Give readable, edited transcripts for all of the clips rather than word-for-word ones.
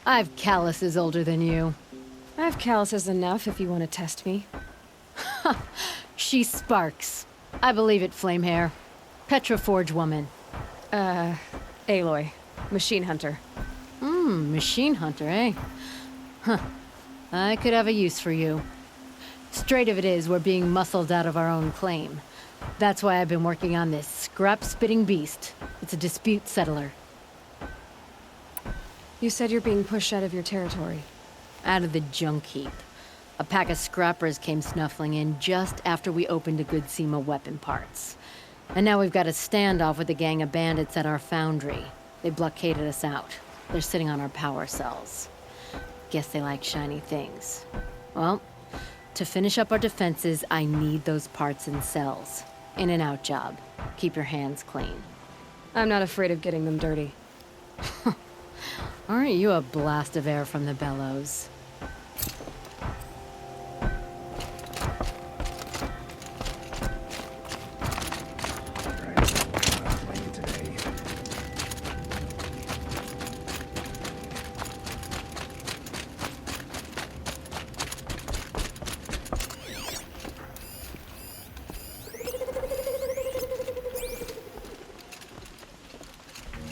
I've calluses older than you. I have calluses enough if you want to test me. She sparks. I believe it, Flamehair. Petroforge woman. Aloy. Machine hunter. Machine hunter, eh? Huh. I could have a use for you. Straight of it is, we're being muscled out of our own claim. That's why I've been working on this scrap-spitting beast. It's a dispute settler. You said you're being pushed out of your territory. Out of the junk heap. A pack of scrappers came snuffling in just after we opened a good seam of weapon parts. And now we've got a standoff with a gang of bandits at our foundry. They blockaded us out. They're sitting on our power cells. Guess they like shiny things. Well, to finish up our defenses, I need those parts and cells. In and out job. Keep your hands clean. I'm not afraid of getting them dirty. Aren't you a blast of air from the bellows?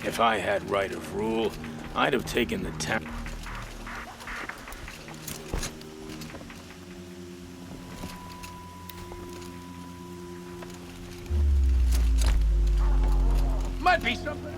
If I had right of rule, I'd have taken the town. Might be something.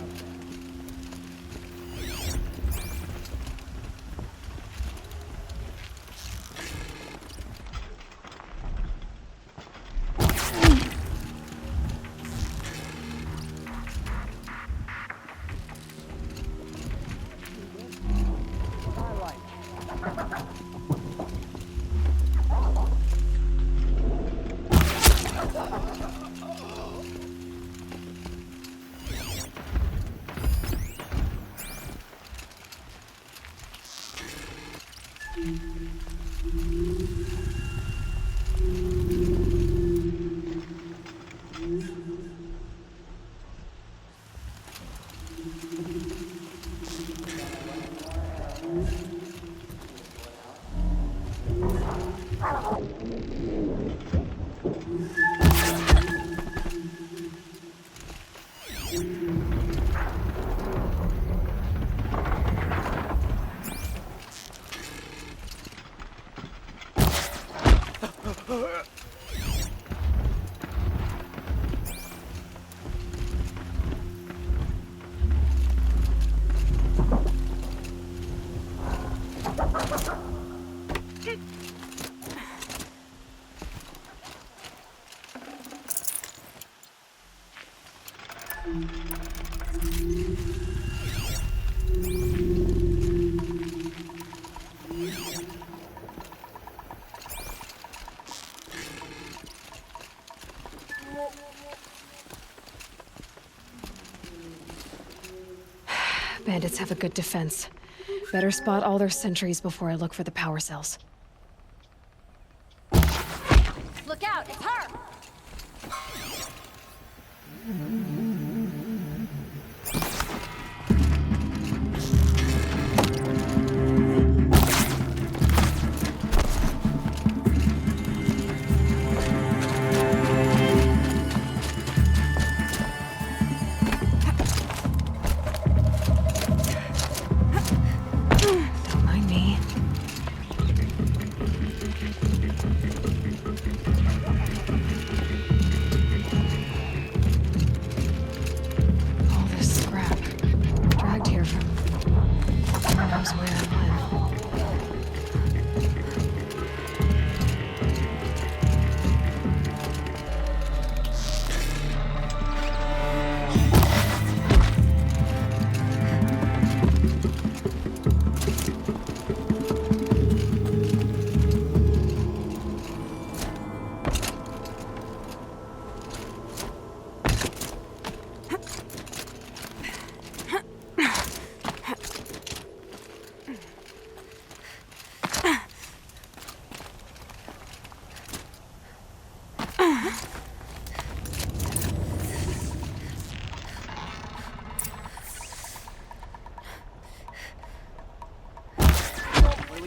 Bandits have a good defense. Better spot all their sentries before I look for the power cells. Look out, it's her! Don't mind me.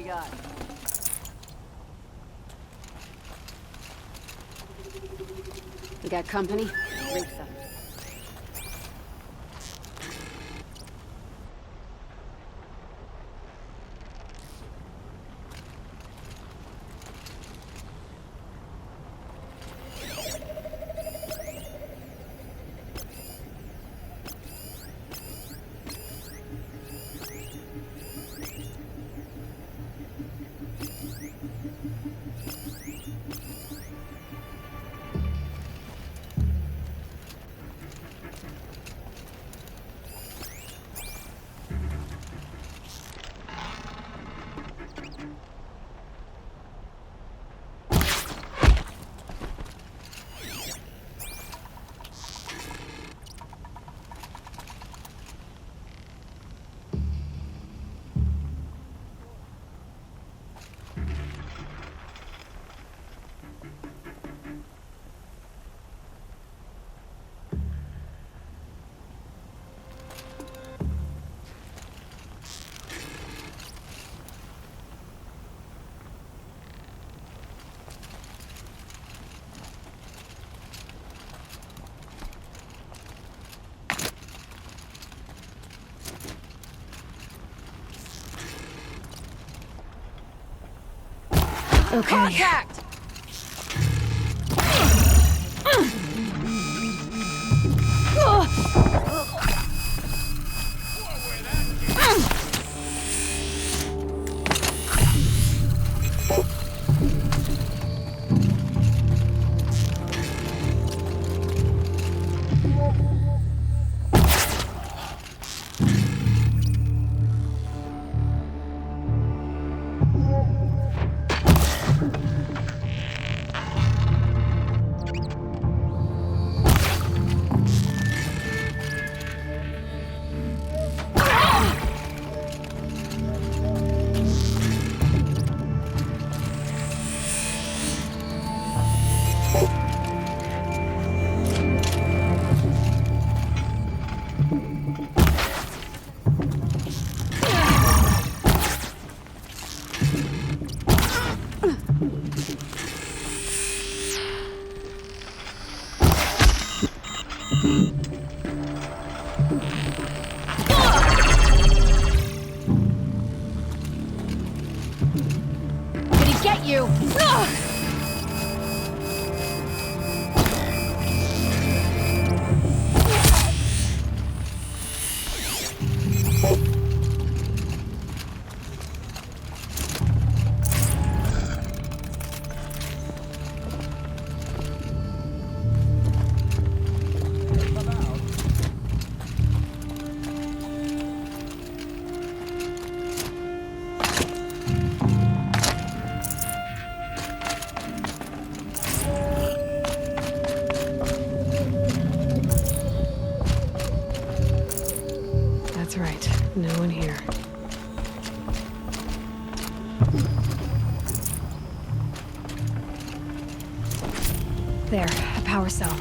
got? We got company? Think so. Okay. Contact! Did he get you? That's right. No one here. There, a power cell.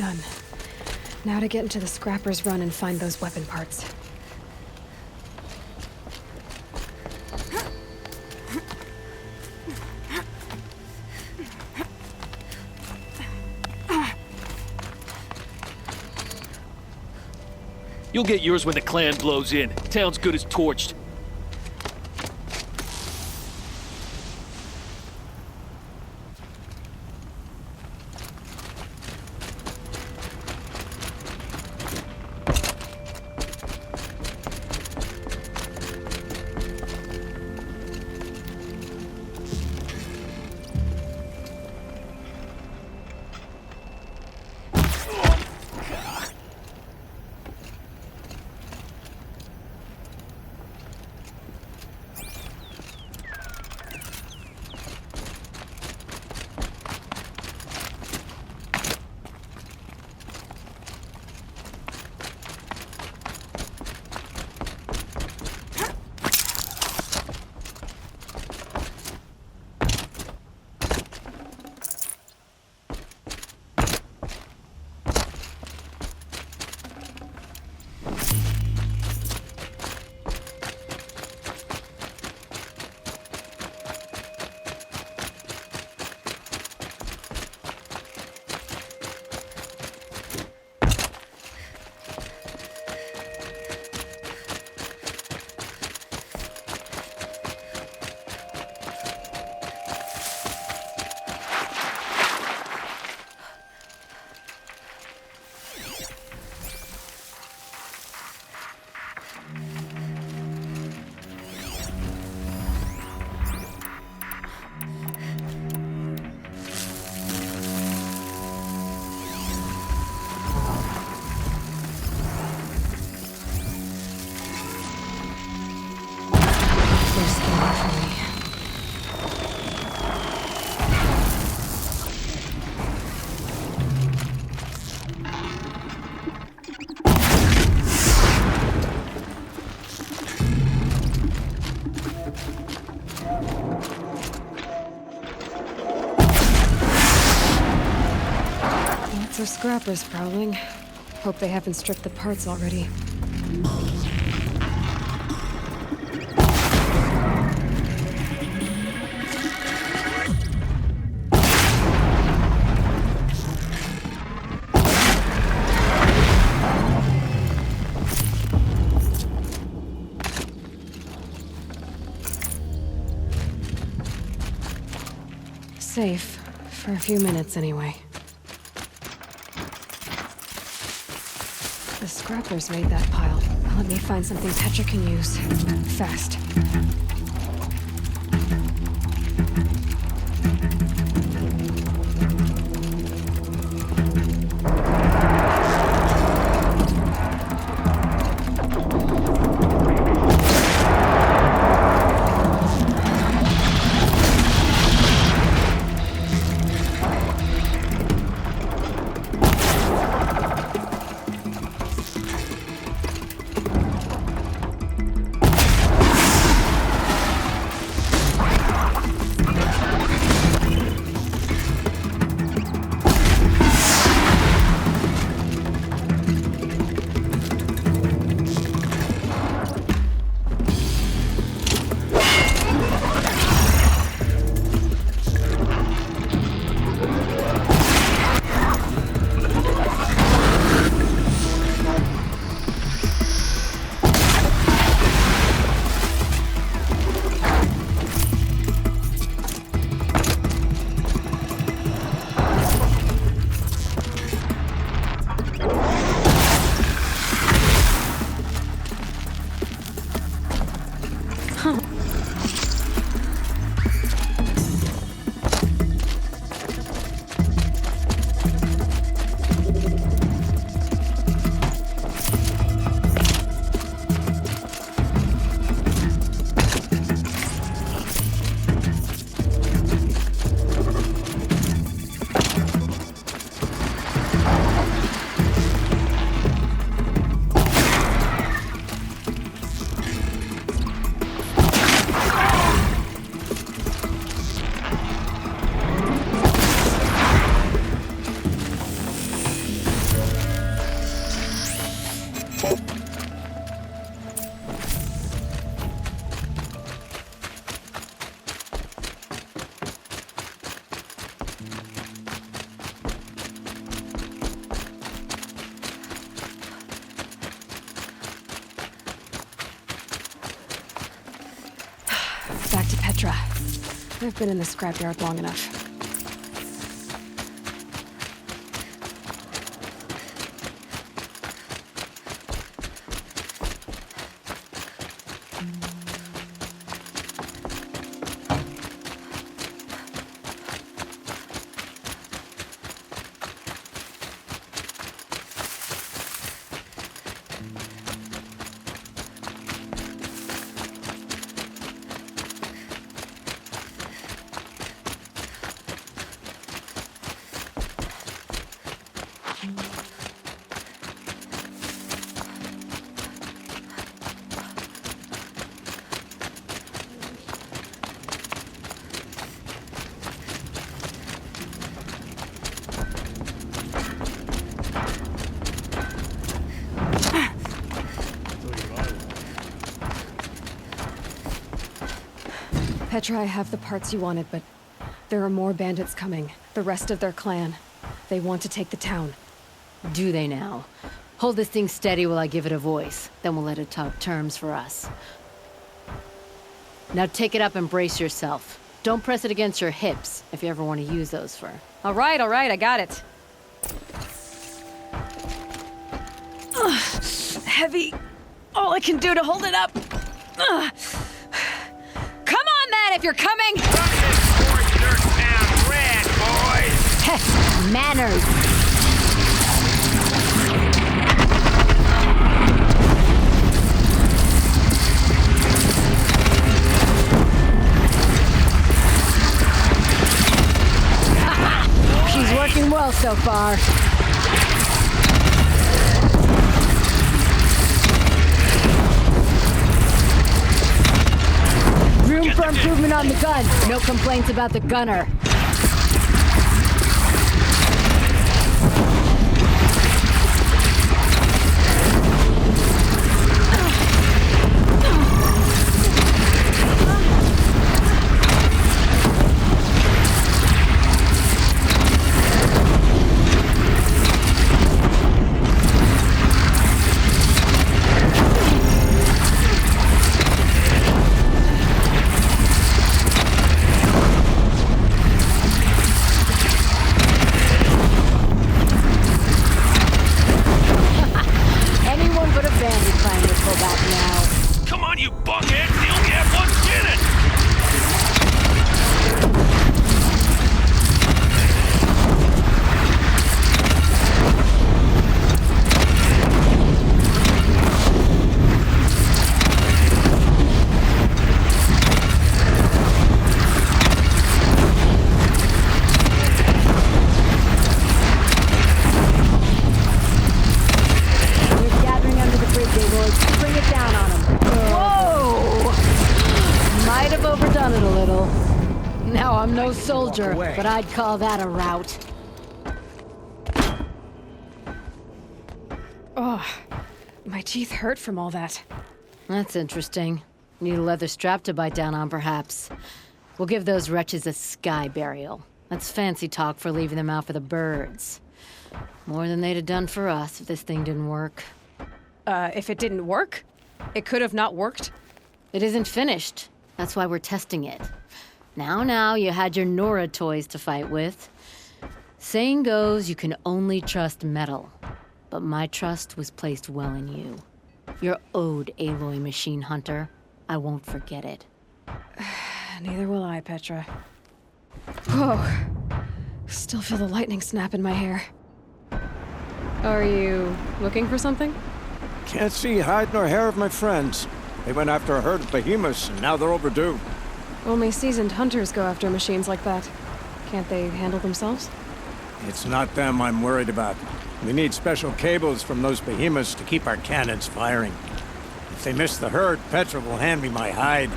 Done. Now to get into the Scrapper's Run and find those weapon parts. You'll get yours when the clan blows in. Town's good as torched. Our scrappers prowling. Hope they haven't stripped the parts already. Safe. For a few minutes, anyway. The scrappers made that pile. Let me find something Petra can use. Fast. Petra. I've been in the scrapyard long enough. Petra, I have the parts you wanted, but there are more bandits coming. The rest of their clan. They want to take the town. Do they now? Hold this thing steady while I give it a voice. Then we'll let it talk terms for us. Now take it up and brace yourself. Don't press it against your hips, if you ever want to use those for... All right, I got it. Heavy. All I can do to hold it up. Come on, then, if you're coming! Red, boys! Manners! She's working well so far. Room for improvement on the gun. No complaints about the gunner. Soldier, but I'd call that a rout. Oh, my teeth hurt from all that. That's interesting. Need a leather strap to bite down on, perhaps. We'll give those wretches a sky burial. That's fancy talk for leaving them out for the birds. More than they'd have done for us if this thing didn't work. If it didn't work? It could have not worked? It isn't finished. That's why we're testing it. Now, you had your Nora toys to fight with. Saying goes, you can only trust metal. But my trust was placed well in you. You're owed, Aloy Machine Hunter. I won't forget it. Neither will I, Petra. Oh, still feel the lightning snap in my hair. Are you looking for something? Can't see hide nor hair of my friends. They went after a herd of behemoths, and now they're overdue. Only seasoned hunters go after machines like that. Can't they handle themselves? It's not them I'm worried about. We need special cables from those behemoths to keep our cannons firing. If they miss the herd, Petra will hand me my hide.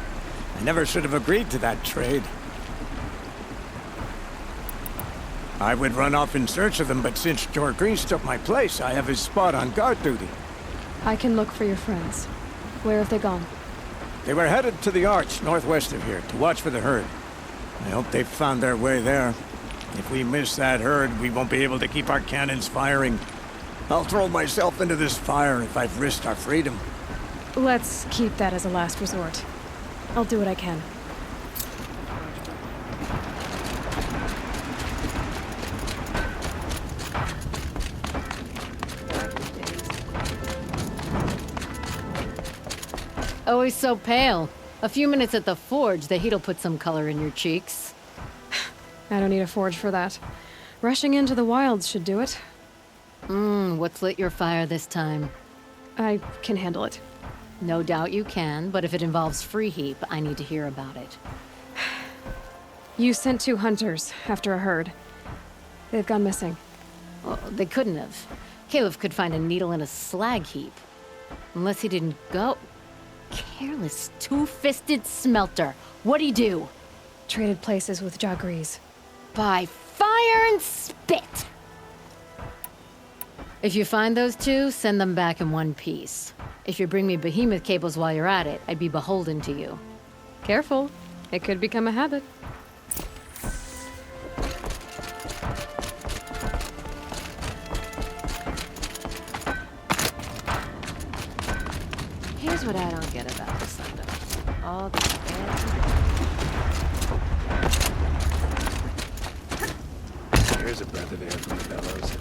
I never should have agreed to that trade. I would run off in search of them, but since Jorgrees took my place, I have his spot on guard duty. I can look for your friends. Where have they gone? They were headed to the Arch, northwest of here, to watch for the herd. I hope they've found their way there. If we miss that herd, we won't be able to keep our cannons firing. I'll throw myself into this fire if I've risked our freedom. Let's keep that as a last resort. I'll do what I can. Always so pale. A few minutes at the forge, the heat'll put some color in your cheeks. I don't need a forge for that. Rushing into the wilds should do it. What's lit your fire this time? I can handle it. No doubt you can, but if it involves Free Heap, I need to hear about it. You sent 2 hunters after a herd. They've gone missing. Well, they couldn't have. Caleb could find a needle in a slag heap. Unless he didn't go. Careless, two-fisted smelter. What'd he do? Traded places with Jagrees. By fire and spit! If you find those 2, send them back in one piece. If you bring me behemoth cables while you're at it, I'd be beholden to you. Careful. It could become a habit. Here's what I don't get about this Sunday. All the ads. Here's a breath of air from the bellows.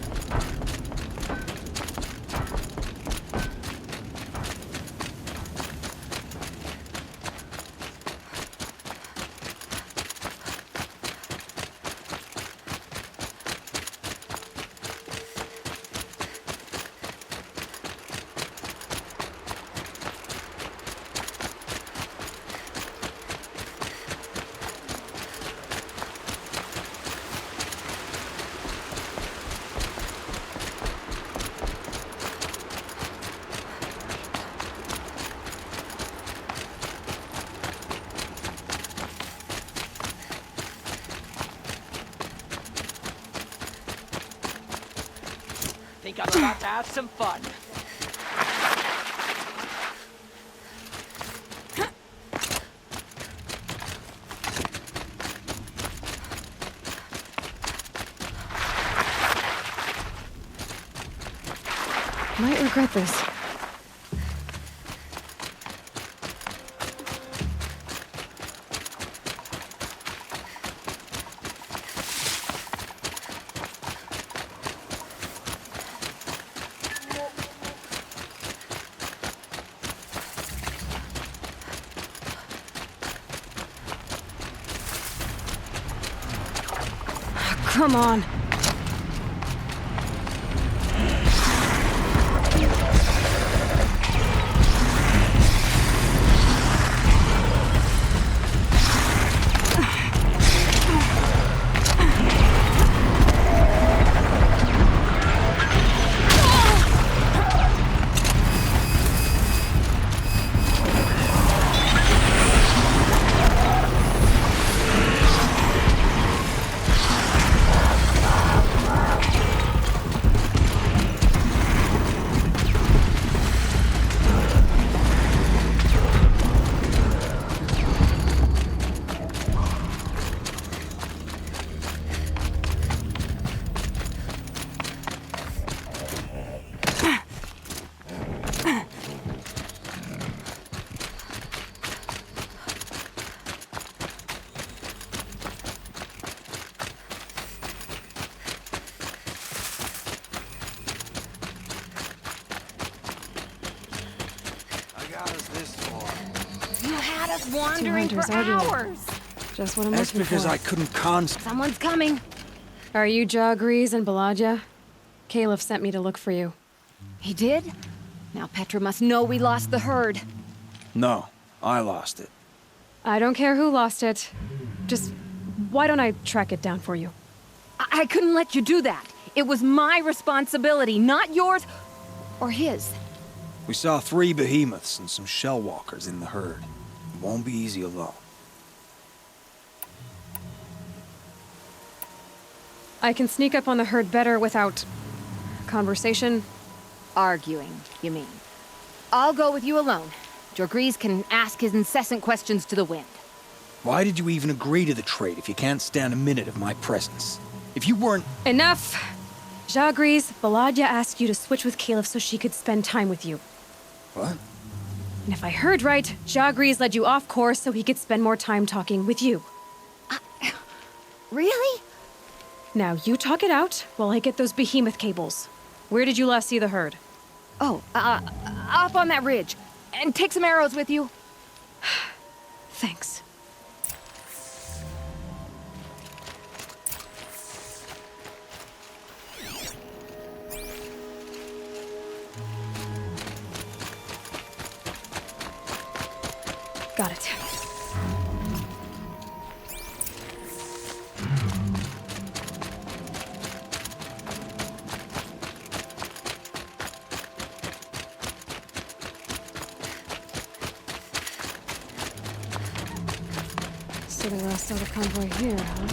Think I'm about to have some fun. Might regret this. Come on. Wandering for hunters, aren't you? hours. Just what I'm That's looking because for. I couldn't concentrate. Someone's coming. Are you Jagrees and Balaja? Caleb sent me to look for you. He did? Now Petra must know we lost the herd. No, I lost it. I don't care who lost it. Just, why don't I track it down for you? I couldn't let you do that. It was my responsibility, not yours or his. We saw 3 behemoths and some shell walkers in the herd. It won't be easy alone. I can sneak up on the herd better without conversation. Arguing, you mean? I'll go with you alone. Jagrees can ask his incessant questions to the wind. Why did you even agree to the trade if you can't stand a minute of my presence? If you weren't... Enough! Jagrees, Balaja asked you to switch with Caleb so she could spend time with you. What? And if I heard right, Jagrees led you off course so he could spend more time talking with you. Really? Now you talk it out while I get those behemoth cables. Where did you last see the herd? Oh, up on that ridge. And take some arrows with you. Thanks. Got it. So the last of the convoy here, huh?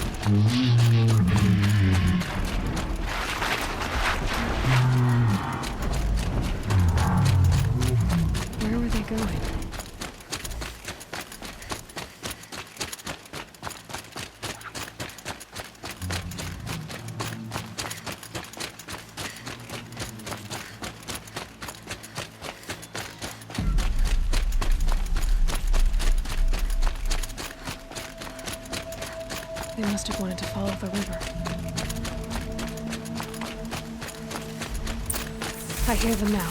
Where were they going? They must have wanted to follow the river. I hear them now.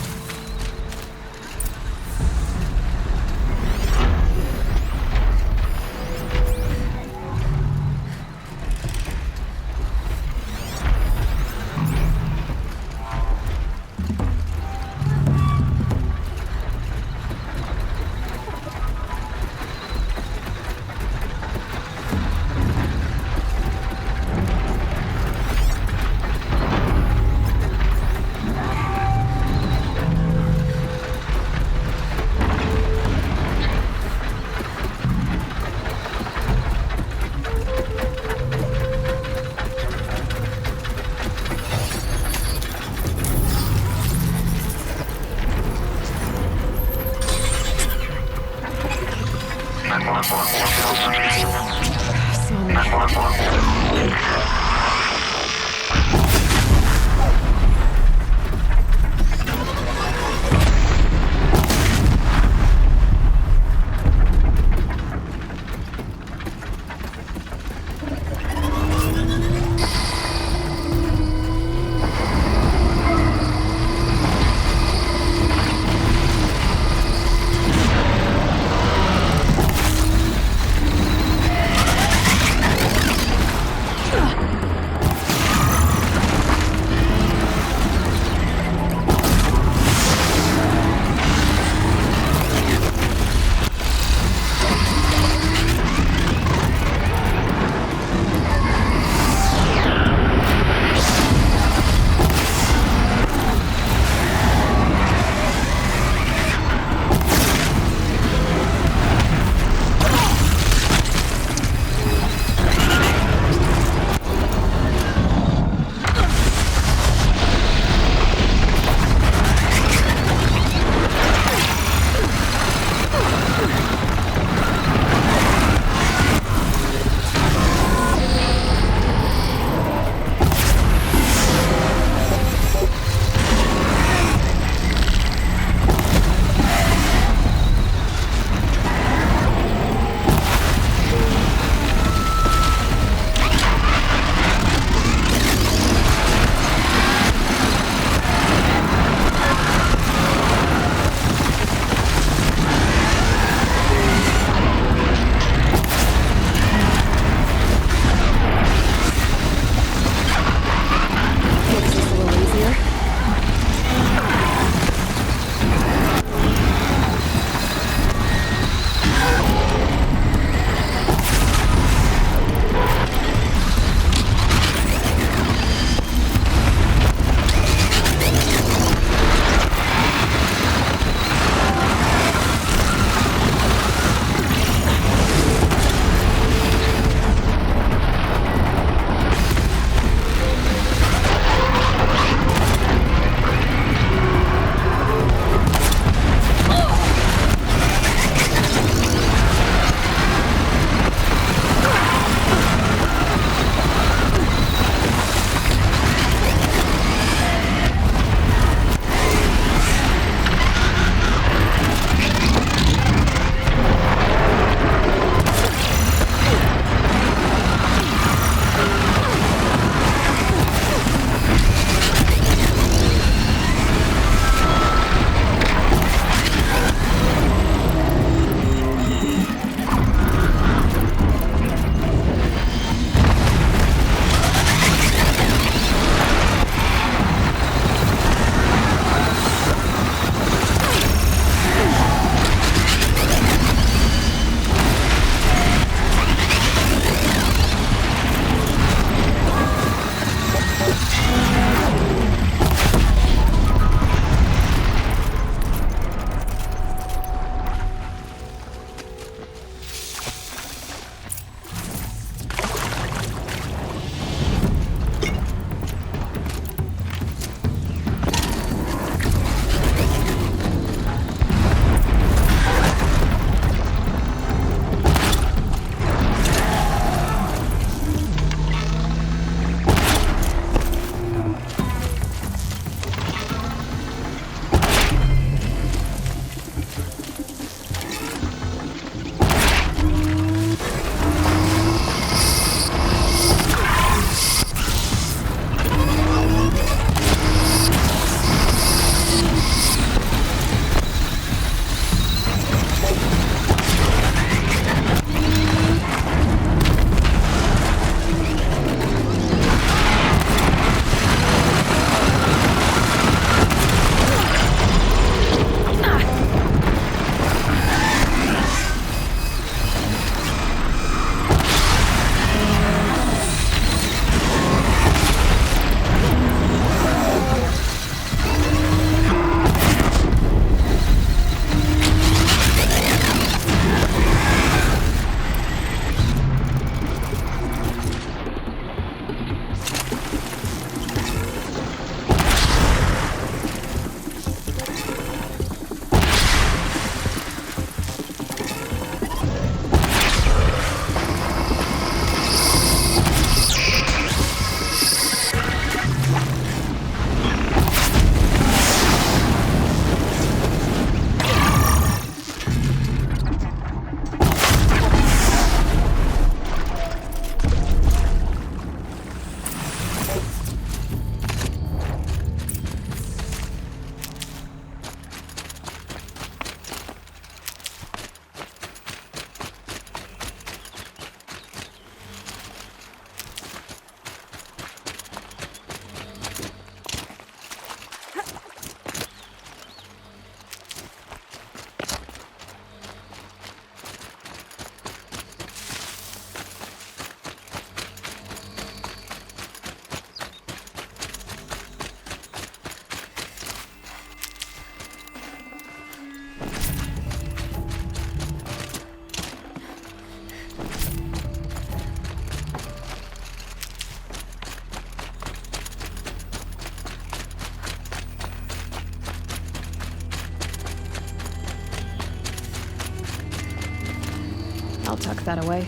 I'll tuck that away.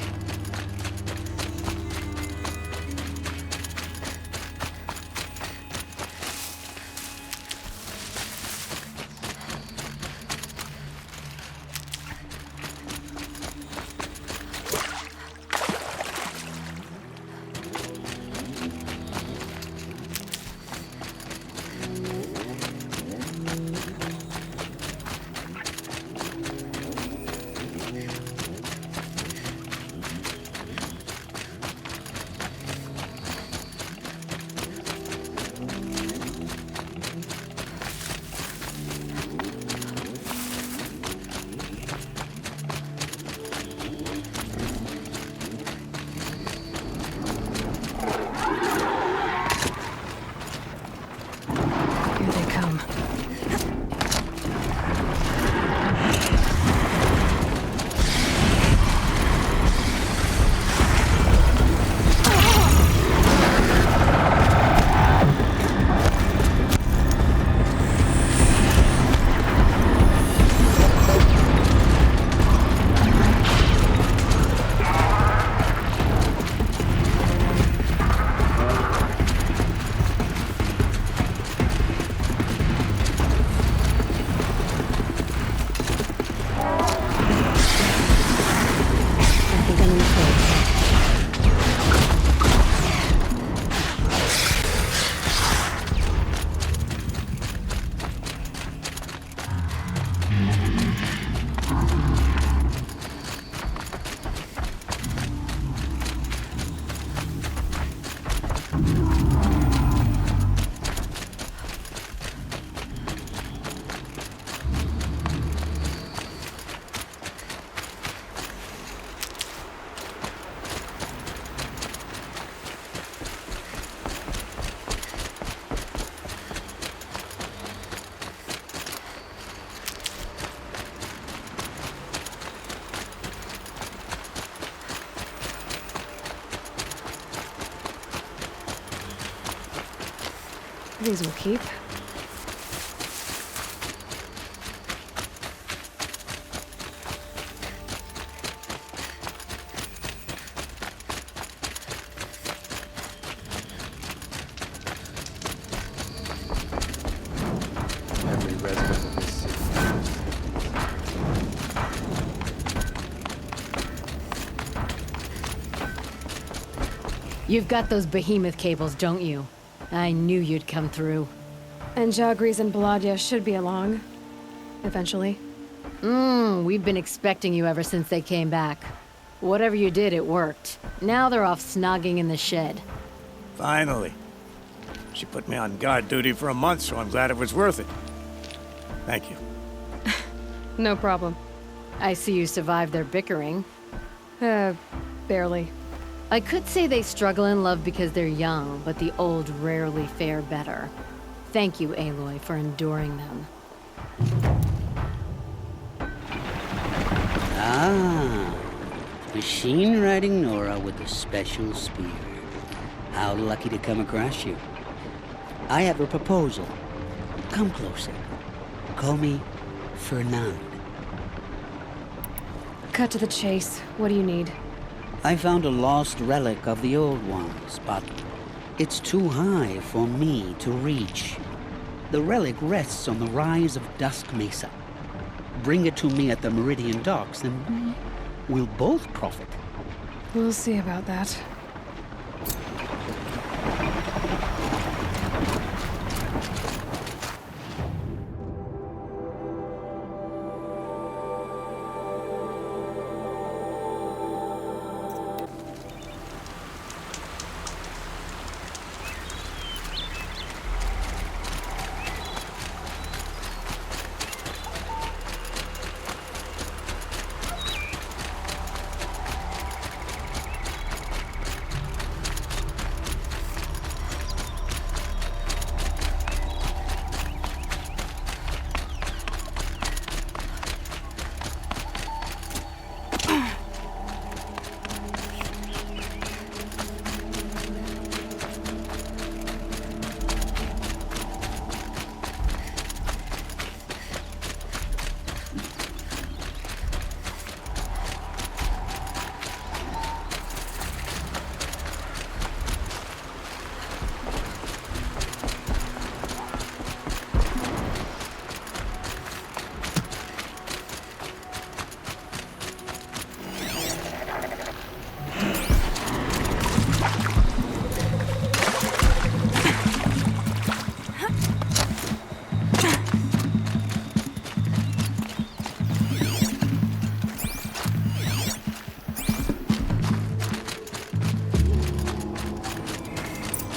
Here they come. I think I'm in the place. These will keep. Every resident of this city. You've got those behemoth cables, don't you? I knew you'd come through. And Jagris and Baladia should be along. Eventually. We've been expecting you ever since they came back. Whatever you did, it worked. Now they're off snogging in the shed. Finally. She put me on guard duty for a month, so I'm glad it was worth it. Thank you. No problem. I see you survived their bickering. Barely. I could say they struggle in love because they're young, but the old rarely fare better. Thank you, Aloy, for enduring them. Ah, machine riding Nora with a special spear. How lucky to come across you. I have a proposal. Come closer. Call me Fernand. Cut to the chase. What do you need? I found a lost relic of the old ones, but it's too high for me to reach. The relic rests on the rise of Dusk Mesa. Bring it to me at the Meridian docks, and we'll both profit. We'll see about that.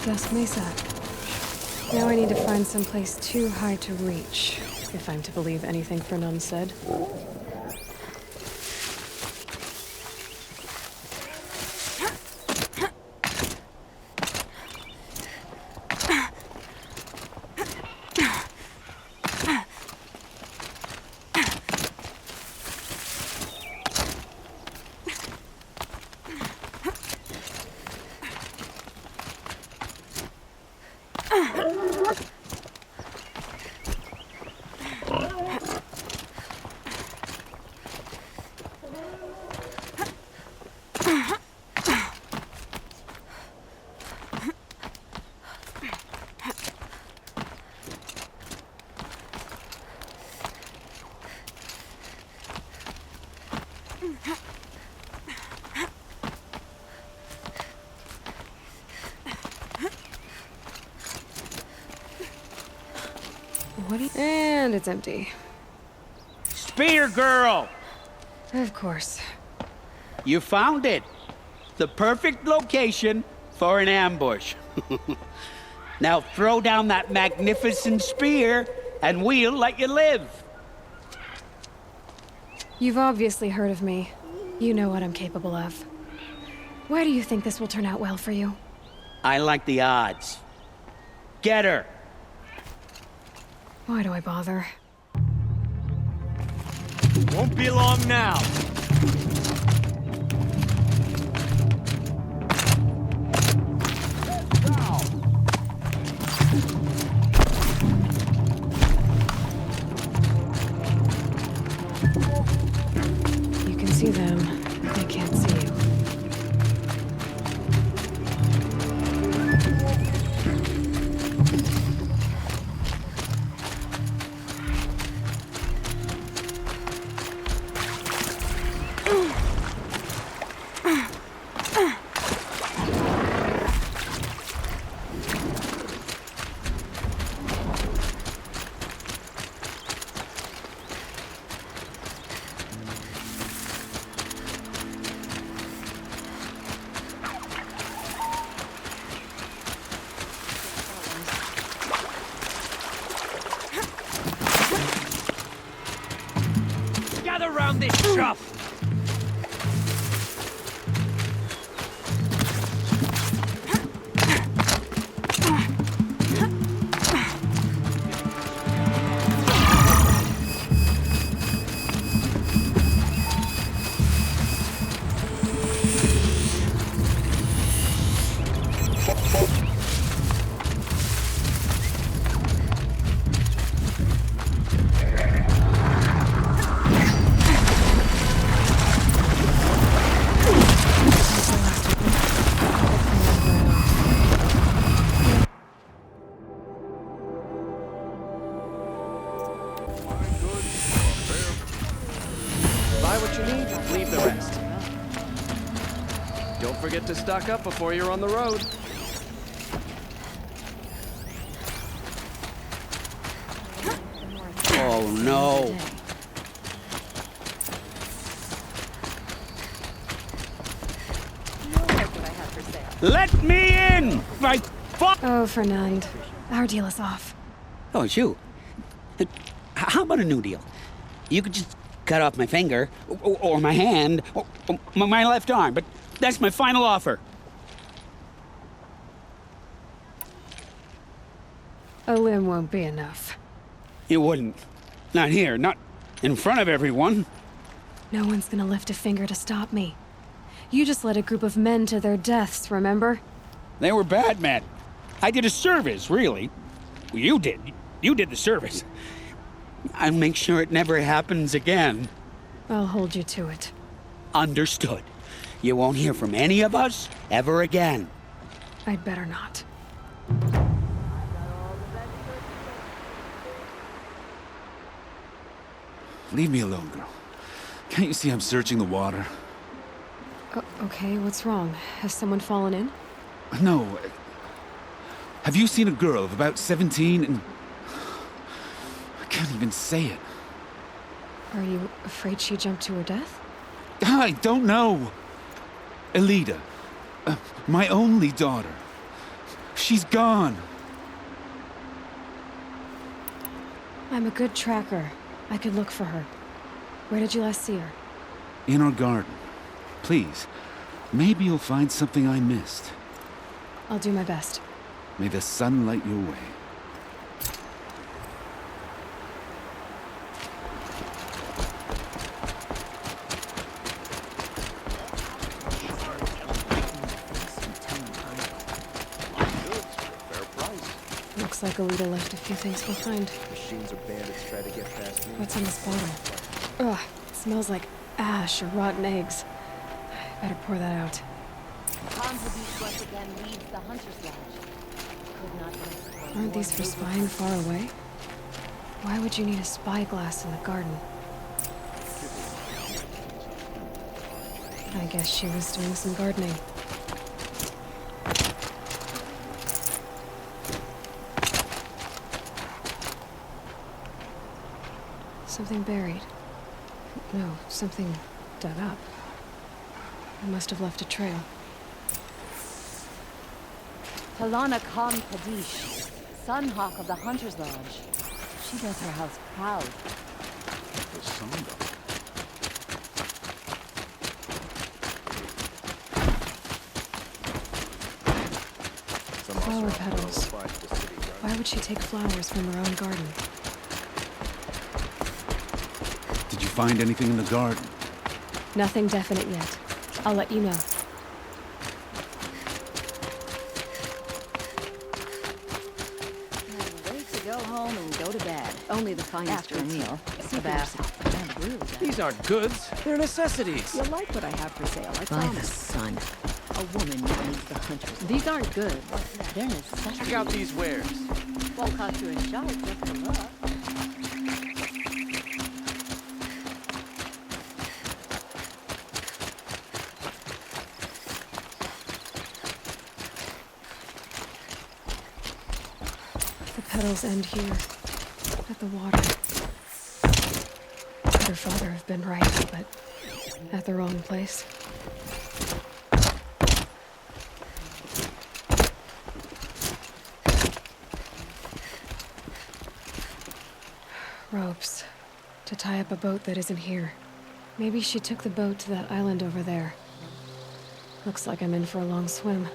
Dusk Mesa. Now I need to find someplace too high to reach, if I'm to believe anything Fernand said. And it's empty. Spear girl! Of course. You found it. The perfect location for an ambush. Now throw down that magnificent spear, and we'll let you live. You've obviously heard of me. You know what I'm capable of. Why do you think this will turn out well for you? I like the odds. Get her. Why do I bother? Won't be long now. You can see them. They can't see you. Gather round this trough! Buy what you need, leave the rest. Don't forget to stock up before you're on the road. Oh no. Let me in! My fuck! Oh, Fernand. Our deal is off. Oh, it's you. How about a new deal? You could just cut off my finger, or my hand, or my left arm, but that's my final offer. A limb won't be enough. You wouldn't. Not here, not in front of everyone. No one's gonna lift a finger to stop me. You just led a group of men to their deaths, remember? They were bad men. I did a service, really. Well, you did. You did the service. I'll make sure it never happens again. I'll hold you to it. Understood. You won't hear from any of us ever again. I'd better not. Leave me alone, girl. Can't you see I'm searching the water? Okay, what's wrong? Has someone fallen in? No. Have you seen a girl of about 17 and... I can't even say it. Are you afraid she jumped to her death? I don't know. Elida. My only daughter. She's gone. I'm a good tracker. I could look for her. Where did you last see her? In our garden. Please, maybe you'll find something I missed. I'll do my best. May the sun light your way. Looks like Alita left a few things behind. Machines or bandits try to get past me. What's in this bottle? Ugh, it smells like ash or rotten eggs. Better pour that out. Contribute once again leads the Hunter's Lodge. Could not rest. Aren't these for spying far away? Why would you need a spyglass in the garden? I guess she was doing some gardening. Something buried. No, something dug up. I must have left a trail. Talana Khan Kadish, Sunhawk of the Hunter's Lodge. She does her house proud. The sun. Flower petals. Why would she take flowers from her own garden? Did you find anything in the garden? Nothing definite yet. I'll let you know. Wait to go home and go to bed. Only the finest after a meal. A bath. Really bad. These aren't goods. They're necessities. You'll like what I have for sale, I By the promise. sun. A woman needs the Hunter's Lodge. These aren't good. They're necessities. Check out these wares. Won't cost you a shot just to look. The petals end here, at the water. Could her father have been right, but at the wrong place? Ropes. To tie up a boat that isn't here. Maybe she took the boat to that island over there. Looks like I'm in for a long swim.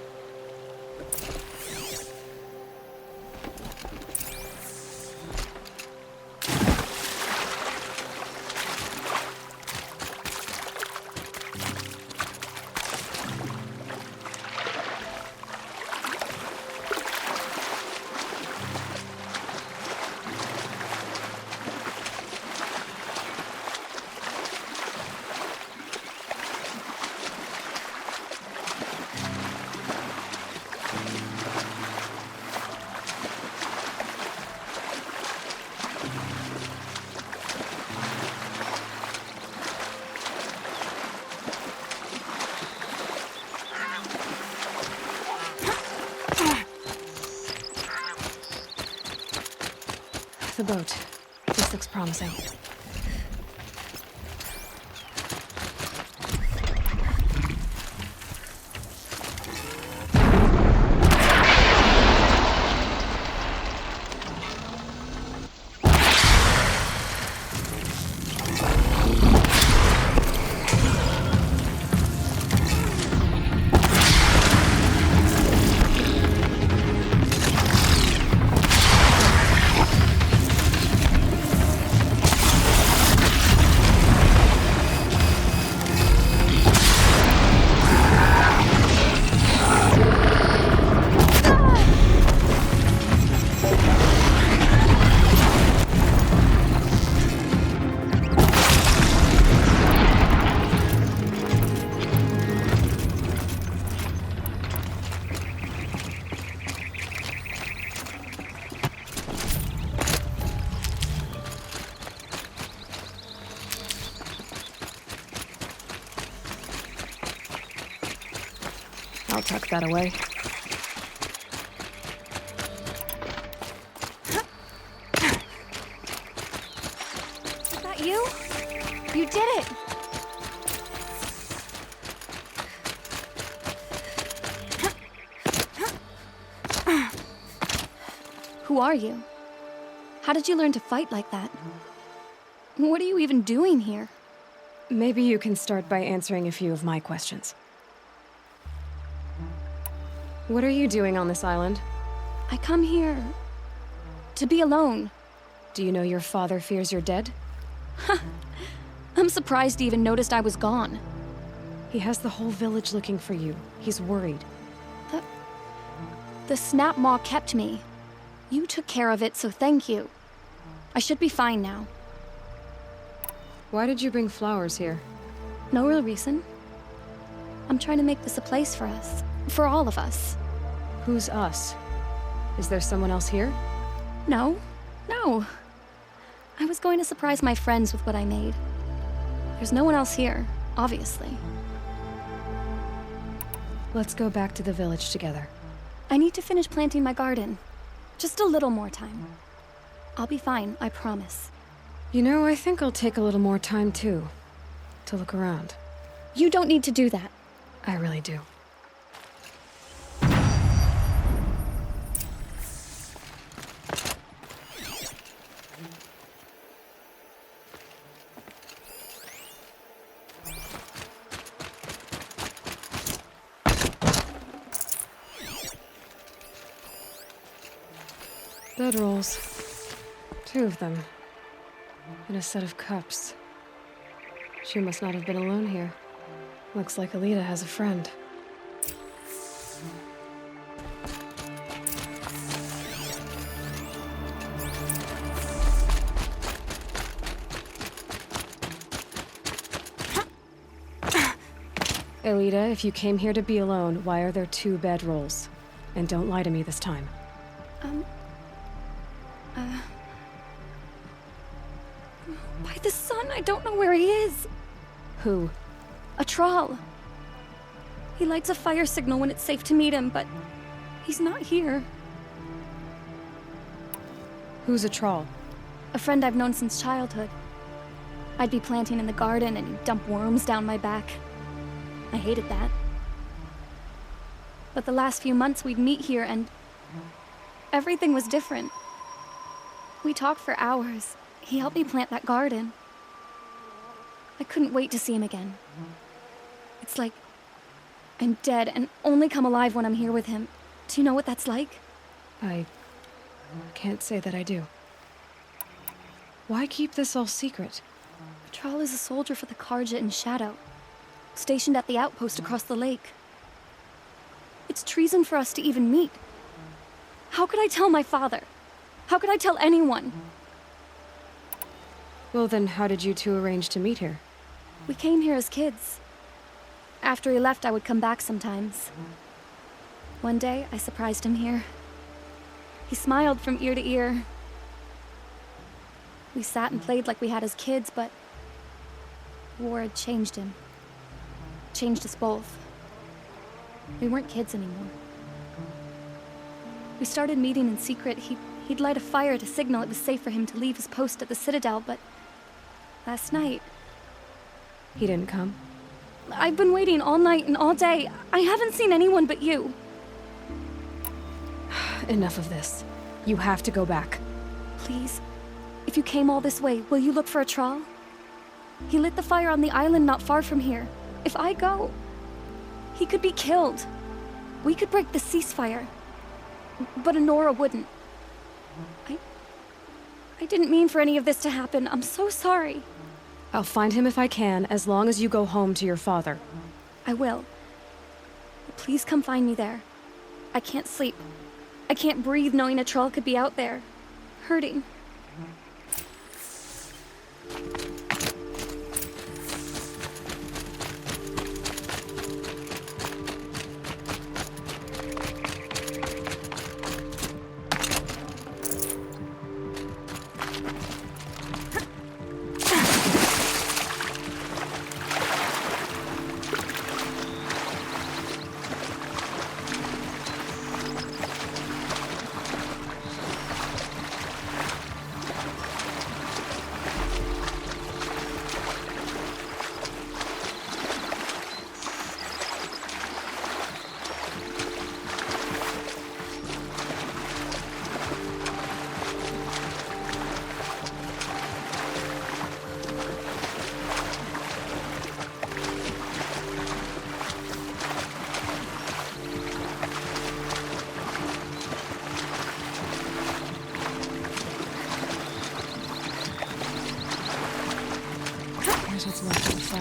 The boat. This looks promising. I'll tuck that away. Is that you? You did it! Who are you? How did you learn to fight like that? What are you even doing here? Maybe you can start by answering a few of my questions. What are you doing on this island? I come here to be alone. Do you know your father fears you're dead? I'm surprised he even noticed I was gone. He has the whole village looking for you. He's worried. The snap maw kept me. You took care of it, so thank you. I should be fine now. Why did you bring flowers here? No real reason. I'm trying to make this a place for us. For all of us. Who's us? Is there someone else here? No. I was going to surprise my friends with what I made. There's no one else here, obviously. Let's go back to the village together. I need to finish planting my garden. Just a little more time. I'll be fine, I promise. You know, I think I'll take a little more time too. To look around. You don't need to do that. I really do. Bedrolls. 2 of them. And a set of cups. She must not have been alone here. Looks like Alita has a friend. Alita, if you came here to be alone, why are there 2 bedrolls? And don't lie to me this time. By the sun, I don't know where he is. Who? A troll. He lights a fire signal when it's safe to meet him, but he's not here. Who's a troll? A friend I've known since childhood. I'd be planting in the garden and he'd dump worms down my back. I hated that. But the last few months we'd meet here and everything was different. We talked for hours. He helped me plant that garden. I couldn't wait to see him again. It's like I'm dead and only come alive when I'm here with him. Do you know what that's like? I can't say that I do. Why keep this all secret? Patrol is a soldier for the Karja in Shadow, stationed at the outpost across the lake. It's treason for us to even meet. How could I tell my father? How could I tell anyone? Well then, how did you 2 arrange to meet here? We came here as kids. After he left, I would come back sometimes. One day, I surprised him here. He smiled from ear to ear. We sat and played like we had as kids, but war had changed him. Changed us both. We weren't kids anymore. We started meeting in secret. He'd light a fire to signal it was safe for him to leave his post at the Citadel, but last night... He didn't come? I've been waiting all night and all day. I haven't seen anyone but you. Enough of this. You have to go back. Please. If you came all this way, will you look for a troll? He lit the fire on the island not far from here. If I go, he could be killed. We could break the ceasefire. But Honora wouldn't. I didn't mean for any of this to happen. I'm so sorry. I'll find him if I can, as long as you go home to your father. I will. Please come find me there. I can't sleep. I can't breathe knowing a troll could be out there, hurting.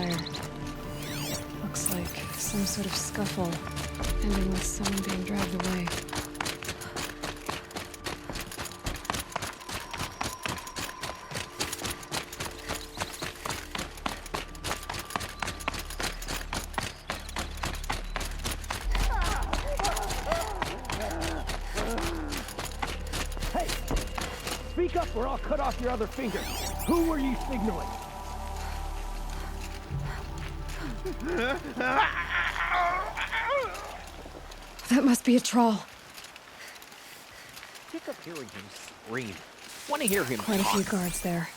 fire. Looks like some sort of scuffle, ending with someone being dragged away. Speak up or I'll cut off your other finger. Who were you signaling? That must be a troll. Pick up hearing him scream. Want to hear him Quite talk. a few guards there.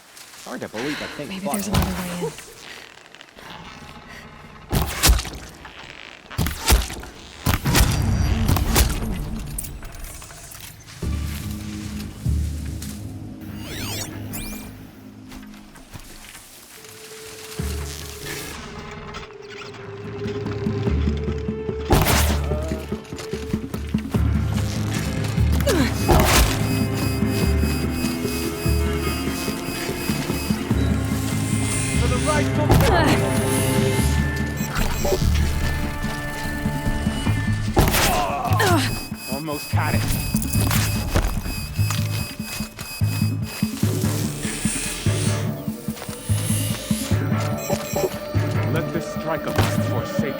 Hard to believe that thing. Maybe there's another way in. Almost had it. Let this strike of us forsake.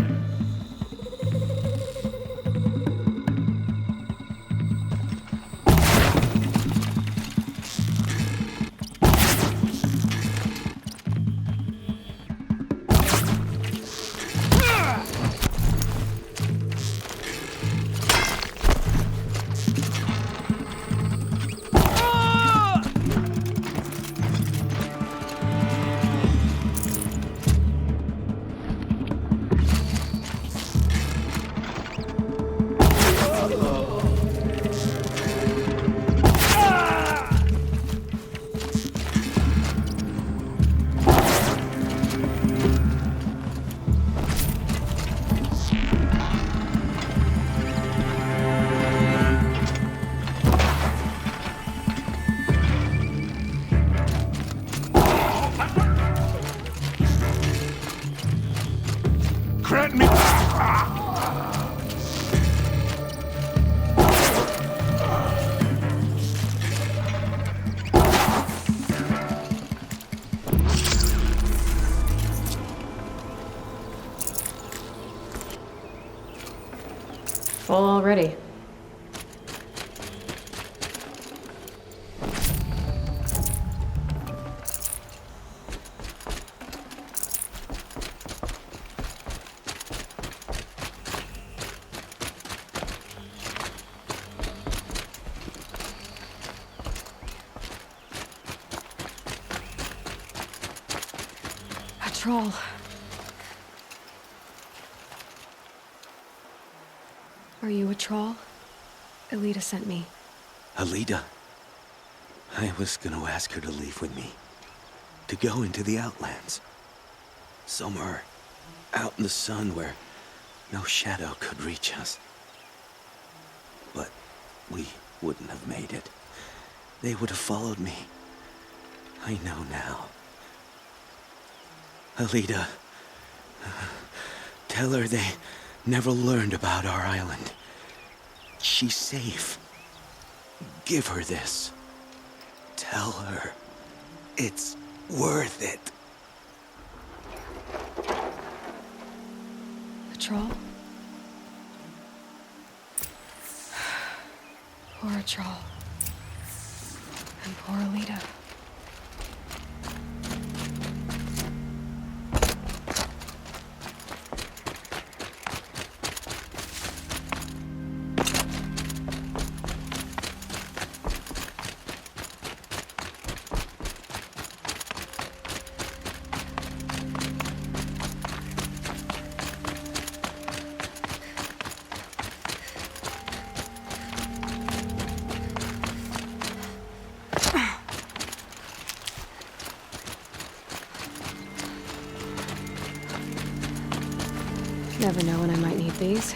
Grant me. Full already. Troll. Are you a troll? Elita sent me. Alita? I was gonna ask her to leave with me. To go into the Outlands. Somewhere out in the sun where no shadow could reach us. But we wouldn't have made it. They would have followed me. I know now. Alita, tell her they never learned about our island. She's safe. Give her this. Tell her it's worth it. A troll? Poor troll. And poor Alita. Never know when I might need these.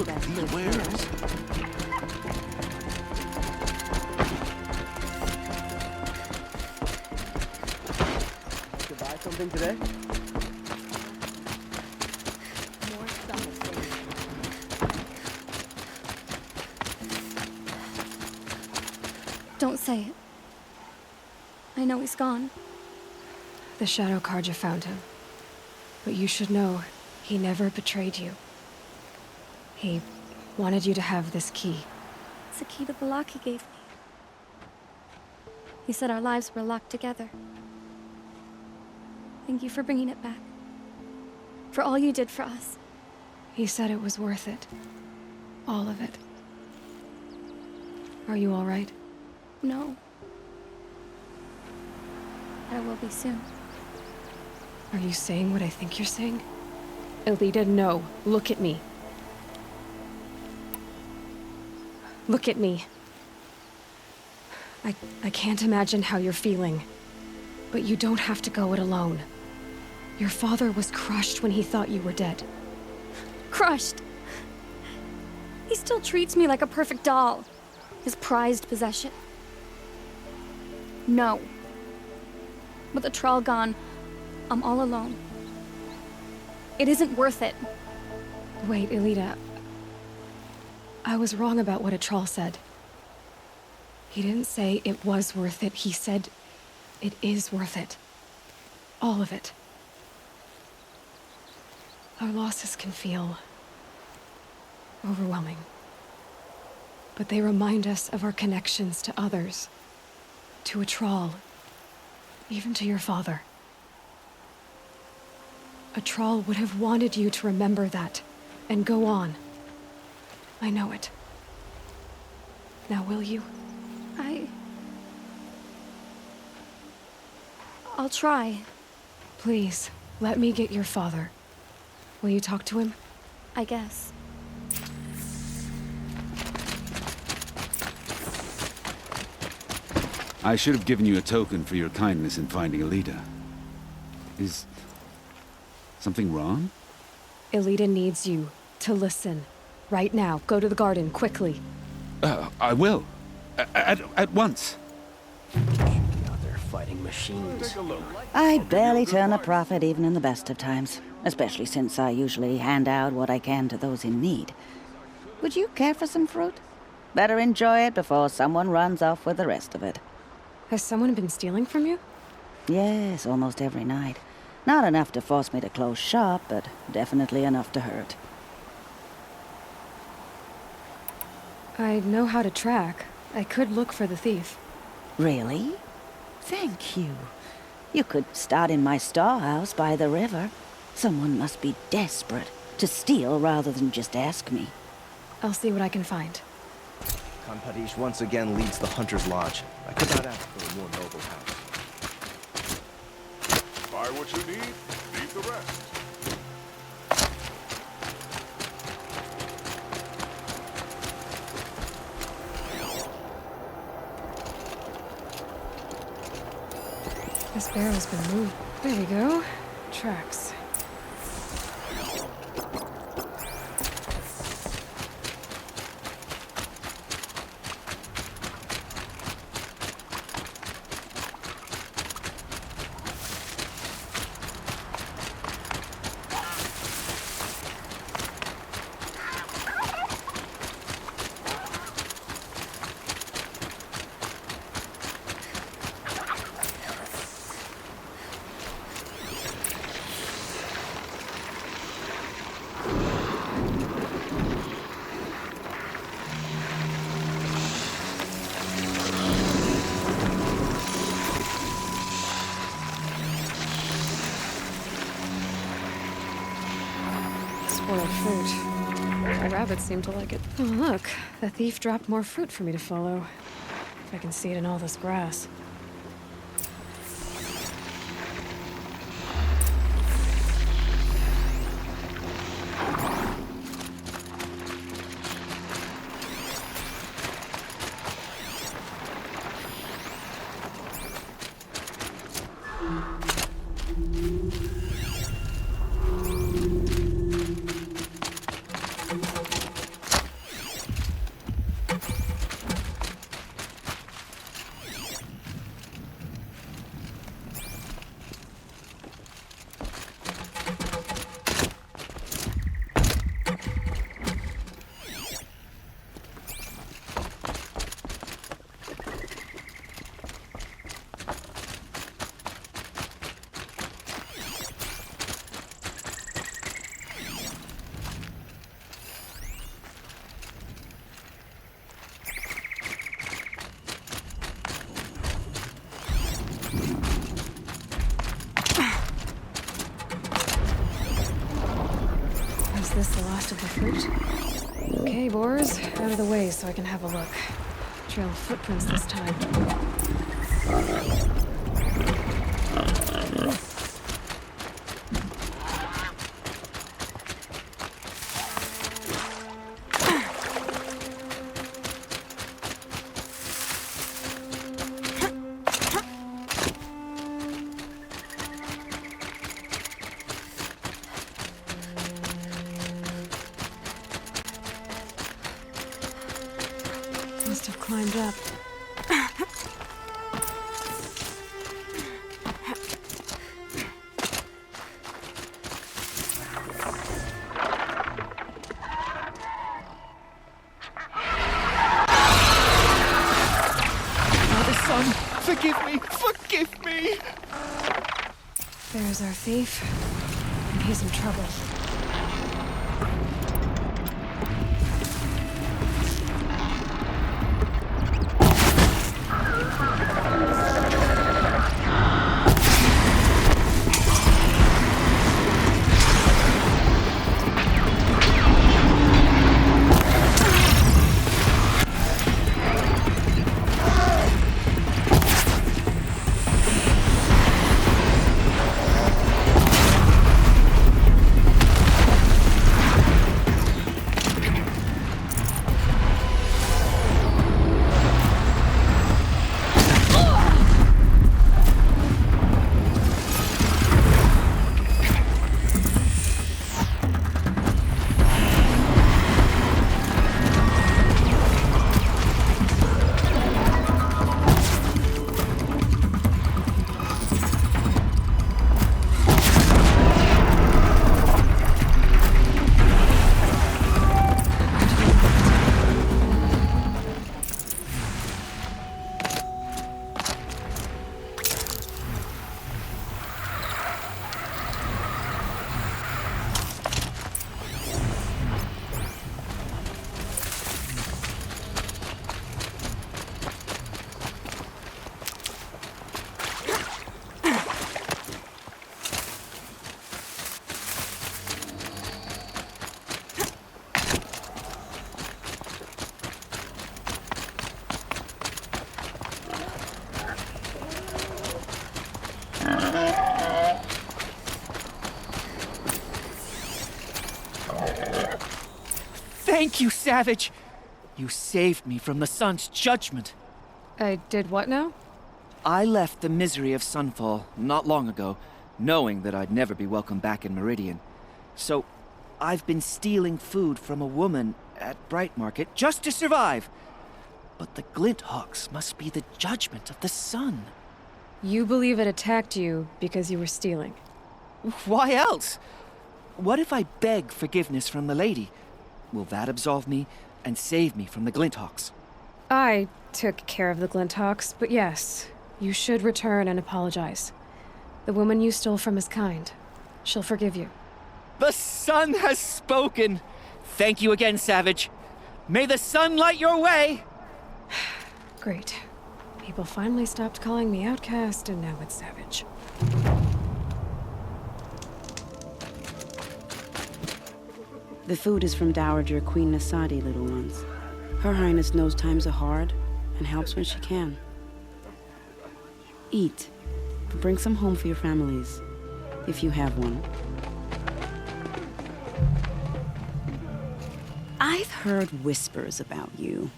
Look, the wares. To buy something today? Don't say it. I know he's gone. The Shadow Carja found him. But you should know, he never betrayed you. He wanted you to have this key. It's a key to the lock he gave me. He said our lives were locked together. Thank you for bringing it back. For all you did for us. He said it was worth it. All of it. Are you all right? No. But I will be soon. Are you saying what I think you're saying? Elita, no. Look at me. Look at me. I can't imagine how you're feeling. But you don't have to go it alone. Your father was crushed when he thought you were dead. Crushed. He still treats me like a perfect doll. His prized possession. No. With the Troll gone, I'm all alone. It isn't worth it. Wait, Elita. I was wrong about what a troll said. He didn't say it was worth it. He said it is worth it. All of it. Our losses can feel overwhelming. But they remind us of our connections to others. To a troll. Even to your father. A troll would have wanted you to remember that, and go on. I know it. Now will you? I'll try. Please, let me get your father. Will you talk to him? I guess. I should have given you a token for your kindness in finding Elita. Is something wrong? Elita needs you to listen. Right now. Go to the garden, quickly. I will. At once. They're fighting machines. Take a look. I barely turn a profit even in the best of times. Especially since I usually hand out what I can to those in need. Would you care for some fruit? Better enjoy it before someone runs off with the rest of it. Has someone been stealing from you? Yes, almost every night. Not enough to force me to close shop, but definitely enough to hurt. I know how to track. I could look for the thief. Really? Thank you. You could start in my storehouse by the river. Someone must be desperate to steal rather than just ask me. I'll see what I can find. Kampadish once again leads the Hunter's Lodge. I could not ask for a more noble house. Buy what you need, leave the rest. This barrel's been moved. There we go. Tracks. Spoiled fruit. The rabbits seem to like it. Oh, look. The thief dropped more fruit for me to follow. If I can see it in all this grass. last of the fruit. Okay, boars, out of the way so I can have a look. Trail of footprints this time. Must have climbed up. Father, son, forgive me! Forgive me! There's our thief. And he's in trouble. Thank you, Savage! You saved me from the sun's judgment. I did what now? I left the misery of Sunfall not long ago, knowing that I'd never be welcome back in Meridian. So, I've been stealing food from a woman at Bright Market just to survive. But the Glinthawks must be the judgment of the sun. You believe it attacked you because you were stealing? Why else? What if I beg forgiveness from the lady? Will that absolve me and save me from the Glinthawks? I took care of the Glinthawks, but yes, you should return and apologize. The woman you stole from is kind. She'll forgive you. The sun has spoken! Thank you again, Savage. May the sun light your way! Great. People finally stopped calling me outcast, and now it's Savage. The food is from Dowager Queen Nasadi, little ones. Her Highness knows times are hard and helps when she can. Eat. Bring some home for your families, if you have one. I've heard whispers about you.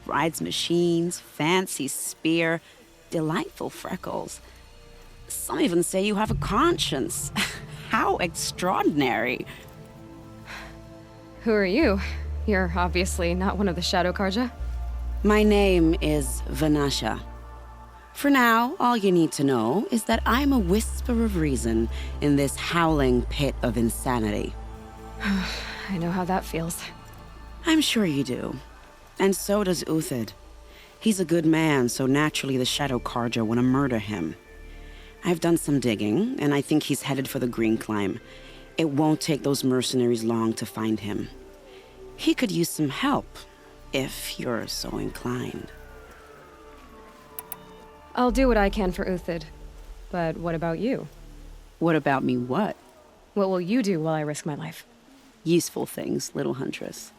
Rides machines, fancy spear, delightful freckles. Some even say you have a conscience. How extraordinary. Who are you? You're obviously not one of the Shadow Karja. My name is Vanasha. For now, all you need to know is that I'm a whisper of reason in this howling pit of insanity. I know how that feels. I'm sure you do. And so does Uthid. He's a good man, so naturally the Shadow Karja want to murder him. I've done some digging, and I think he's headed for the Green Climb. It won't take those mercenaries long to find him. He could use some help, if you're so inclined. I'll do what I can for Uthid. But what about you? What about me what? What will you do while I risk my life? Useful things, little huntress.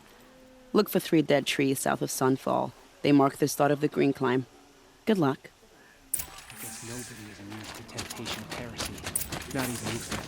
Look for 3 dead trees south of Sunfall. They mark the start of the green climb. Good luck. I guess nobody is immune to the temptation of heresy. Not even Uther.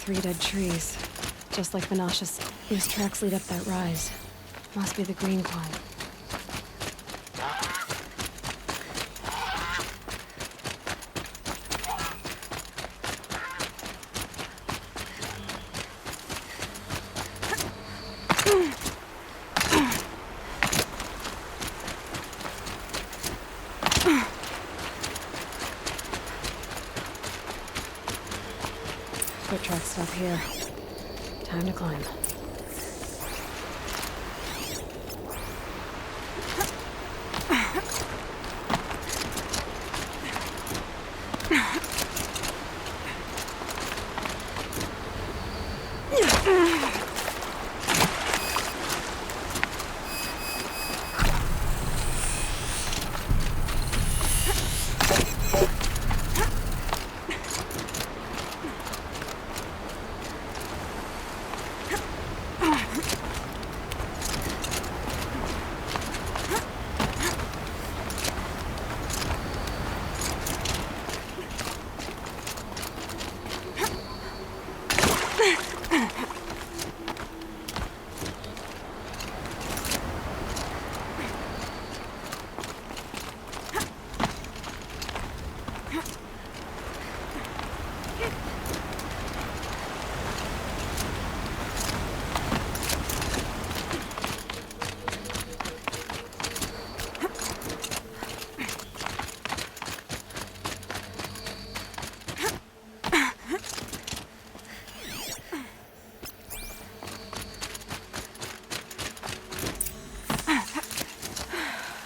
Three dead trees. Just like Vinasha said. These tracks lead up that rise. Must be the green climb. Foot tracks stop here. Time to climb.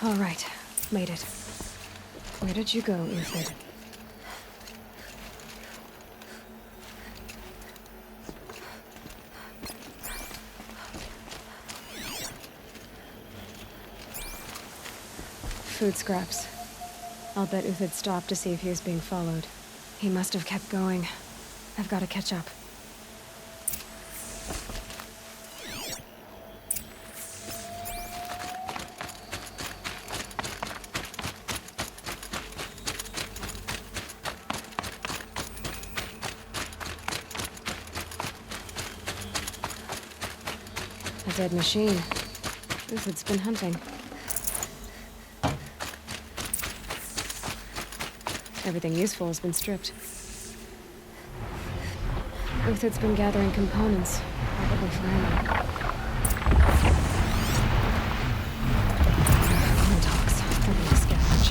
All right, made it. Where did you go, Uthid? Food scraps. I'll bet Uthid stopped to see if he was being followed. He must have kept going. I've got to catch up. A dead machine. Uthid's been hunting. Everything useful has been stripped. Uthid's been gathering components, probably for ammo. Contacts. They're gonna scavenge.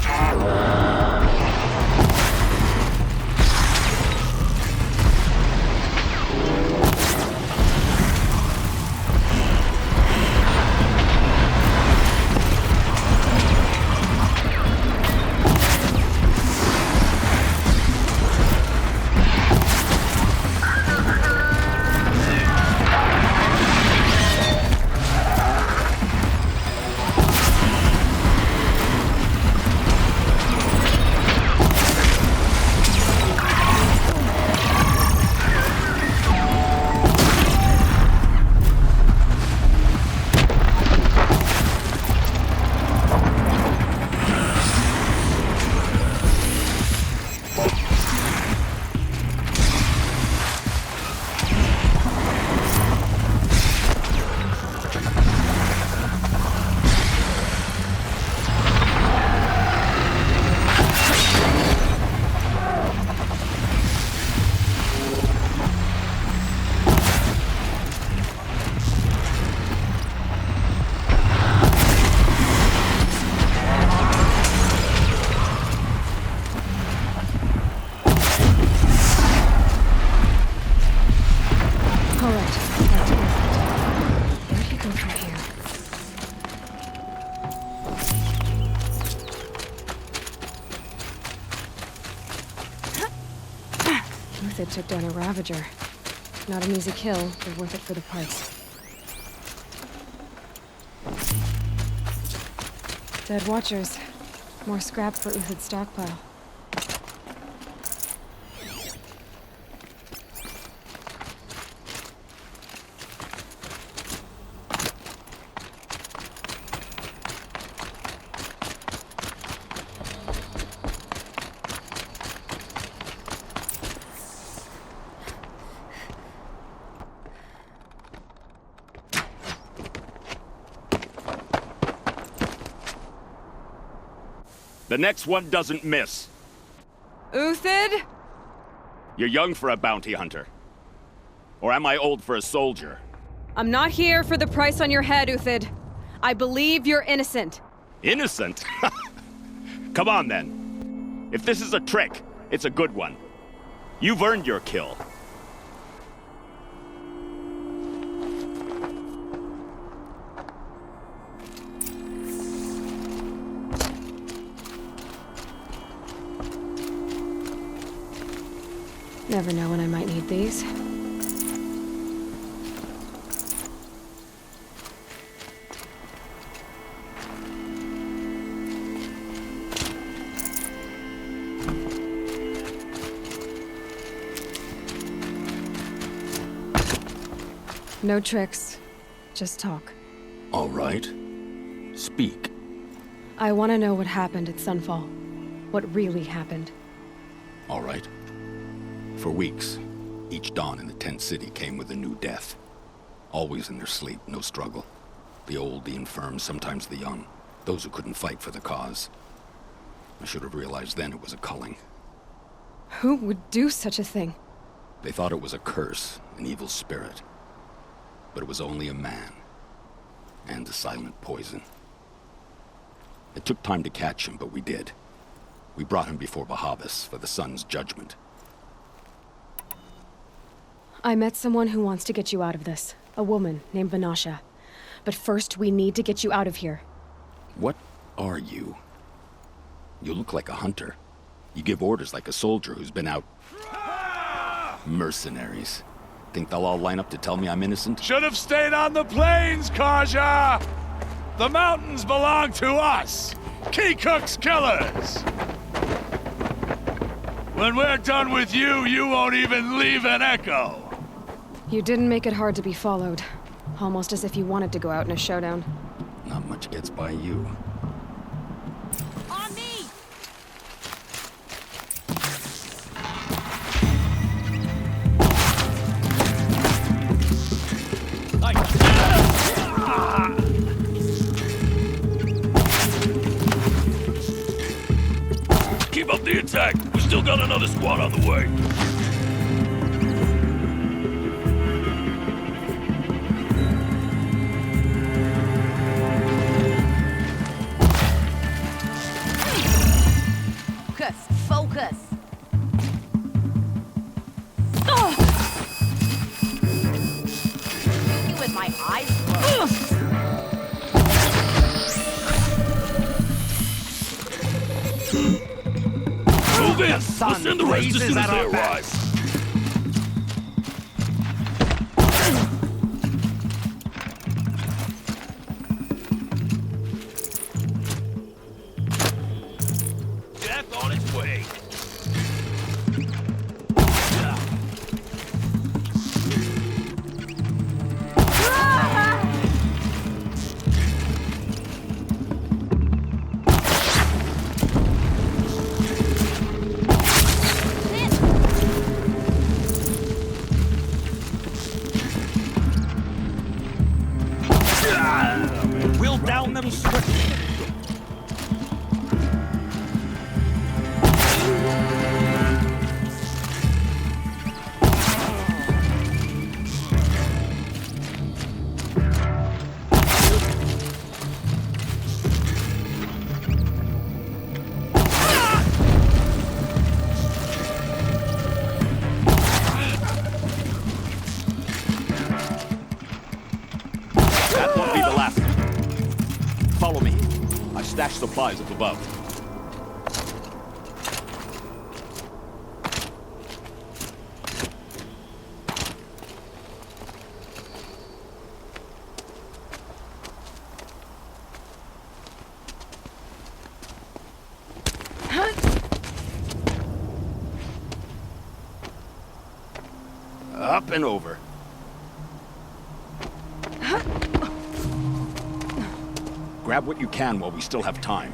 Took down a Ravager. Not an easy kill, but worth it for the parts. Dead Watchers. More scrap for Uthid's stockpile. The next one doesn't miss. Uthid? You're young for a bounty hunter. Or am I old for a soldier? I'm not here for the price on your head, Uthid. I believe you're innocent. Innocent? Come on, then. If this is a trick, it's a good one. You've earned your kill. Never know when I might need these. No tricks. Just talk. All right. Speak. I want to know what happened at Sunfall. What really happened. All right. For weeks, each dawn in the tent city came with a new death. Always in their sleep, no struggle. The old, the infirm, sometimes the young. Those who couldn't fight for the cause. I should have realized then it was a culling. Who would do such a thing? They thought it was a curse, an evil spirit. But it was only a man. And a silent poison. It took time to catch him, but we did. We brought him before Bahavas for the sun's judgment. I met someone who wants to get you out of this. A woman named Vanasha. But first, we need to get you out of here. What are you? You look like a hunter. You give orders like a soldier who's been out... Mercenaries. Think they'll all line up to tell me I'm innocent? Should have stayed on the plains, Kaja! The mountains belong to us! Keecook's killers! When we're done with you, you won't even leave an echo! You didn't make it hard to be followed. Almost as if you wanted to go out in a showdown. Not much gets by you. On me! Keep up the attack! We still got another squad on the way! Focus! You with my eyes closed. Move in! We'll send the rest as soon as they arrive. Death on its way. We'll down them swiftly. That won't be the last. Follow me. I stashed supplies up above. Up and over. Grab what you can while we still have time.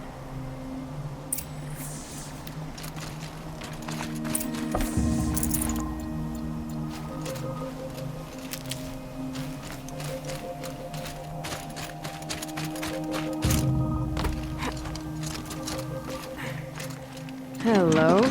Hello.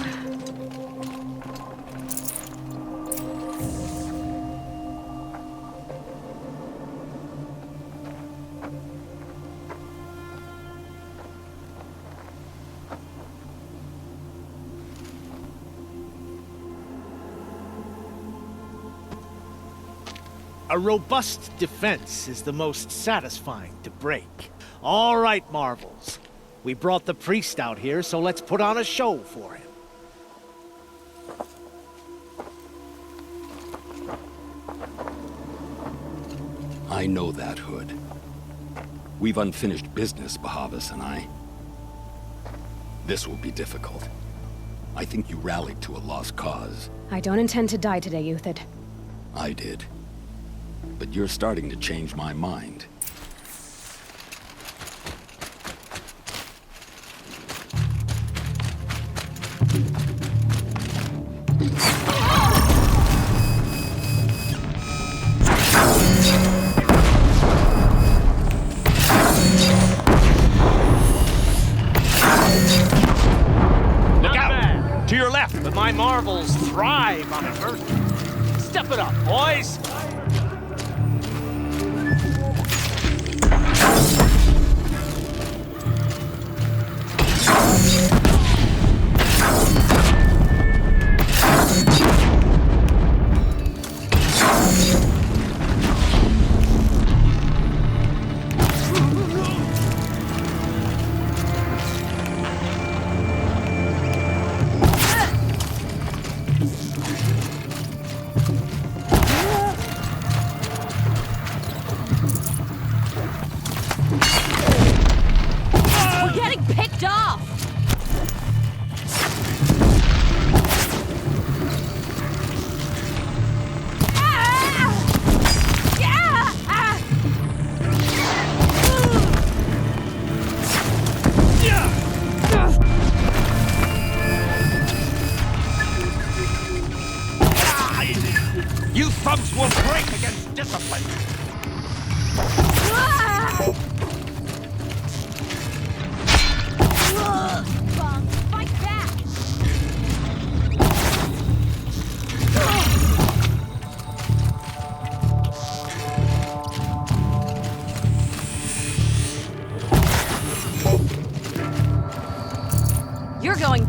A robust defense is the most satisfying to break. All right, Marvels. We brought the priest out here, so let's put on a show for him. I know that, Hood. We've unfinished business, Bahavas and I. This will be difficult. I think you rallied to a lost cause. I don't intend to die today, Uthid. I did. But you're starting to change my mind. Look out! To your left, but my Marvels thrive on adversity. Step it up, boys!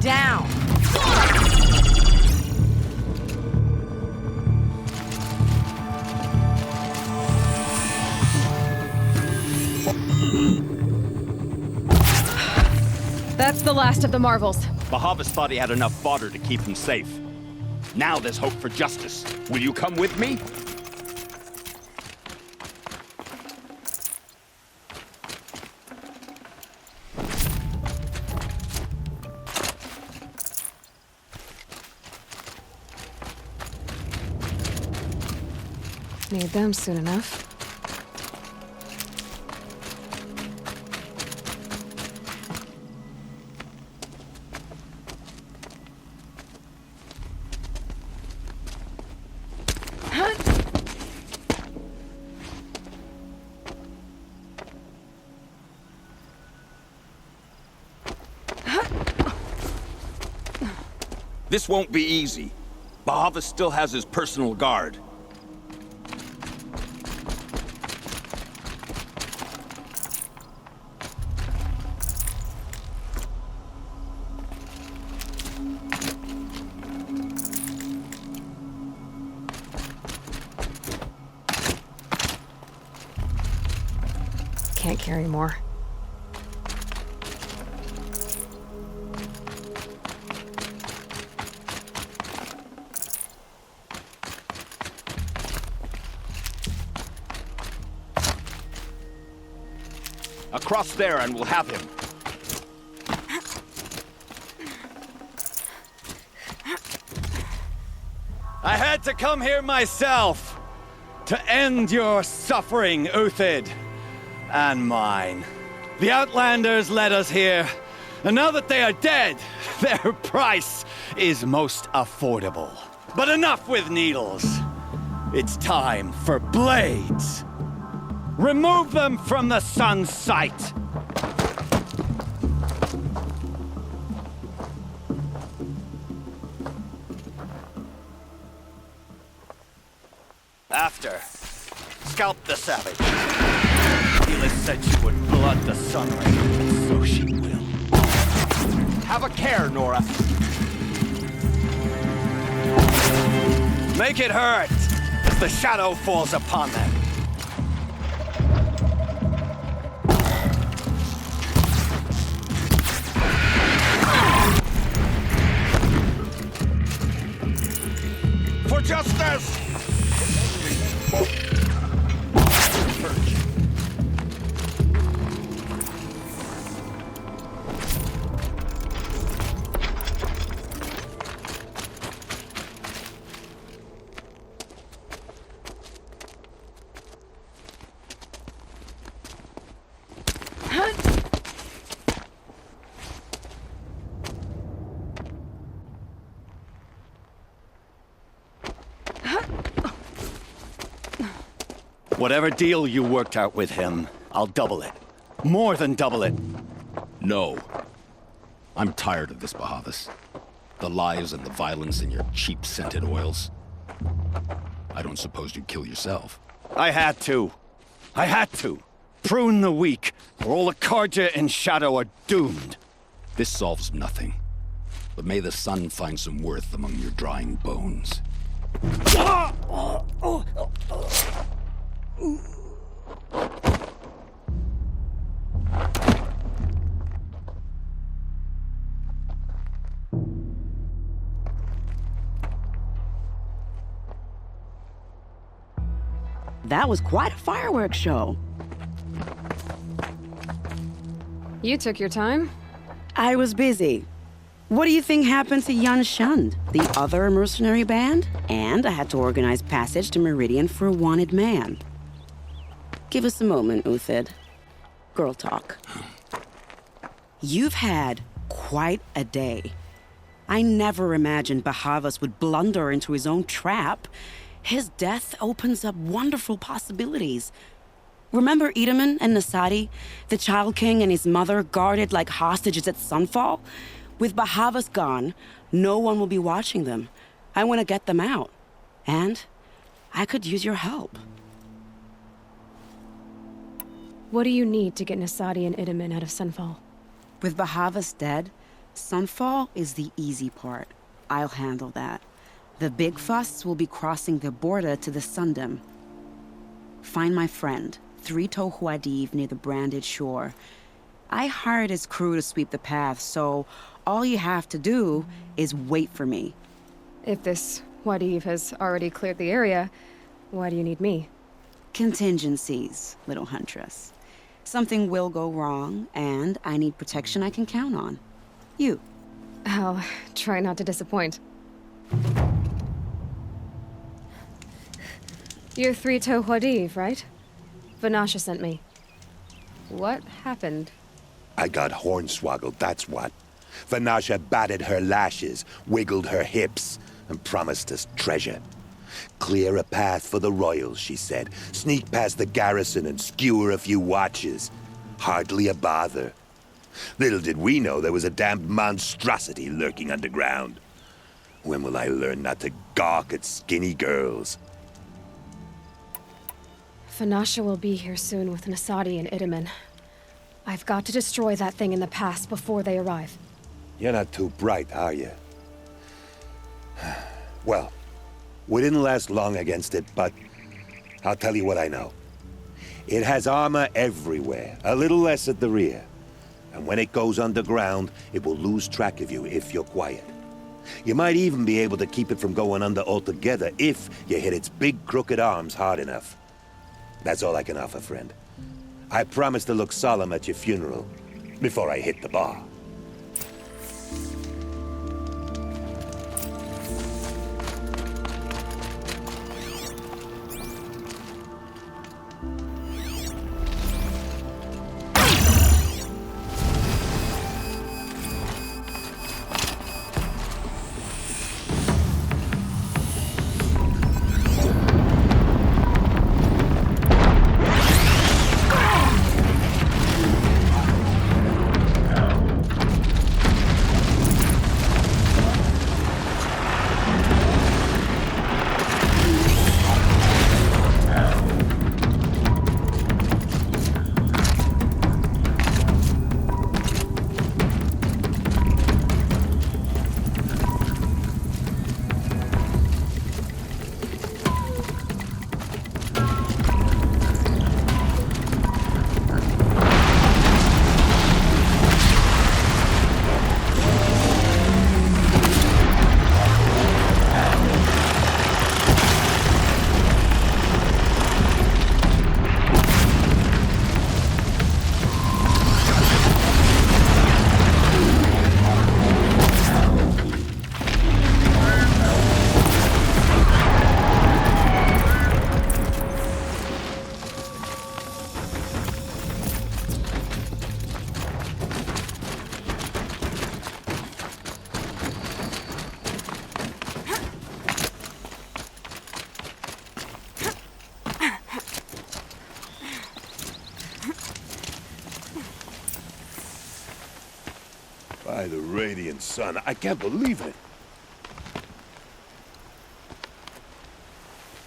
down! That's the last of the Marvels. Bahavas thought he had enough fodder to keep him safe. Now there's hope for justice. Will you come with me? Need them soon enough. This won't be easy. Bahavas still has his personal guard. Can't carry more. Across there and we'll have him. I had to come here myself to end your suffering, Uthid, and mine. The Outlanders led us here, and now that they are dead, their price is most affordable. But enough with needles. It's time for blades. Remove them from the sun's sight. After, scalp the savage. Hela said she would blood the sunlight, and so she will. Have a care, Nora. Make it hurt as the shadow falls upon them. For justice! Whatever deal you worked out with him, I'll double it. More than double it. No. I'm tired of this, Bahavas. The lies and the violence in your cheap scented oils. I don't suppose you'd kill yourself. I had to. I had to. Prune the weak, or all the Karja and Shadow are doomed. This solves nothing. But may the sun find some worth among your drying bones. That was quite a fireworks show. You took your time? I was busy. What do you think happened to Yan Shund, the other mercenary band? And I had to organize passage to Meridian for a wanted man. Give us a moment, Uthid. Girl talk. You've had quite a day. I never imagined Bahavas would blunder into his own trap. His death opens up wonderful possibilities. Remember Edaman and Nasadi, the Child King and his mother guarded like hostages at Sunfall? With Bahavas gone, no one will be watching them. I want to get them out. And I could use your help. What do you need to get Nasadi and Edaman out of Sunfall? With Bahavas dead, Sunfall is the easy part. I'll handle that. The big fuss will be crossing the border to the Sundom. Find my friend, Traitor near the branded shore. I hired his crew to sweep the path, so all you have to do is wait for me. If this Wadiv has already cleared the area, why do you need me? Contingencies, little huntress. Something will go wrong, and I need protection I can count on. You. I'll try not to disappoint. You're Traitor Wadiv, right? Vanasha sent me. What happened? I got hornswoggled, that's what. Vanasha batted her lashes, wiggled her hips, and promised us treasure. Clear a path for the royals, she said. Sneak past the garrison and skewer a few watches. Hardly a bother. Little did we know there was a damned monstrosity lurking underground. When will I learn not to gawk at skinny girls? Vanasha will be here soon with Nasadi and Itamen. I've got to destroy that thing in the past before they arrive. You're not too bright, are you? Well, we didn't last long against it, but I'll tell you what I know. It has armor everywhere, a little less at the rear. And when it goes underground, it will lose track of you if you're quiet. You might even be able to keep it from going under altogether if you hit its big crooked arms hard enough. That's all I can offer, friend. I promise to look solemn at your funeral before I hit the bar. By the radiant sun, I can't believe it.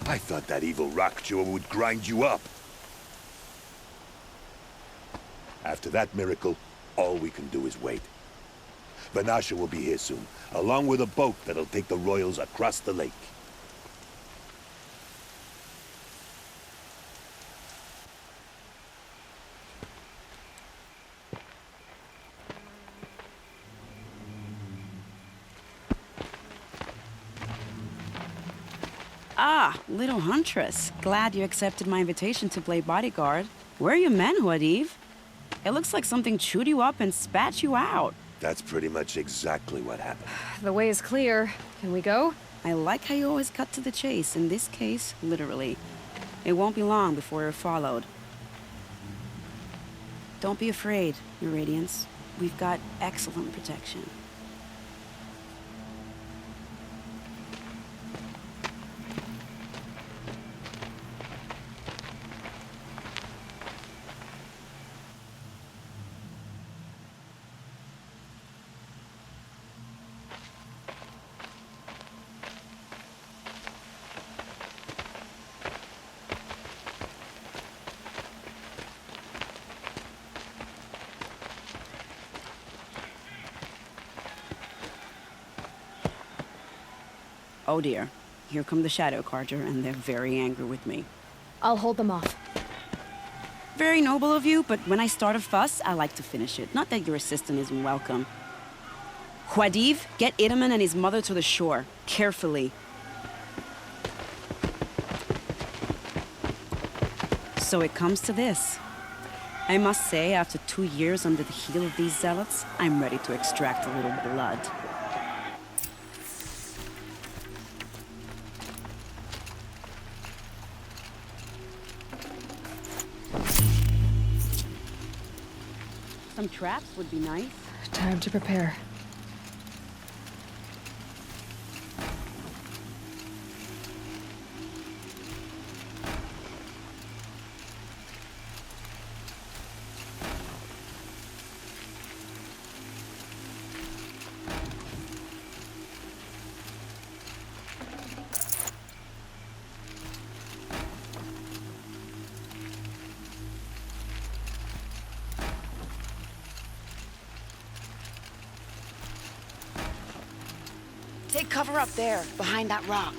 I thought that evil rock jaw would grind you up. After that miracle, all we can do is wait. Vanasha will be here soon, along with a boat that'll take the royals across the lake. Ah, little huntress. Glad you accepted my invitation to play bodyguard. Where are your men, Wadiv? It looks like something chewed you up and spat you out. That's pretty much exactly what happened. The way is clear. Can we go? I like how you always cut to the chase. In this case, literally. It won't be long before you're followed. Don't be afraid, Your Radiance. We've got excellent protection. Oh dear. Here come the Shadow Carja, and they're very angry with me. I'll hold them off. Very noble of you, but when I start a fuss, I like to finish it. Not that your assistant isn't welcome. Huadiv, get Idaman and his mother to the shore. Carefully. So it comes to this. I must say, after 2 years under the heel of these zealots, I'm ready to extract a little blood. Some traps would be nice. Time to prepare. Take cover up there, behind that rock.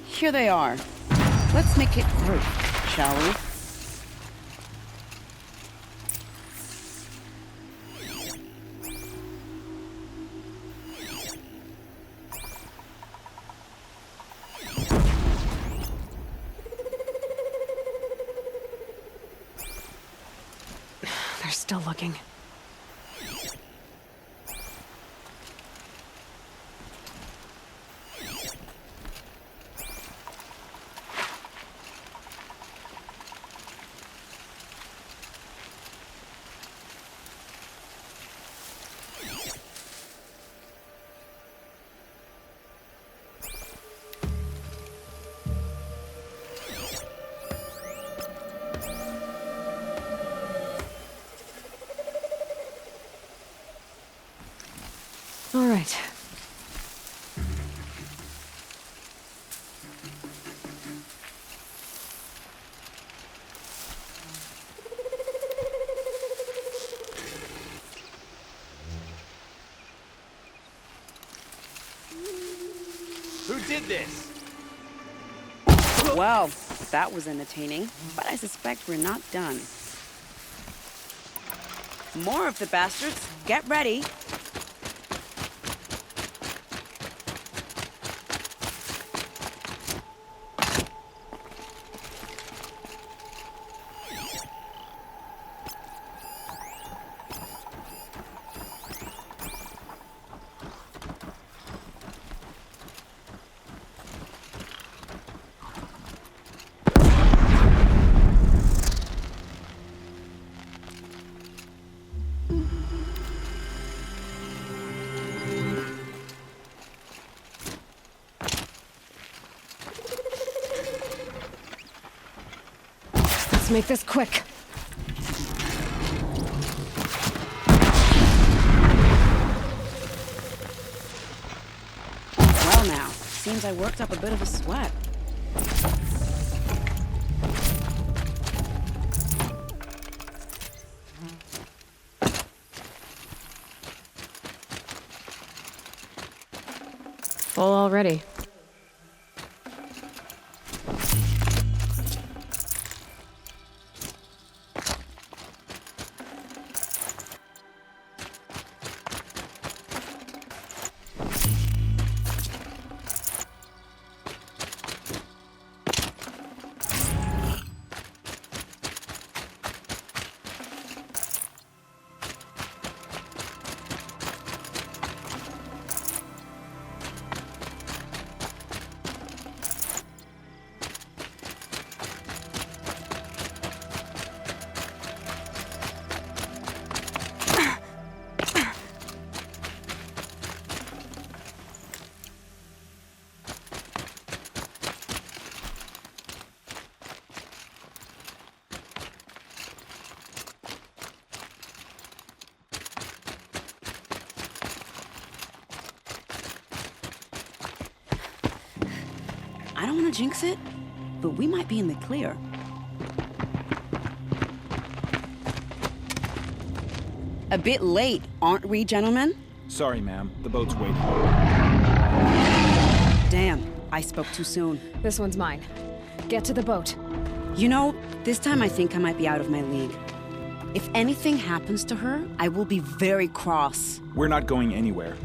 Here they are. Let's make it group, shall we? They're still looking. All right. Who did this? Well, that was entertaining, but I suspect we're not done. More of the bastards. Get ready. Let's make this quick. Well now, seems I worked up a bit of a sweat. Full already. I don't want to jinx it, but we might be in the clear. A bit late, aren't we, gentlemen? Sorry, ma'am. The boat's waiting. Damn, I spoke too soon. This one's mine. Get to the boat. You know, this time I think I might be out of my league. If anything happens to her, I will be very cross. We're not going anywhere.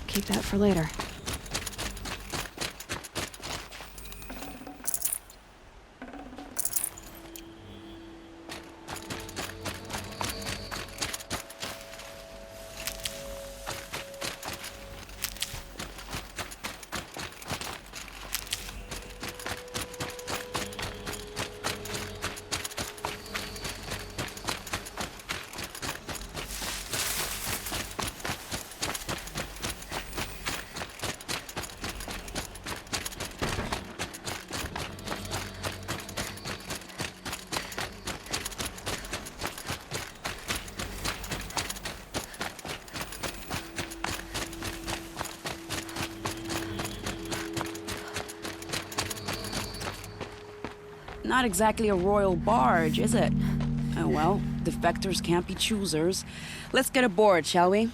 Keep that for later. Not exactly a royal barge, is it? Oh well, defectors can't be choosers. Let's get aboard, shall we?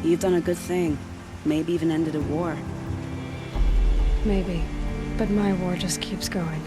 You've done a good thing. Maybe even ended a war. Maybe. But my war just keeps going.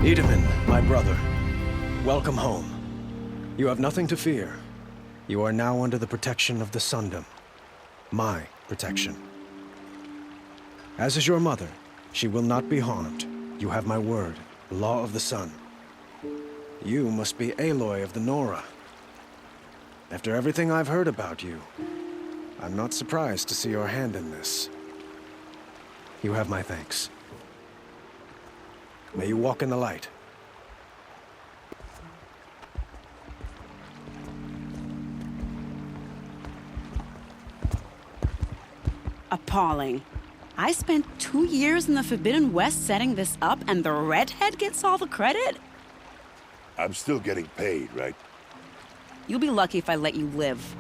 Itamen, my brother, welcome home. You have nothing to fear. You are now under the protection of the Sundom. My protection. As is your mother, she will not be harmed. You have my word, Law of the Sun. You must be Aloy of the Nora. After everything I've heard about you, I'm not surprised to see your hand in this. You have my thanks. May you walk in the light. Appalling. I spent 2 years in the Forbidden West setting this up, and the redhead gets all the credit? I'm still getting paid, right? You'll be lucky if I let you live.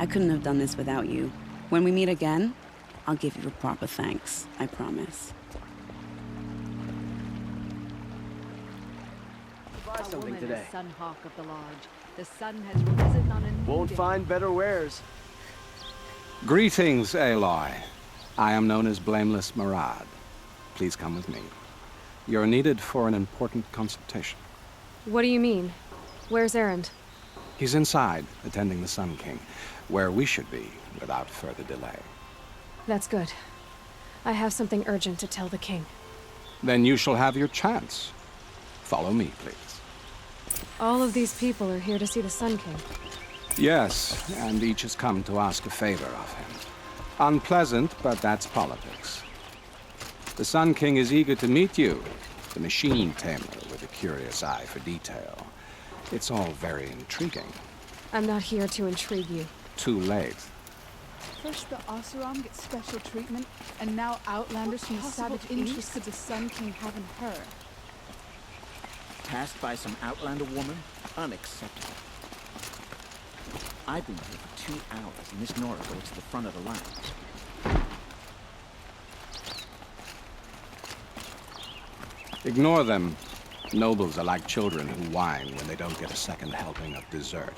I couldn't have done this without you. When we meet again, I'll give you a proper thanks, I promise. Buy something today. Sun Hawk of the Lodge. The sun has risen on a new Won't day. find better wares. Greetings, Aloy. I am known as Blameless Murad. Please come with me. You're needed for an important consultation. What do you mean? Where's Erend? He's inside, attending the Sun King, where we should be without further delay. That's good. I have something urgent to tell the king. Then you shall have your chance. Follow me, please. All of these people are here to see the Sun King. Yes, and each has come to ask a favor of him. Unpleasant, but that's politics. The Sun King is eager to meet you, the machine tamer with a curious eye for detail. It's all very intriguing. I'm not here to intrigue you. Too late. First the Oseram gets special treatment, and now Outlanders from the savage interests of the Sun King haven't heard. Tasked by some Outlander woman? Unacceptable. I've been here for 2 hours, and this Nora goes to the front of the line. Ignore them. Nobles are like children who whine when they don't get a second helping of dessert.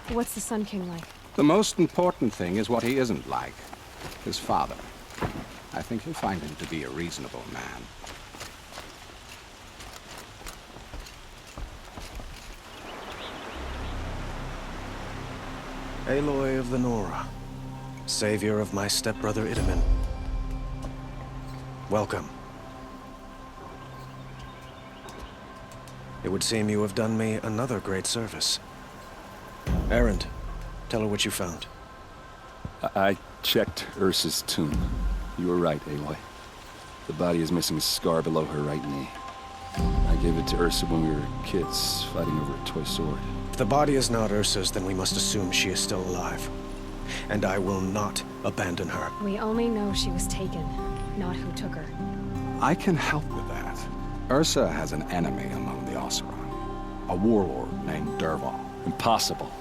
What's the Sun King like? The most important thing is what he isn't like. His father. I think you'll find him to be a reasonable man. Aloy of the Nora, savior of my stepbrother Itamen. Welcome. It would seem you have done me another great service. Erend, tell her what you found. I checked Ursa's tomb. You were right, Aloy. The body is missing a scar below her right knee. I gave it to Ursa when we were kids, fighting over a toy sword. If the body is not Ursa's, then we must assume she is still alive. And I will not abandon her. We only know she was taken, not who took her. I can help with that. Ursa has an enemy among the Oseram. A warlord named Dervahl. Impossible.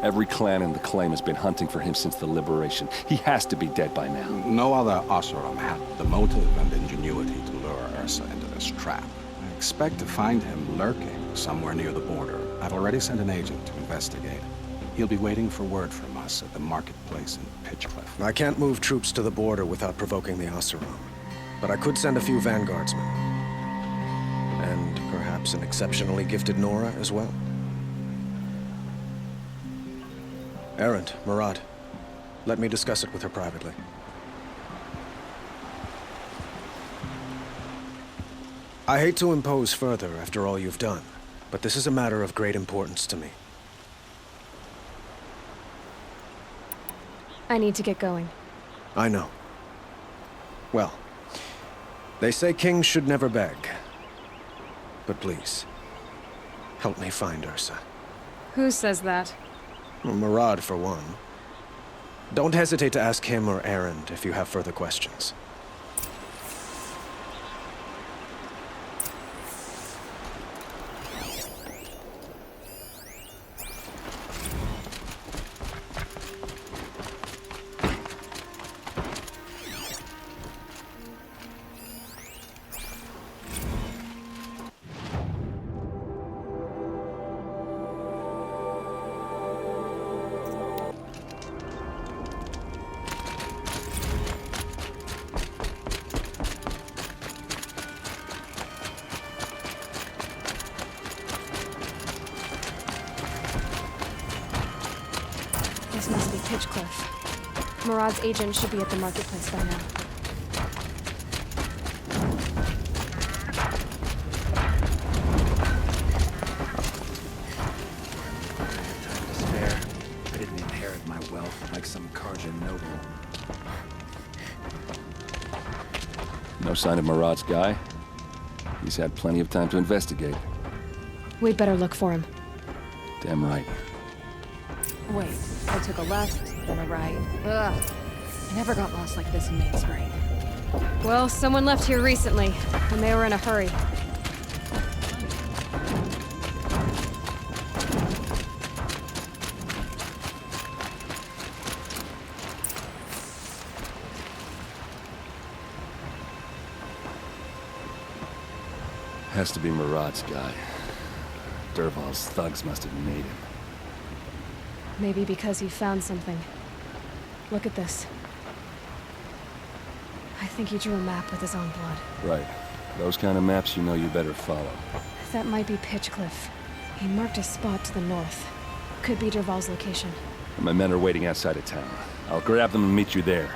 Every clan in the claim has been hunting for him since the liberation. He has to be dead by now. No other Oseram had the motive and ingenuity to lure Ursa into this trap. I expect to find him lurking somewhere near the border. I've already sent an agent to investigate. He'll be waiting for word from us at the marketplace in Pitchcliff. I can't move troops to the border without provoking the Oseram. But I could send a few vanguardsmen. And perhaps an exceptionally gifted Nora as well. Erend, Murad, let me discuss it with her privately. I hate to impose further after all you've done, but this is a matter of great importance to me. I need to get going. I know. Well, they say kings should never beg. But please, help me find Ursa. Who says that? Well, Murad, for one. Don't hesitate to ask him or Erend if you have further questions. Pitchcliff. Murad's agent should be at the marketplace by now. Despair. I didn't inherit my wealth like some Karja noble. No sign of Murad's guy? He's had plenty of time to investigate. We'd better look for him. Damn right. Wait, I took a left, then a right. Ugh. I never got lost like this in Main Spring. Well, someone left here recently, and they were in a hurry. Has to be Murad's guy. Dervahl's thugs must have made him. Maybe because he found something. Look at this. I think he drew a map with his own blood. Right. Those kind of maps you know you better follow. That might be Pitchcliff. He marked a spot to the north. Could be Dervahl's location. My men are waiting outside of town. I'll grab them and meet you there.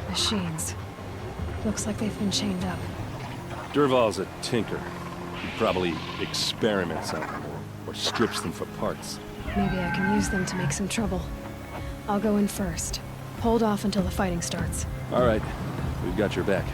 Machines. Looks like they've been chained up. Dervahl's a tinker. He probably experiments on them or strips them for parts. Maybe I can use them to make some trouble. I'll go in first. Hold off until the fighting starts. All right. We've got your back.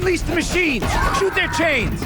Unleash the machines! Shoot their chains!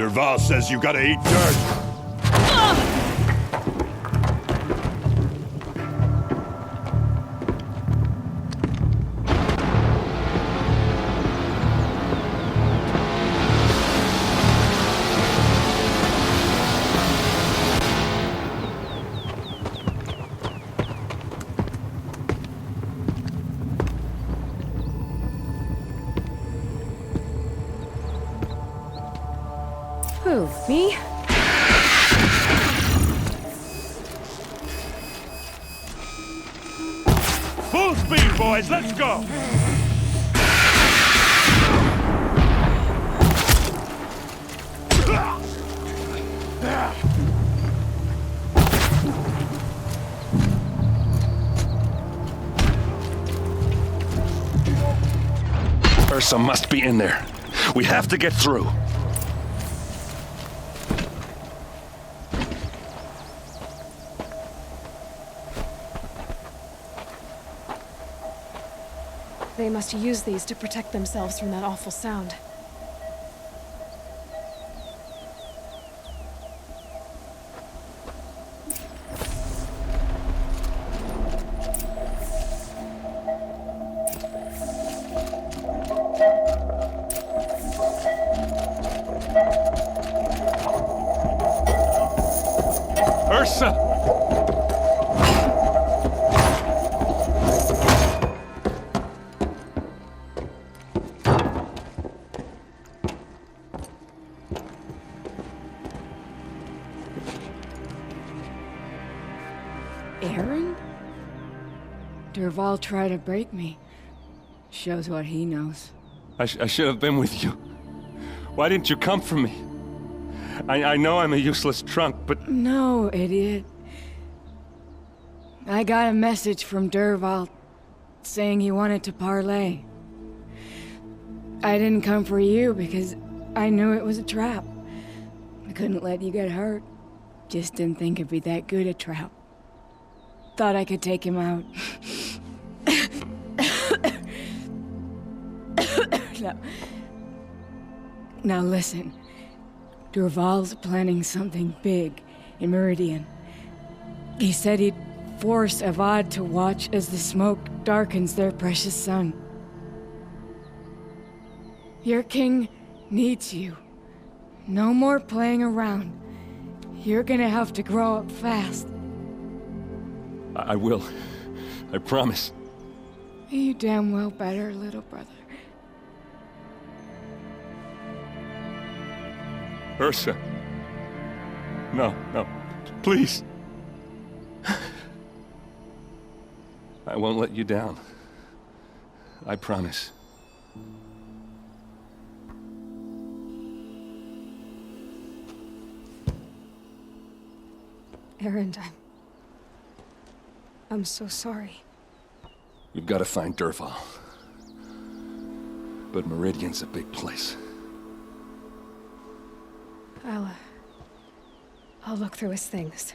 Derval says you gotta eat dirt. Who, me? Full speed, boys, let's go! Ursa must be in there. We have to get through. They must use these to protect themselves from that awful sound. Ursa! Aaron? Derval tried to break me. Shows what he knows. I should have been with you. Why didn't you come for me? I know I'm a useless trunk, but... No, idiot. I got a message from Derval saying he wanted to parlay. I didn't come for you because I knew it was a trap. I couldn't let you get hurt. Just didn't think it'd be that good a trap. Thought I could take him out. Now listen. Derval's planning something big in Meridian. He said he'd force Avad to watch as the smoke darkens their precious sun. Your king needs you. No more playing around. You're gonna have to grow up fast. I will. I promise. You damn well better, little brother. Ursa. No, please. I won't let you down. I promise. Aaron, I'm so sorry. We've got to find Derval. But Meridian's a big place. I'll look through his things.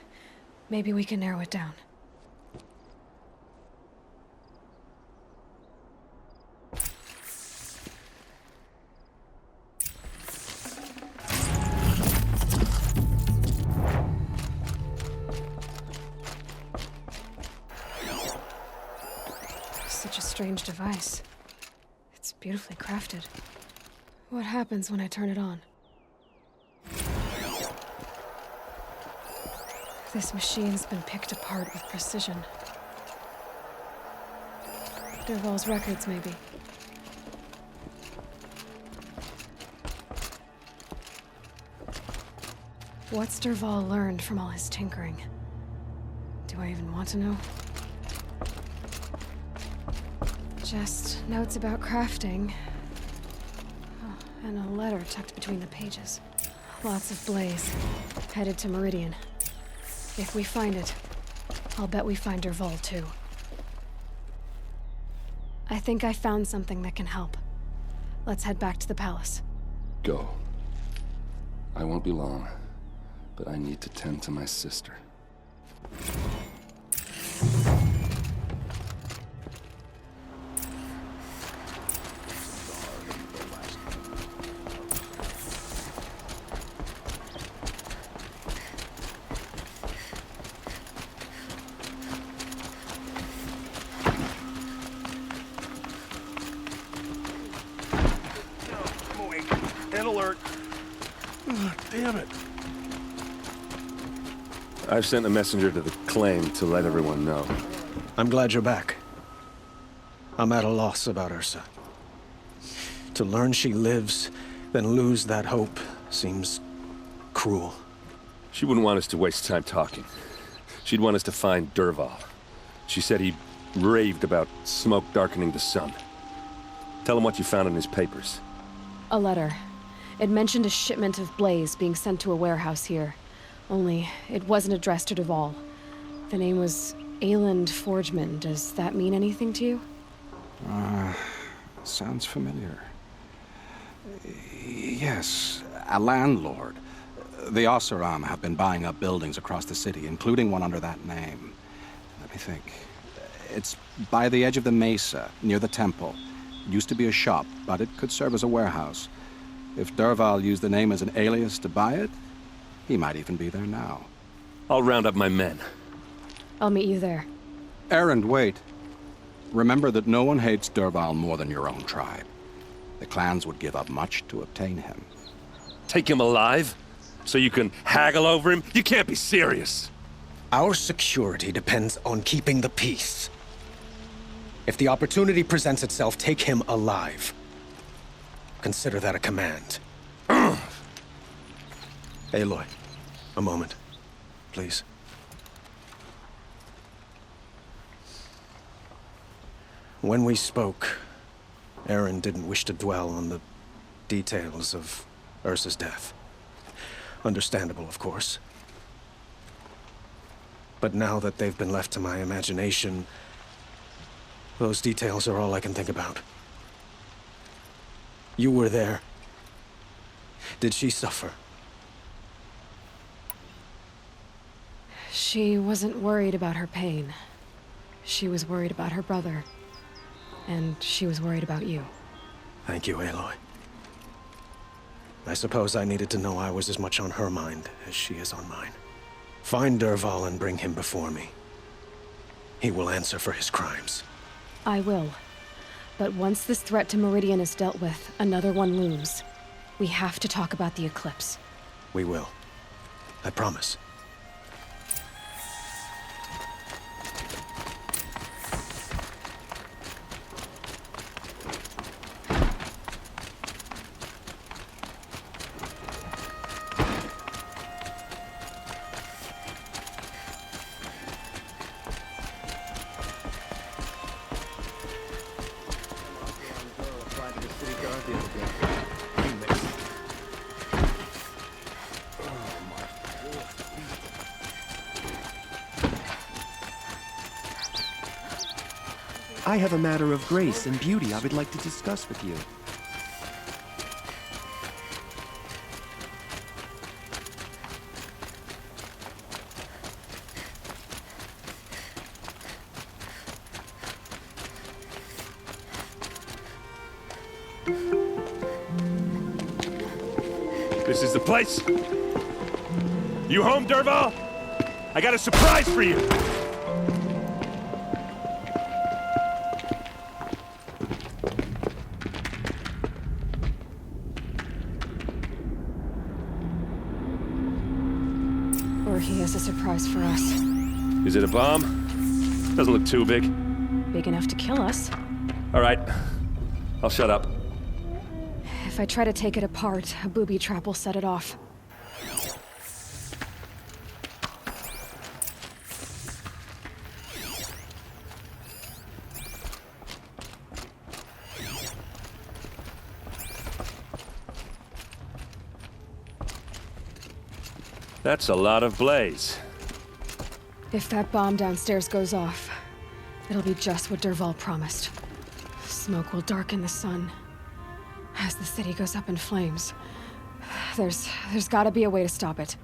Maybe we can narrow it down. Such a strange device. It's beautifully crafted. What happens when I turn it on? This machine's been picked apart with precision. Derval's records, maybe. What's Derval learned from all his tinkering? Do I even want to know? Just notes about crafting. Oh, and a letter tucked between the pages. Lots of blaze. Headed to Meridian. If we find it, I'll bet we find Derval too. I think I found something that can help. Let's head back to the palace. Go. I won't be long, but I need to tend to my sister. alert. Damn it. I've sent a messenger to the claim to let everyone know. I'm glad you're back. I'm at a loss about Ursa. To learn she lives, then lose that hope, seems cruel. She wouldn't want us to waste time talking. She'd want us to find Dervahl. She said he raved about smoke darkening the sun. Tell him what you found in his papers. A letter. It mentioned a shipment of blaze being sent to a warehouse here. Only, it wasn't addressed to Dervahl. The name was Ayland Forgeman. Does that mean anything to you? Sounds familiar. Yes, a landlord. The Oseram have been buying up buildings across the city, including one under that name. Let me think. It's by the edge of the mesa, near the temple. Used to be a shop, but it could serve as a warehouse. If Dervahl used the name as an alias to buy it, he might even be there now. I'll round up my men. I'll meet you there. Erend, wait. Remember that no one hates Dervahl more than your own tribe. The clans would give up much to obtain him. Take him alive? So you can haggle over him? You can't be serious. Our security depends on keeping the peace. If the opportunity presents itself, take him alive. Consider that a command. Aloy, a moment, please. When we spoke, Erend didn't wish to dwell on the details of Ursa's death. Understandable, of course. But now that they've been left to my imagination, those details are all I can think about. You were there. Did she suffer? She wasn't worried about her pain. She was worried about her brother. And she was worried about you. Thank you, Aloy. I suppose I needed to know I was as much on her mind as she is on mine. Find Dervahl and bring him before me. He will answer for his crimes. I will. But once this threat to Meridian is dealt with, another one looms. We have to talk about the eclipse. We will. I promise. I have a matter of grace and beauty I would like to discuss with you. This is the place? You home, Dervahl? I got a surprise for you! Or he has a surprise for us. Is it a bomb? Doesn't look too big. Big enough to kill us. All right. I'll shut up. If I try to take it apart, a booby trap will set it off. That's a lot of blaze. If that bomb downstairs goes off, it'll be just what Dervahl promised. Smoke will darken the sun. As the city goes up in flames, there's gotta be a way to stop it.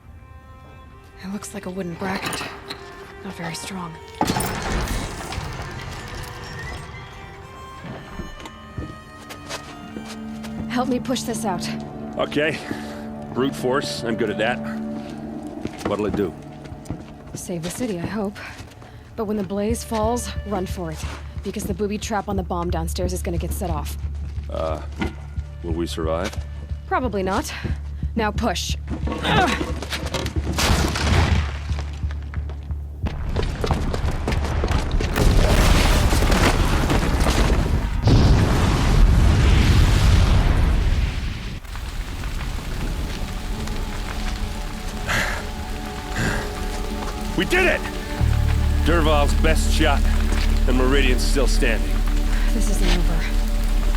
It looks like a wooden bracket. Not very strong. Help me push this out. Okay. Brute force, I'm good at that. What'll it do? Save the city, I hope. But when the blaze falls, run for it. Because the booby trap on the bomb downstairs is gonna get set off. Will we survive? Probably not. Now push. We did it! Dervahl's best shot, and Meridian's still standing. This isn't over.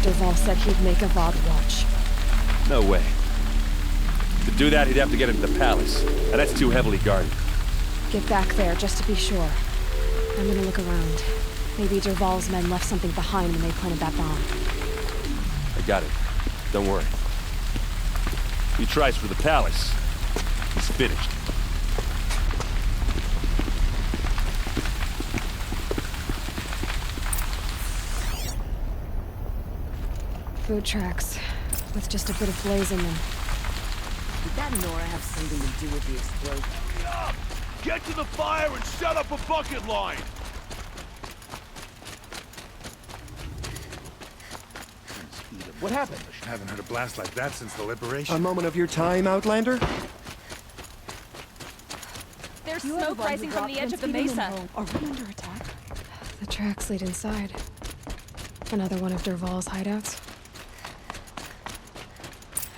Dervahl said he'd make Avad watch. No way. To do that, he'd have to get into the palace, and that's too heavily guarded. Get back there, just to be sure. I'm gonna look around. Maybe Dervahl's men left something behind when they planted that bomb. I got it. Don't worry. If he tries for the palace, he's finished. Boot tracks, with just a bit of blaze in them. Did that Nora have something to do with the explosion? Get to the fire and set up a bucket line! What happened? I haven't heard a blast like that since the liberation. A moment of your time, Outlander? There's smoke rising from the edge of the mesa. Are we under attack? The tracks lead inside. Another one of Dervahl's hideouts.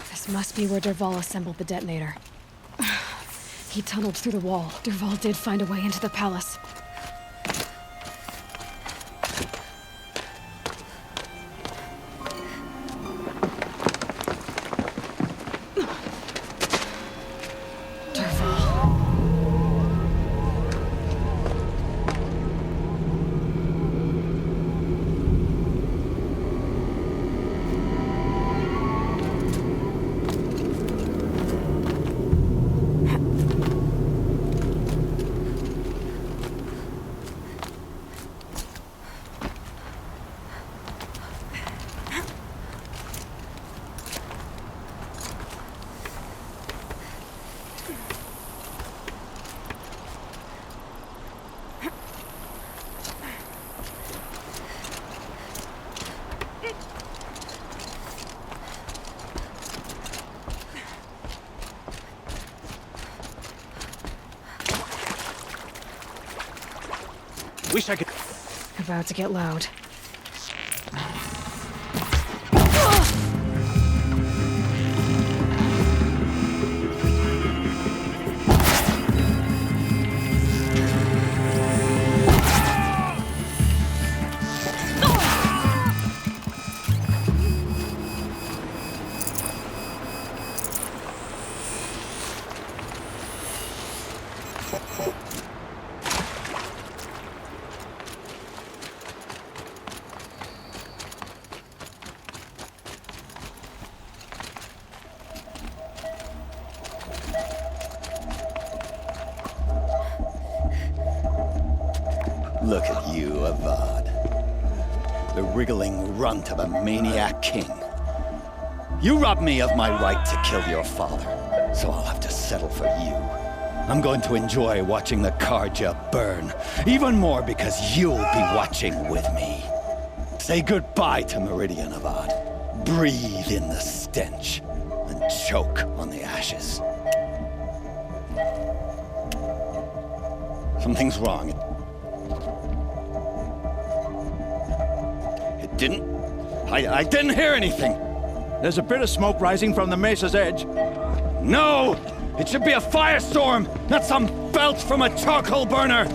This must be where Dervahl assembled the detonator. He tunneled through the wall. Dervahl did find a way into the palace. Wish I could... About to get loud. Look at you, Avad. The wriggling runt of a maniac king. You robbed me of my right to kill your father, so I'll have to settle for you. I'm going to enjoy watching the Karja burn, even more because you'll be watching with me. Say goodbye to Meridian, Avad. Breathe in the stench, and choke on the ashes. Something's wrong. I didn't hear anything. There's a bit of smoke rising from the mesa's edge. No! It should be a firestorm, not some belch from a charcoal burner!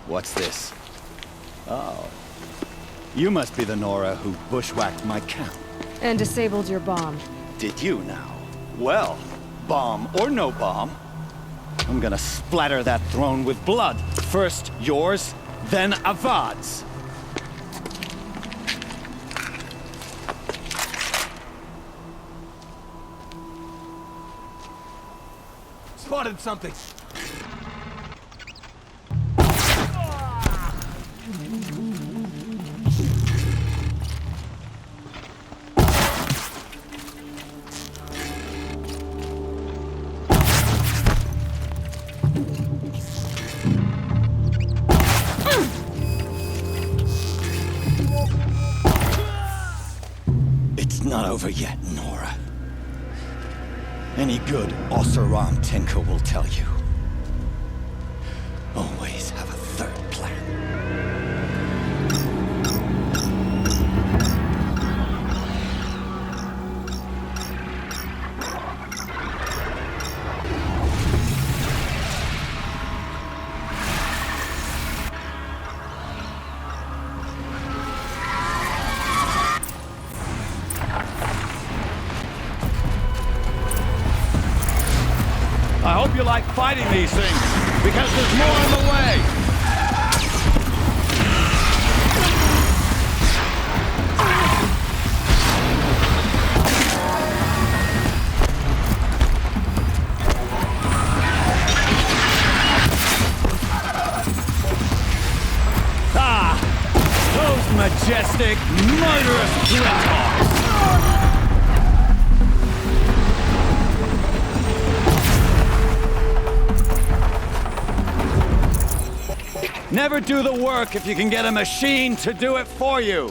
What's this? Oh. You must be the Nora who bushwhacked my camp. And disabled your bomb. Did you now? Well, bomb or no bomb, I'm gonna splatter that throne with blood. First yours, then Avad's. Spotted something. It's not over yet, Nora. Any good Oseram tinker will tell you. Always have a third plan. I hope you like fighting these things, because there's more in the way! Ah! Those majestic, murderous flinthawks! Never do the work if you can get a machine to do it for you.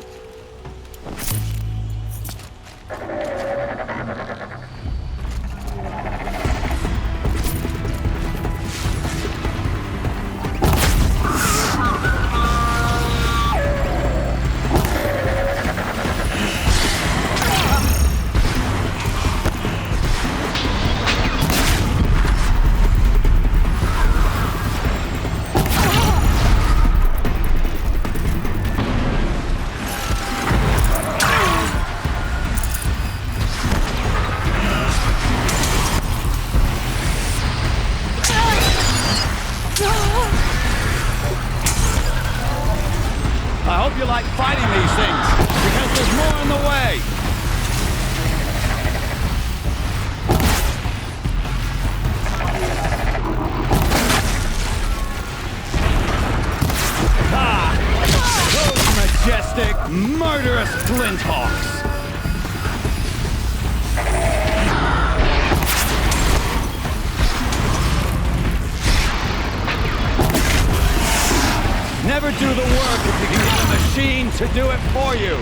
I hope you like fighting these things, because there's more in the way! Ah! Those majestic, murderous flinthawks! Never do the work if you can get a machine to do it for you.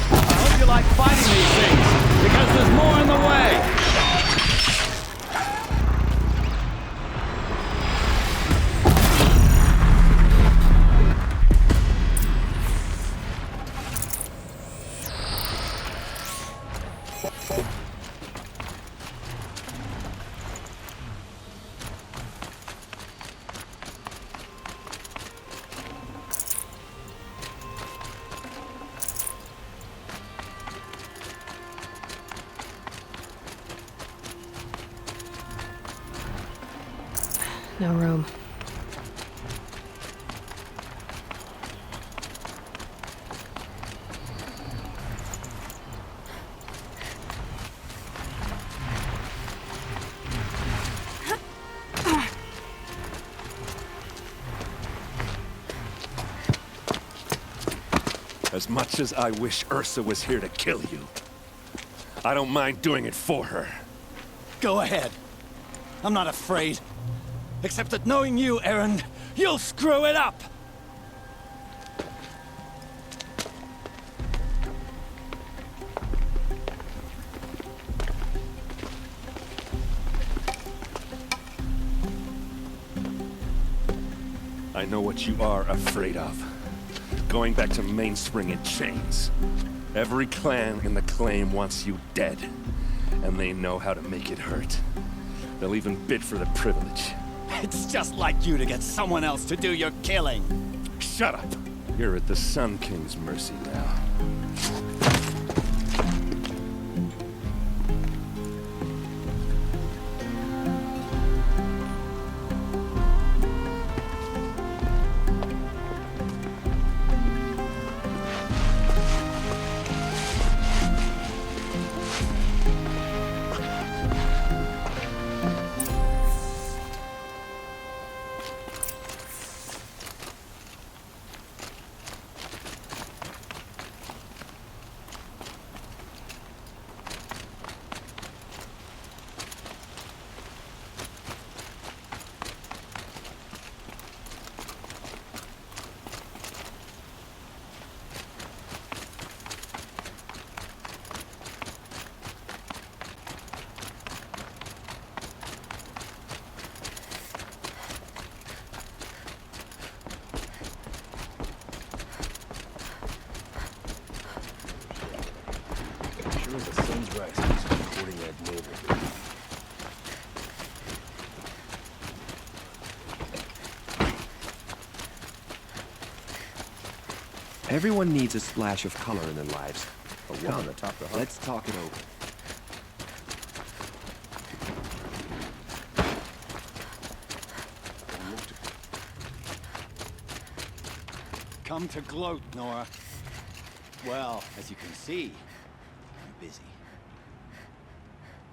I hope you like fighting these things, because there's more in the way! No room. As much as I wish Ursa was here to kill you, I don't mind doing it for her. Go ahead. I'm not afraid. Except that knowing you, Aaron, you'll screw it up! I know what you are afraid of. Going back to Mainspring in chains. Every clan in the claim wants you dead. And they know how to make it hurt. They'll even bid for the privilege. It's just like you to get someone else to do your killing. Shut up! You're at the Sun King's mercy now. Sure as the sun's rising, he's recording that neighbor. Everyone needs a splash of color in their lives. A woman atop the heart. Let's talk it over. Come to gloat, Nora. Well, as you can see, I'm busy.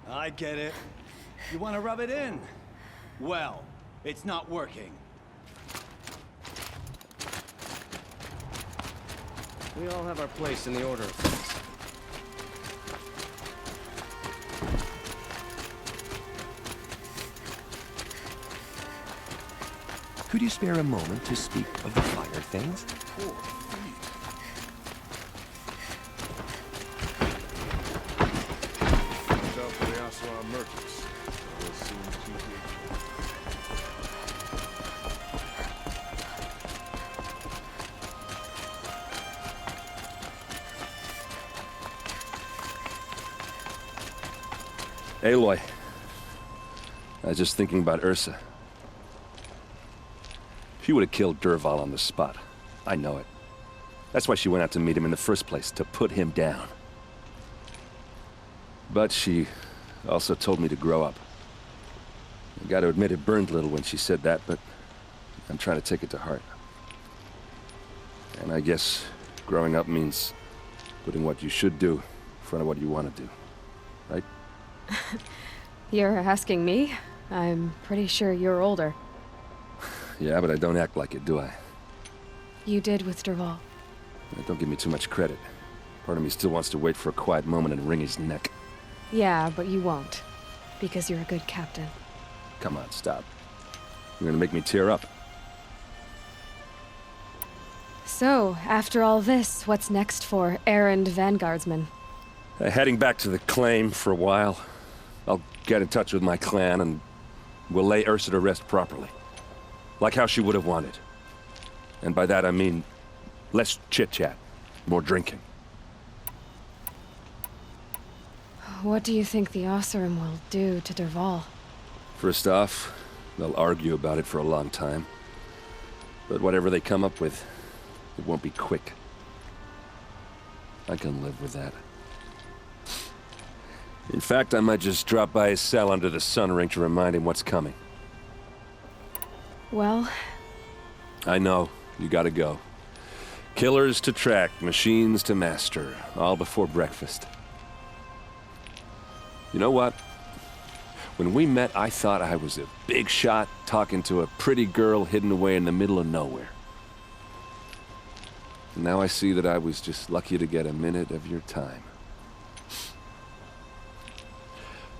I get it. You want to rub it in? Well, it's not working. We all have our place in the order of things. Could you spare a moment to speak of the finer things? Poor feet. Watch out for the Asuran merchants. They'll soon keep you. Aloy, I was just thinking about Ursa. She would have killed Dervahl on the spot. I know it. That's why she went out to meet him in the first place, to put him down. But she also told me to grow up. I gotta admit it burned a little when she said that, but I'm trying to take it to heart. And I guess growing up means putting what you should do in front of what you want to do, right? You're asking me? I'm pretty sure you're older. Yeah, but I don't act like it, do I? You did with Dervahl. Don't give me too much credit. Part of me still wants to wait for a quiet moment and wring his neck. Yeah, but you won't. Because you're a good captain. Come on, stop. You're gonna make me tear up. So, after all this, what's next for errand vanguardsman? Heading back to the claim for a while. I'll get in touch with my clan and we'll lay Ursa to rest properly. Like how she would have wanted. And by that I mean less chit-chat, more drinking. What do you think the Oseram will do to Dervahl? First off, they'll argue about it for a long time. But whatever they come up with, it won't be quick. I can live with that. In fact, I might just drop by his cell under the sun ring to remind him what's coming. Well... I know. You gotta go. Killers to track, machines to master. All before breakfast. You know what? When we met, I thought I was a big shot talking to a pretty girl hidden away in the middle of nowhere. And now I see that I was just lucky to get a minute of your time.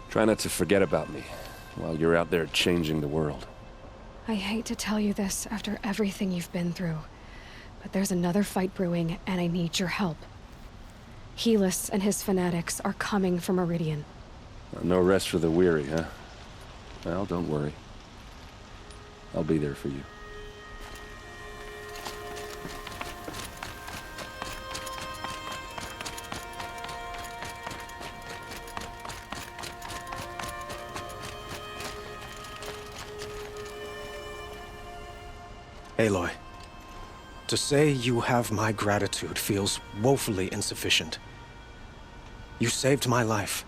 Try not to forget about me while you're out there changing the world. I hate to tell you this after everything you've been through, but there's another fight brewing and I need your help. Helis and his fanatics are coming for Meridian. No rest for the weary, huh? Well, don't worry. I'll be there for you. Aloy, to say you have my gratitude feels woefully insufficient. You saved my life.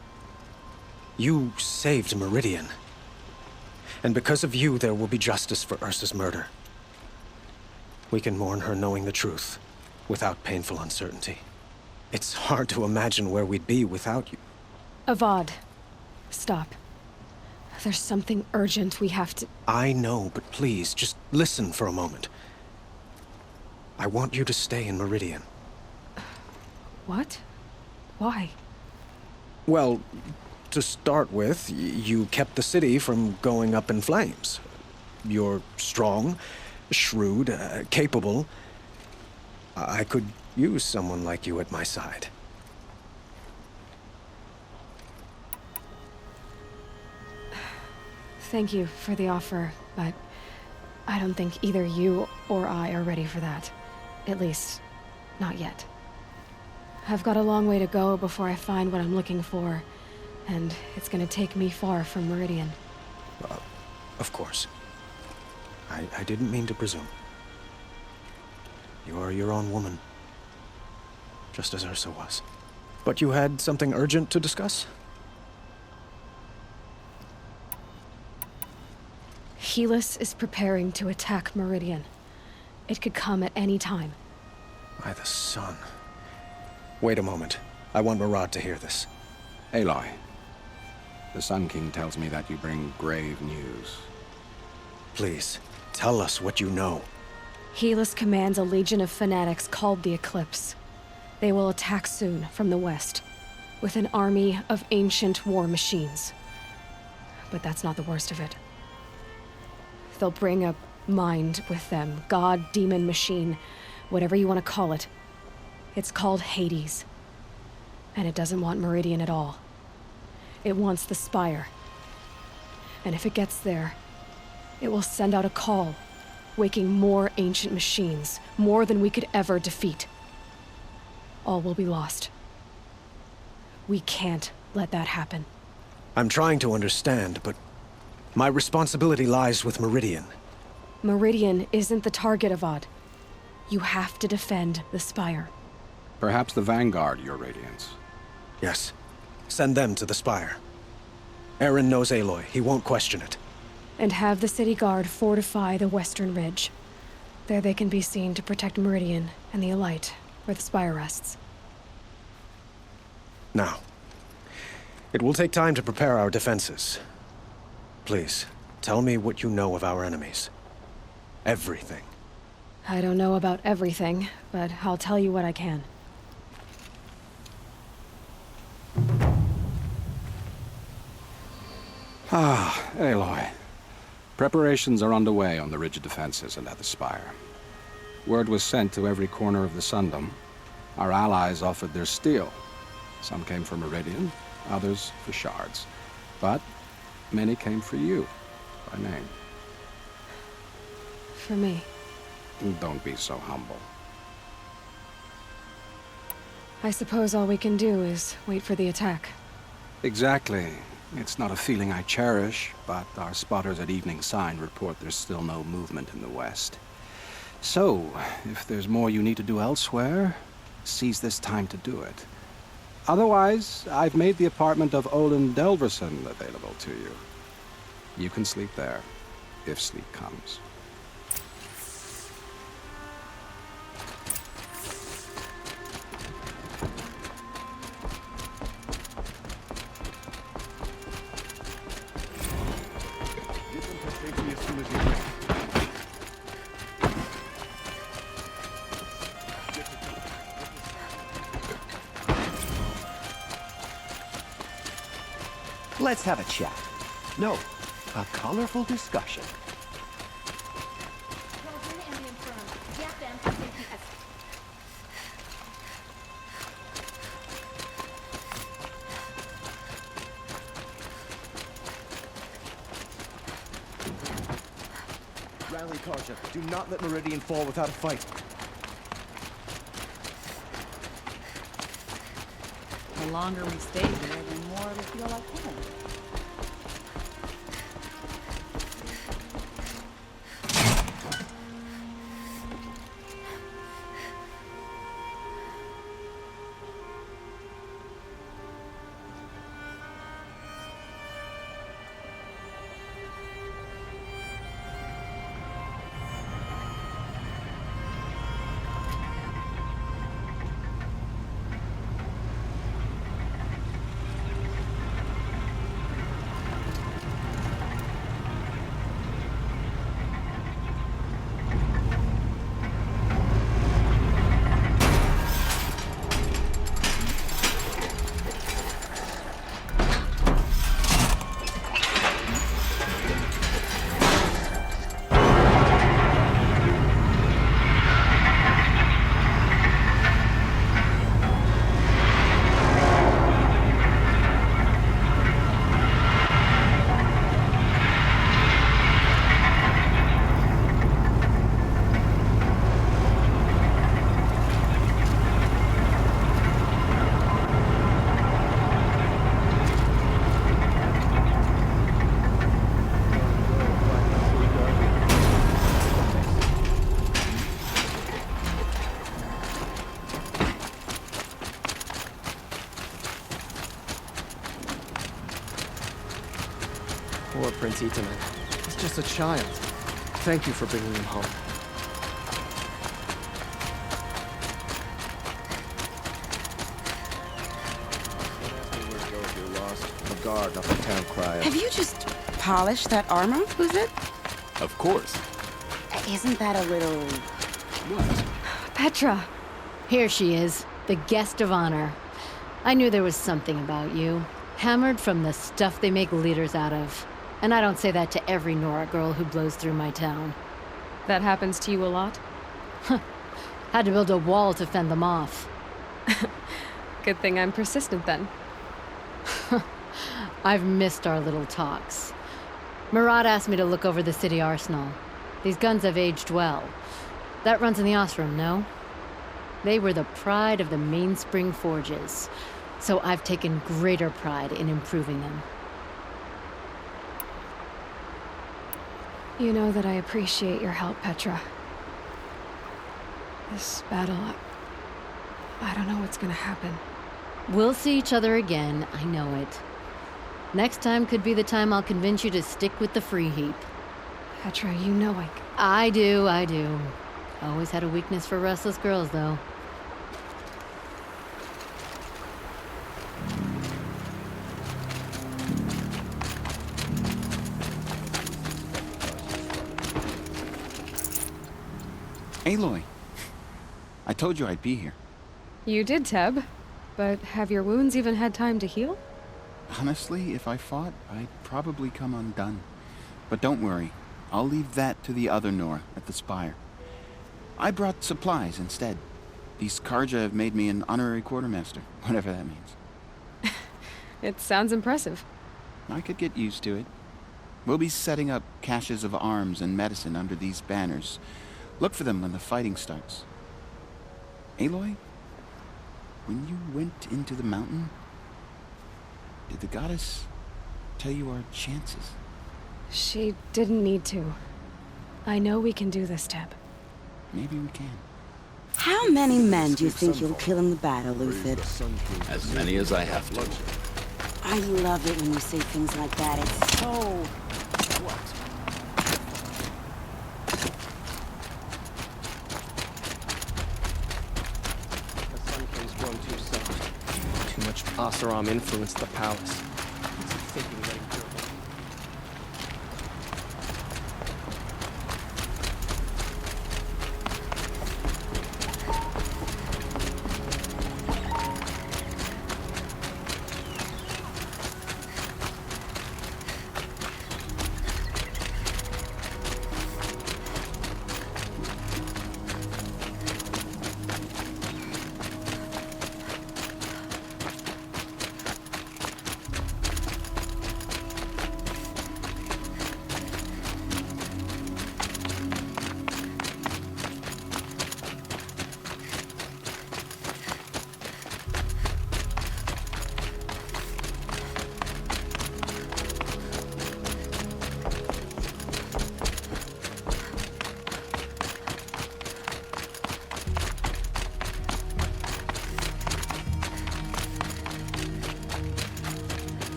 You saved Meridian. And because of you, there will be justice for Ursa's murder. We can mourn her knowing the truth, without painful uncertainty. It's hard to imagine where we'd be without you. Avad, stop. There's something urgent we have to... I know, but please, just listen for a moment. I want you to stay in Meridian. What? Why? Well, to start with, you kept the city from going up in flames. You're strong, shrewd, capable. I could use someone like you at my side. Thank you for the offer, but I don't think either you or I are ready for that. At least, not yet. I've got a long way to go before I find what I'm looking for, and it's gonna take me far from Meridian. Of course. I didn't mean to presume. You are your own woman. Just as Ursa was. But you had something urgent to discuss? Helis is preparing to attack Meridian. It could come at any time. By the sun. Wait a moment. I want Murad to hear this. Aloy, the Sun King tells me that you bring grave news. Please, tell us what you know. Helis commands a legion of fanatics called the Eclipse. They will attack soon from the west, with an army of ancient war machines. But that's not the worst of it. They'll bring a mind with them, god, demon, machine, whatever you want to call it. It's called Hades. And it doesn't want Meridian at all. It wants the Spire. And if it gets there, it will send out a call, waking more ancient machines, more than we could ever defeat. All will be lost. We can't let that happen. I'm trying to understand, but my responsibility lies with Meridian. Meridian isn't the target, Avad. You have to defend the Spire. Perhaps the Vanguard, Your Radiance. Yes. Send them to the Spire. Aaron knows Aloy. He won't question it. And have the city guard fortify the western ridge. There they can be seen to protect Meridian and the Elite, where the Spire rests. Now, it will take time to prepare our defenses. Please, tell me what you know of our enemies. Everything. I don't know about everything, but I'll tell you what I can. Ah, Aloy. Preparations are underway on the ridge defenses and at the Spire. Word was sent to every corner of the Sundom. Our allies offered their steel. Some came for Meridian, others for shards. But many came for you, by name. For me. Don't be so humble. I suppose all we can do is wait for the attack. Exactly. It's not a feeling I cherish, but our spotters at Evening Sign report there's still no movement in the west. So, if there's more you need to do elsewhere, seize this time to do it. Otherwise, I've made the apartment of Olin Delverson available to you. You can sleep there, if sleep comes. Let's have a chat. No, a colorful discussion. Rally, Karja. Do not let Meridian fall without a fight. The longer we stay there, the more it'll feel like home. Poor Prince Itaman. He's just a child. Thank you for bringing him home. Guard, not the town crier. Have you just polished that armor, Uthid? Of course. Isn't that a little... What? Petra! Here she is, the guest of honor. I knew there was something about you. Hammered from the stuff they make leaders out of. And I don't say that to every Nora girl who blows through my town. That happens to you a lot? Had to build a wall to fend them off. Good thing I'm persistent then. I've missed our little talks. Murad asked me to look over the city arsenal. These guns have aged well. That runs in the Osram, no? They were the pride of the Mainspring Forges, so I've taken greater pride in improving them. You know that I appreciate your help, Petra. This battle, I don't know what's gonna happen. We'll see each other again, I know it. Next time could be the time I'll convince you to stick with the free heap. Petra, you know I do. Always had a weakness for restless girls, though. Aloy, I told you I'd be here. You did, Teb. But have your wounds even had time to heal? Honestly, if I fought, I'd probably come undone. But don't worry, I'll leave that to the other Nora at the Spire. I brought supplies instead. These Karja have made me an honorary quartermaster, whatever that means. It sounds impressive. I could get used to it. We'll be setting up caches of arms and medicine under these banners. Look for them when the fighting starts. Aloy, when you went into the mountain, did the goddess tell you our chances? She didn't need to. I know we can do this, Teb. Maybe we can. How many men do you think you'll kill in the battle, Uthid? As many as I have to. I love it when you say things like that. It's so... What? The Sun King's grown too soft. Too much Oseram influenced the palace. What's he thinking letting go?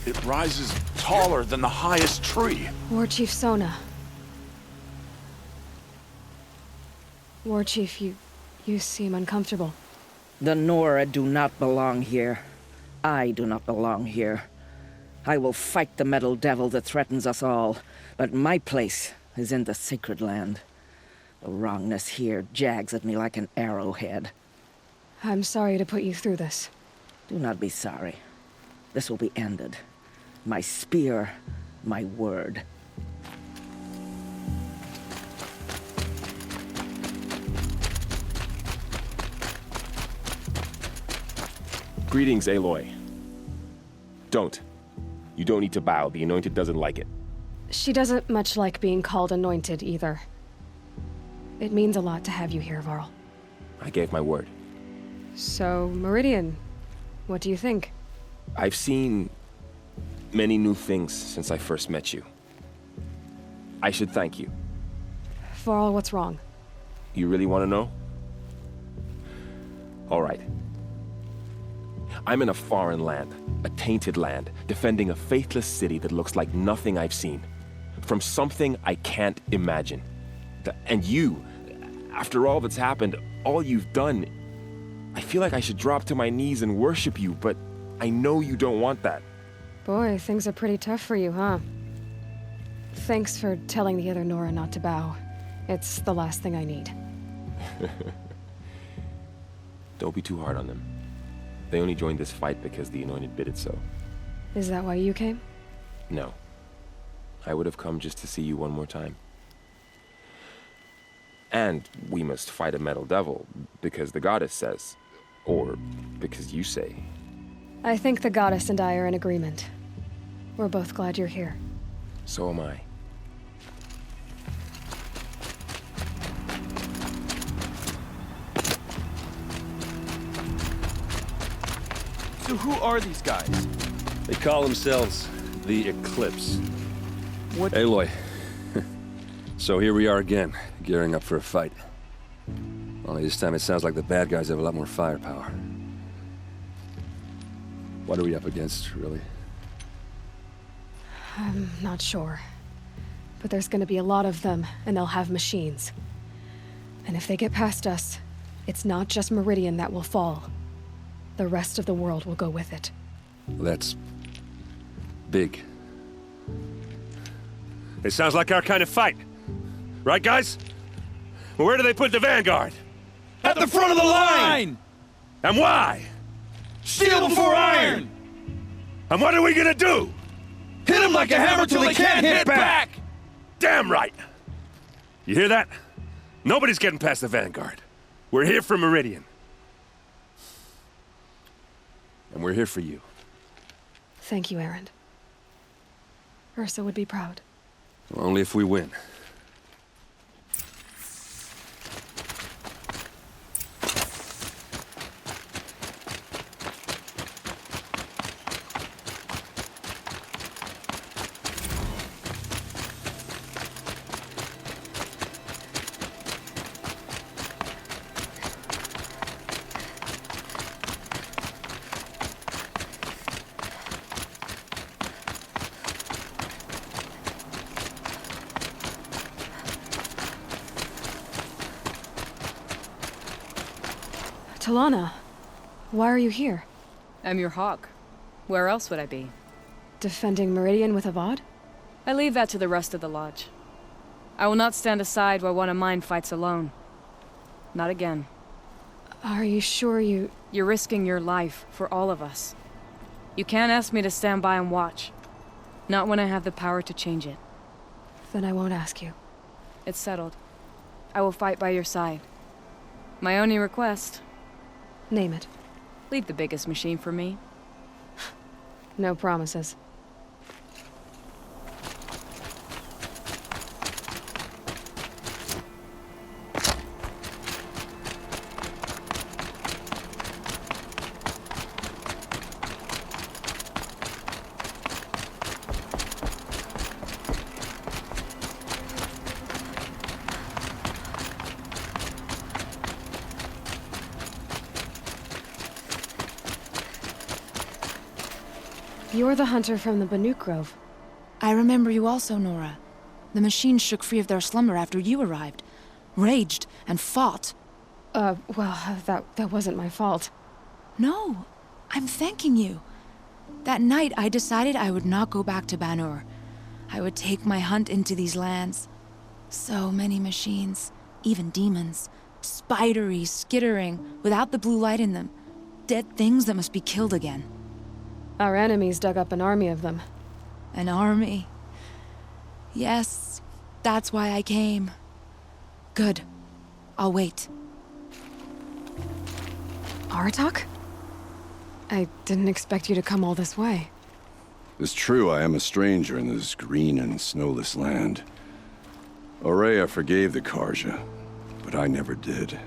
It rises taller than the highest tree. War Chief Sona. War Chief, you seem uncomfortable. The Nora do not belong here. I do not belong here. I will fight the metal devil that threatens us all, but my place is in the sacred land. The wrongness here jags at me like an arrowhead. I'm sorry to put you through this. Do not be sorry. This will be ended. My spear, my word. Greetings, Aloy. Don't. You don't need to bow. The Anointed doesn't like it. She doesn't much like being called anointed either. It means a lot to have you here, Varl. I gave my word. So, Meridian, what do you think? I've seen many new things since I first met you. I should thank you. Varl, what's wrong? You really want to know? All right. I'm in a foreign land, a tainted land, defending a faithless city that looks like nothing I've seen. From something I can't imagine. And you, after all that's happened, all you've done, I feel like I should drop to my knees and worship you, but I know you don't want that. Boy, things are pretty tough for you, huh? Thanks for telling the other Nora not to bow. It's the last thing I need. Don't be too hard on them. They only joined this fight because the Anointed bid it so. Is that why you came? No. I would have come just to see you one more time. And we must fight a metal devil, because the goddess says. Or because you say. I think the goddess and I are in agreement. We're both glad you're here. So am I. So who are these guys? They call themselves the Eclipse. What? Aloy. So here we are again, gearing up for a fight. Only this time it sounds like the bad guys have a lot more firepower. What are we up against, really? I'm not sure. But there's gonna be a lot of them, and they'll have machines. And if they get past us, it's not just Meridian that will fall. The rest of the world will go with it. That's big. It sounds like our kind of fight. Right, guys? Well, where do they put the Vanguard? At the front of the line! And why? Steel before iron! And what are we gonna do? Hit him like a hammer till he can't hit back! Damn right! You hear that? Nobody's getting past the Vanguard. We're here for Meridian. And we're here for you. Thank you, Erend. Ursa would be proud. Only if we win. Talana, why are you here? I'm your hawk. Where else would I be? Defending Meridian with Avad? I leave that to the rest of the Lodge. I will not stand aside while one of mine fights alone. Not again. Are you sure you... You're risking your life for all of us. You can't ask me to stand by and watch. Not when I have the power to change it. Then I won't ask you. It's settled. I will fight by your side. My only request... Name it. Leave the biggest machine for me. No promises. You're the hunter from the Banuk Grove. I remember you also, Nora. The machines shook free of their slumber after you arrived. Raged and fought. Well, that wasn't my fault. No, I'm thanking you. That night, I decided I would not go back to Banur. I would take my hunt into these lands. So many machines, even demons. Spidery, skittering, without the blue light in them. Dead things that must be killed again. Our enemies dug up an army of them. An army? Yes, that's why I came. Good. I'll wait. Aratak? I didn't expect you to come all this way. It's true I am a stranger in this green and snowless land. Aurea forgave the Karja, but I never did.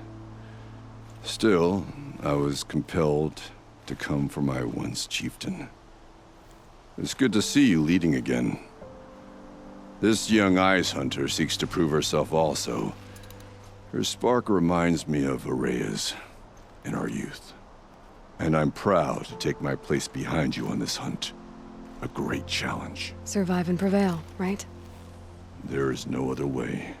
Still, I was compelled to come for my once chieftain. It's good to see you leading again. This young ice hunter seeks to prove herself also. Her spark reminds me of Aurea's in our youth. And I'm proud to take my place behind you on this hunt. A great challenge. Survive and prevail, right? There is no other way.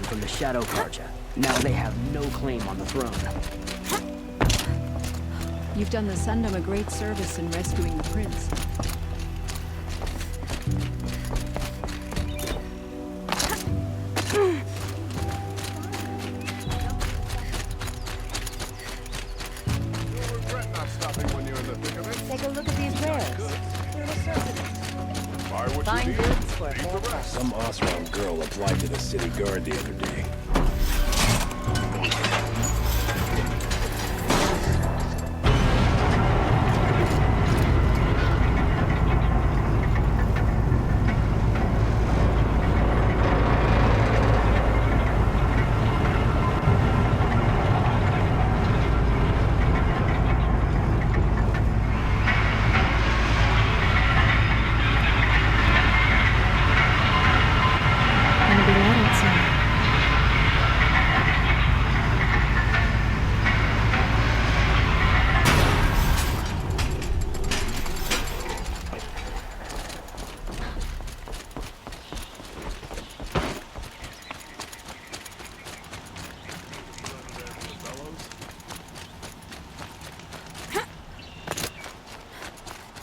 From the Shadow Karja. Now they have no claim on the throne. You've done the Sundom a great service in rescuing the prince. Take a look at these wares. Fine goods for a fair price. Some Oseram girl applied to the city guard the other day.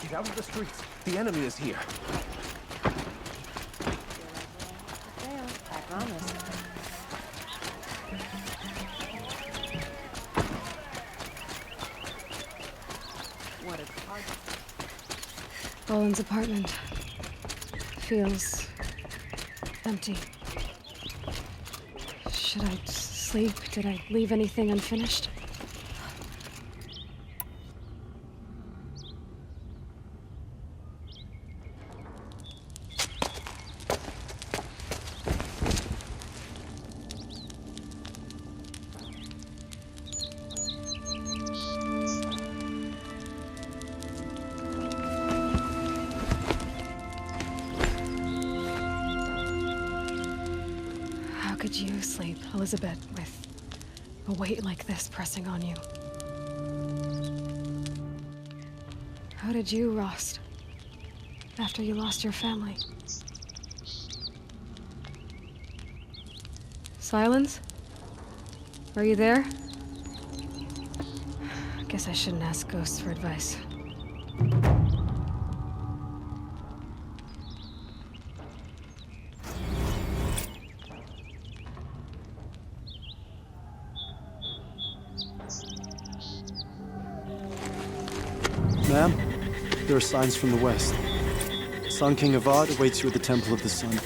Get out of the streets. The enemy is here. I promise. What a Boland's apartment feels empty. Should I sleep? Did I leave anything unfinished? How could you sleep, Elizabeth, with a weight like this pressing on you? How did you rust after you lost your family? Silence? Are you there? Guess I shouldn't ask ghosts for advice. Ma'am, there are signs from the west. Sun King Avad awaits you at the Temple of the Sun.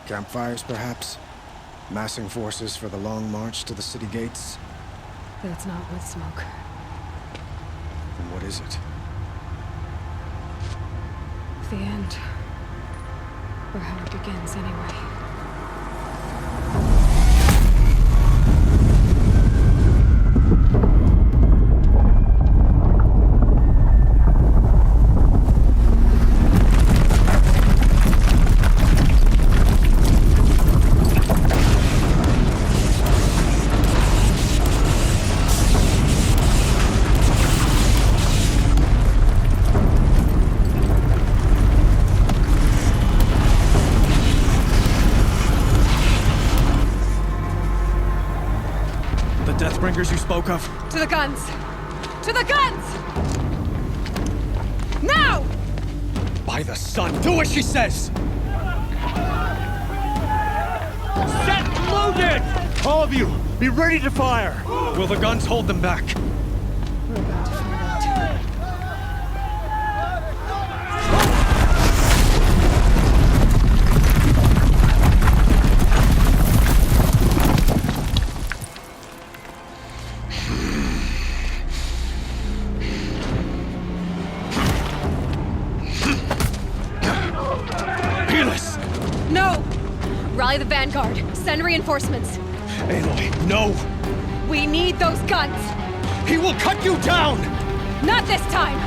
Campfires, perhaps? Massing forces for the long march to the city gates? That's not with smoke. Then what is it? The end. Or how it begins, anyway. Deathbringers you spoke of? To the guns! To the guns! Now! By the sun, do what she says! Set loaded! All of you, be ready to fire! Will the guns hold them back? We're about to find out. No! Rally the vanguard. Send reinforcements. Aloy, no! We need those guns! He will cut you down! Not this time!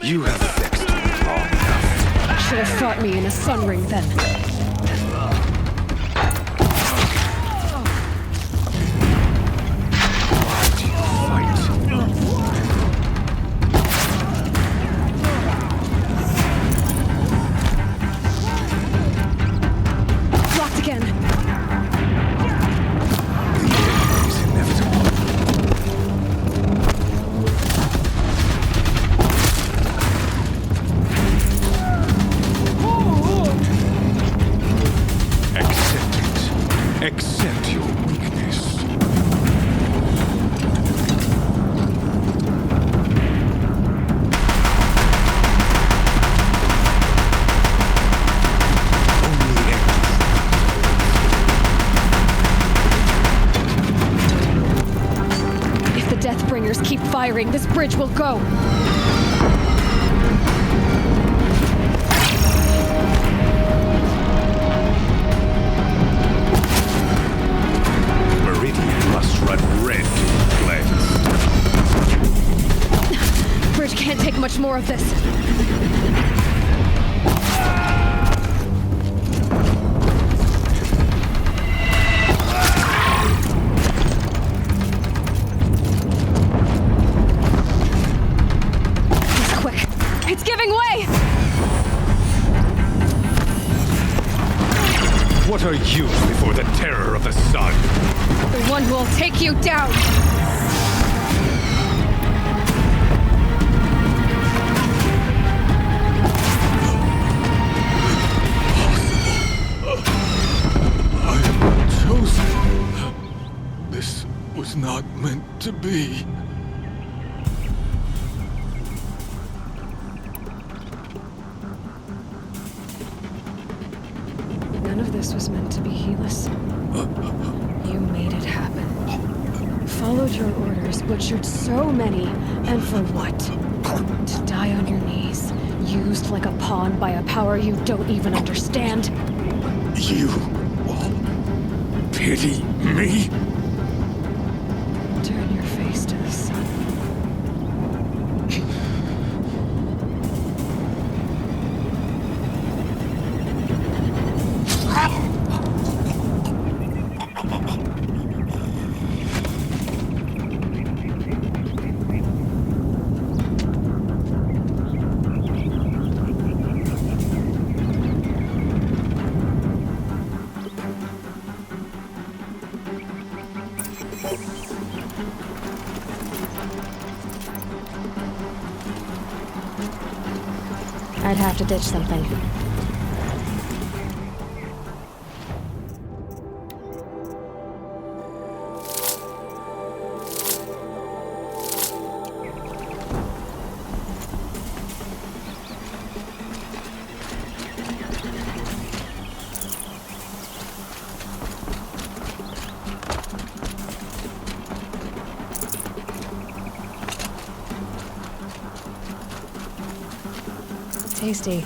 You have fixed me long enough. Should have fought me in a sun ring then. Accept your weakness. If the Deathbringers keep firing, this bridge will go. Can't take much more of this. It's quick. It's giving way! What are you before the terror of the sun? The one who will take you down! This was not meant to be. None of this was meant to be, Helis. You made it happen. Followed your orders, butchered so many, and for what? To die on your knees, used like a pawn by a power you don't even understand. You pity me? Turn your face to the sun. I'd have to ditch something. Tasty.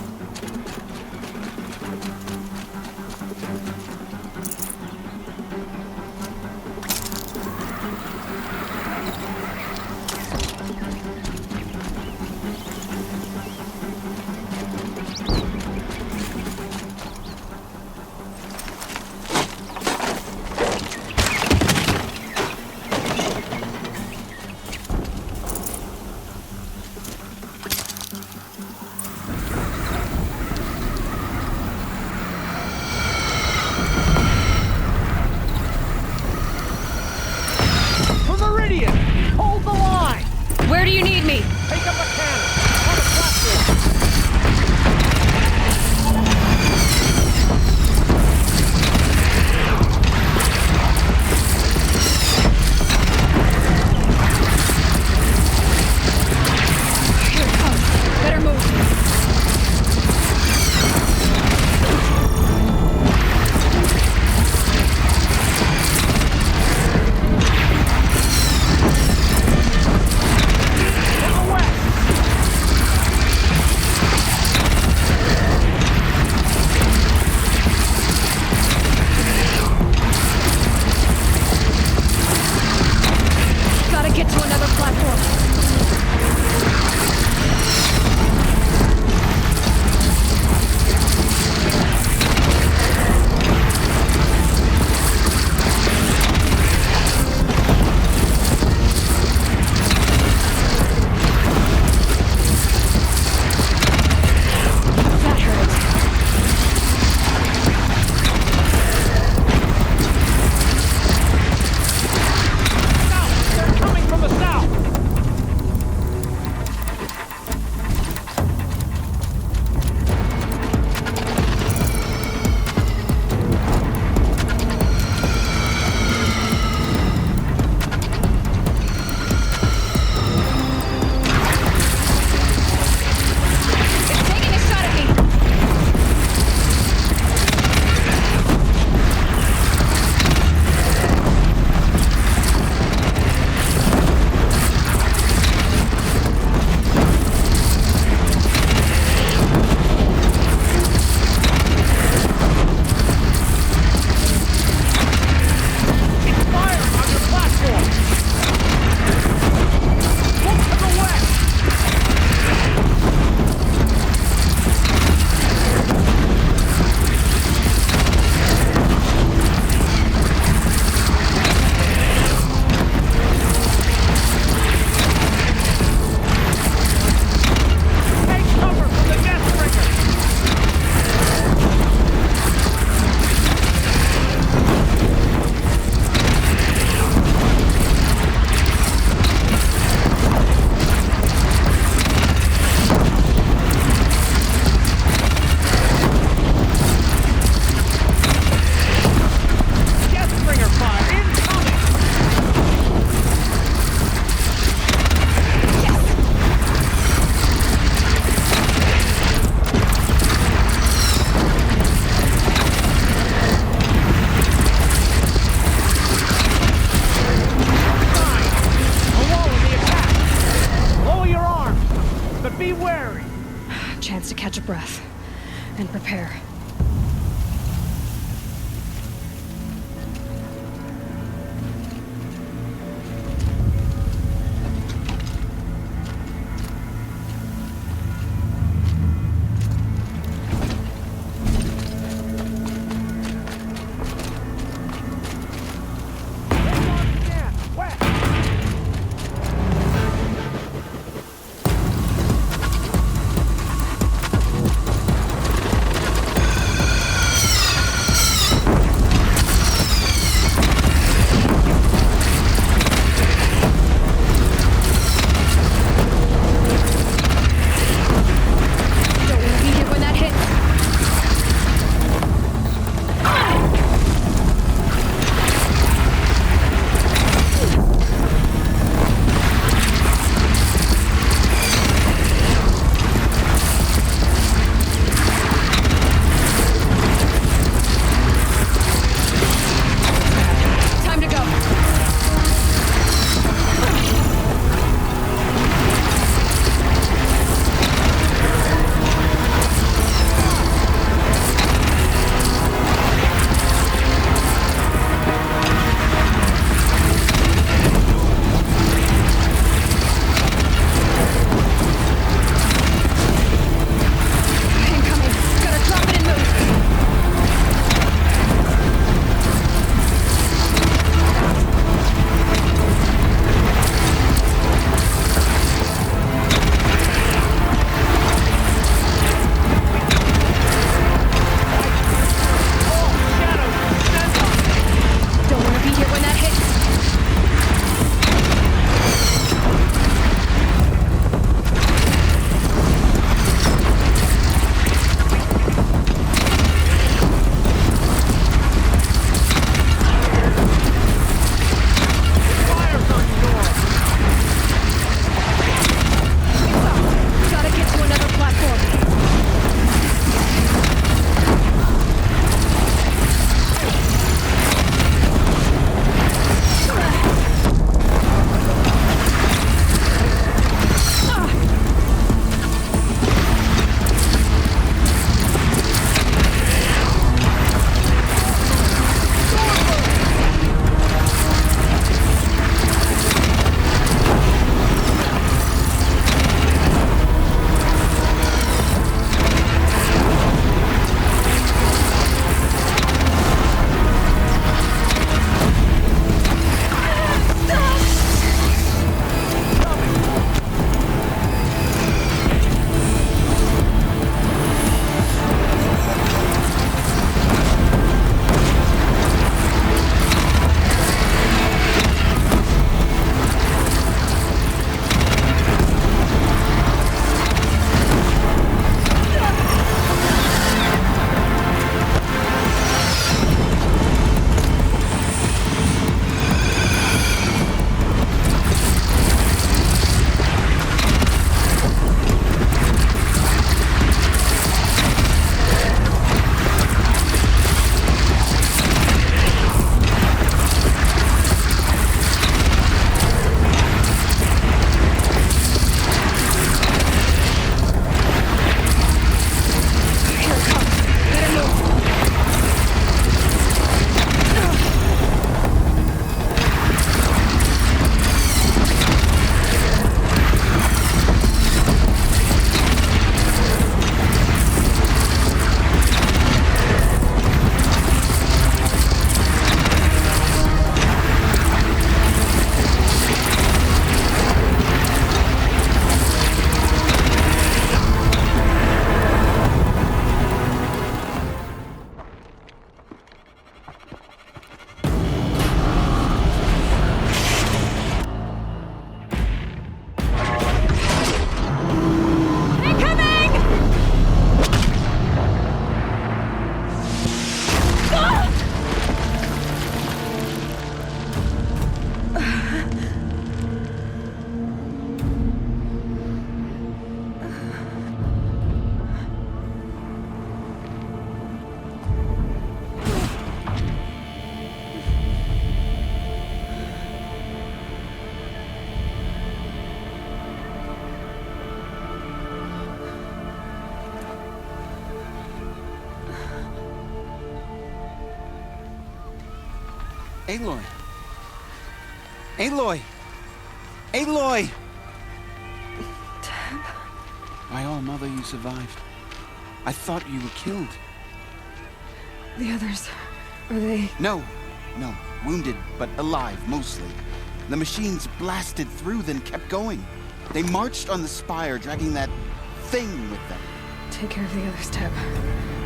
Where do you need me? Take up a cannon! On the platform! Here it comes. Better move. Get to another platform. That hurt. From the south! It's taking a shot at me! Chance to catch a breath and prepare. Aloy! Aloy! Aloy! Dad? By all, Mother, you survived. I thought you were killed. The others, are they... No. Wounded, but alive, mostly. The machines blasted through, then kept going. They marched on the spire, dragging that thing with them. Take care of the others, Teb.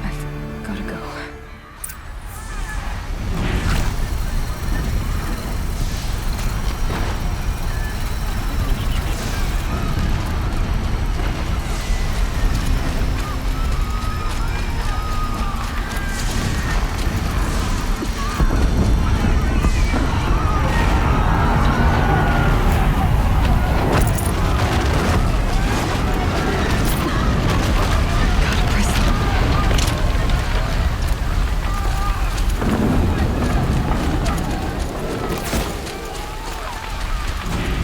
I've gotta go.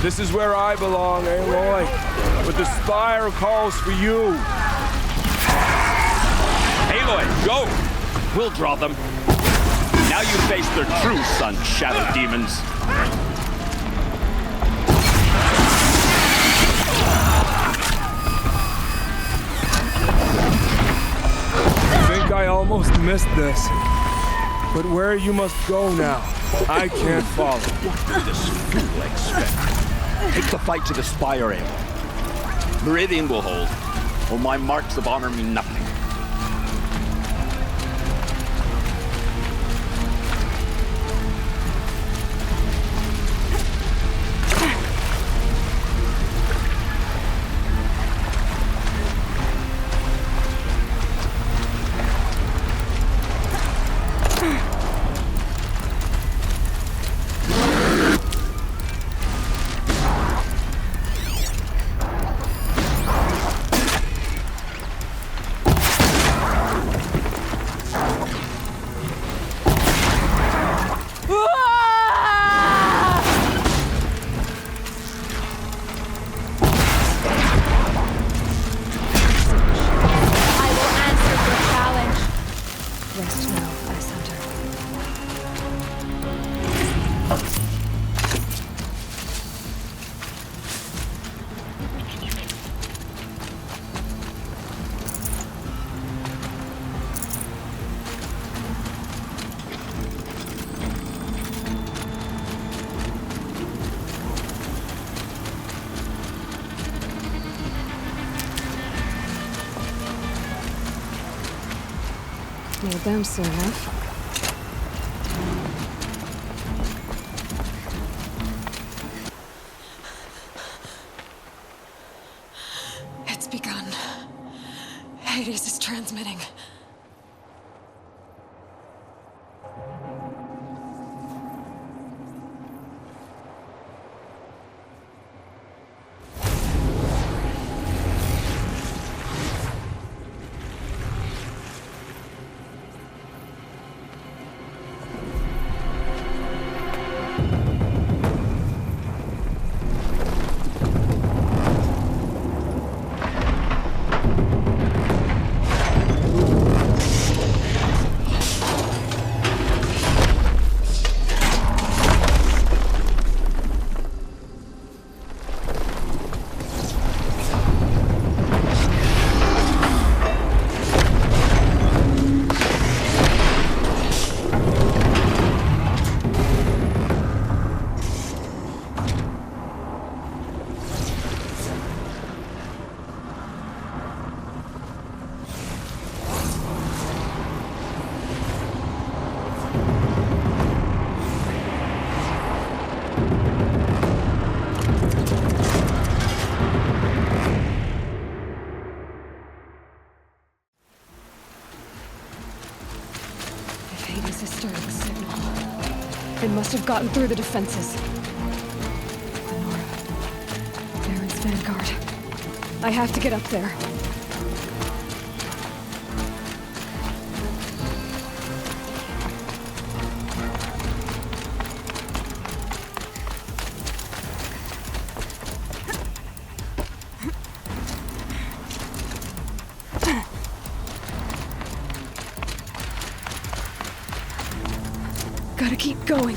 This is where I belong, Aloy. But the spire calls for you. Aloy, go! We'll draw them. Now you face their true sun, shadow demons. I think I almost missed this. But where you must go now, I can't follow. What did this fool expect? Take the fight to the spire, Aloy. Meridian will hold, or my marks of honor mean nothing. Nailed them soon enough. It's begun. Hades is transmitting. It must have gotten through the defenses. Nora. Baron's vanguard. I have to get up there. Gotta keep going.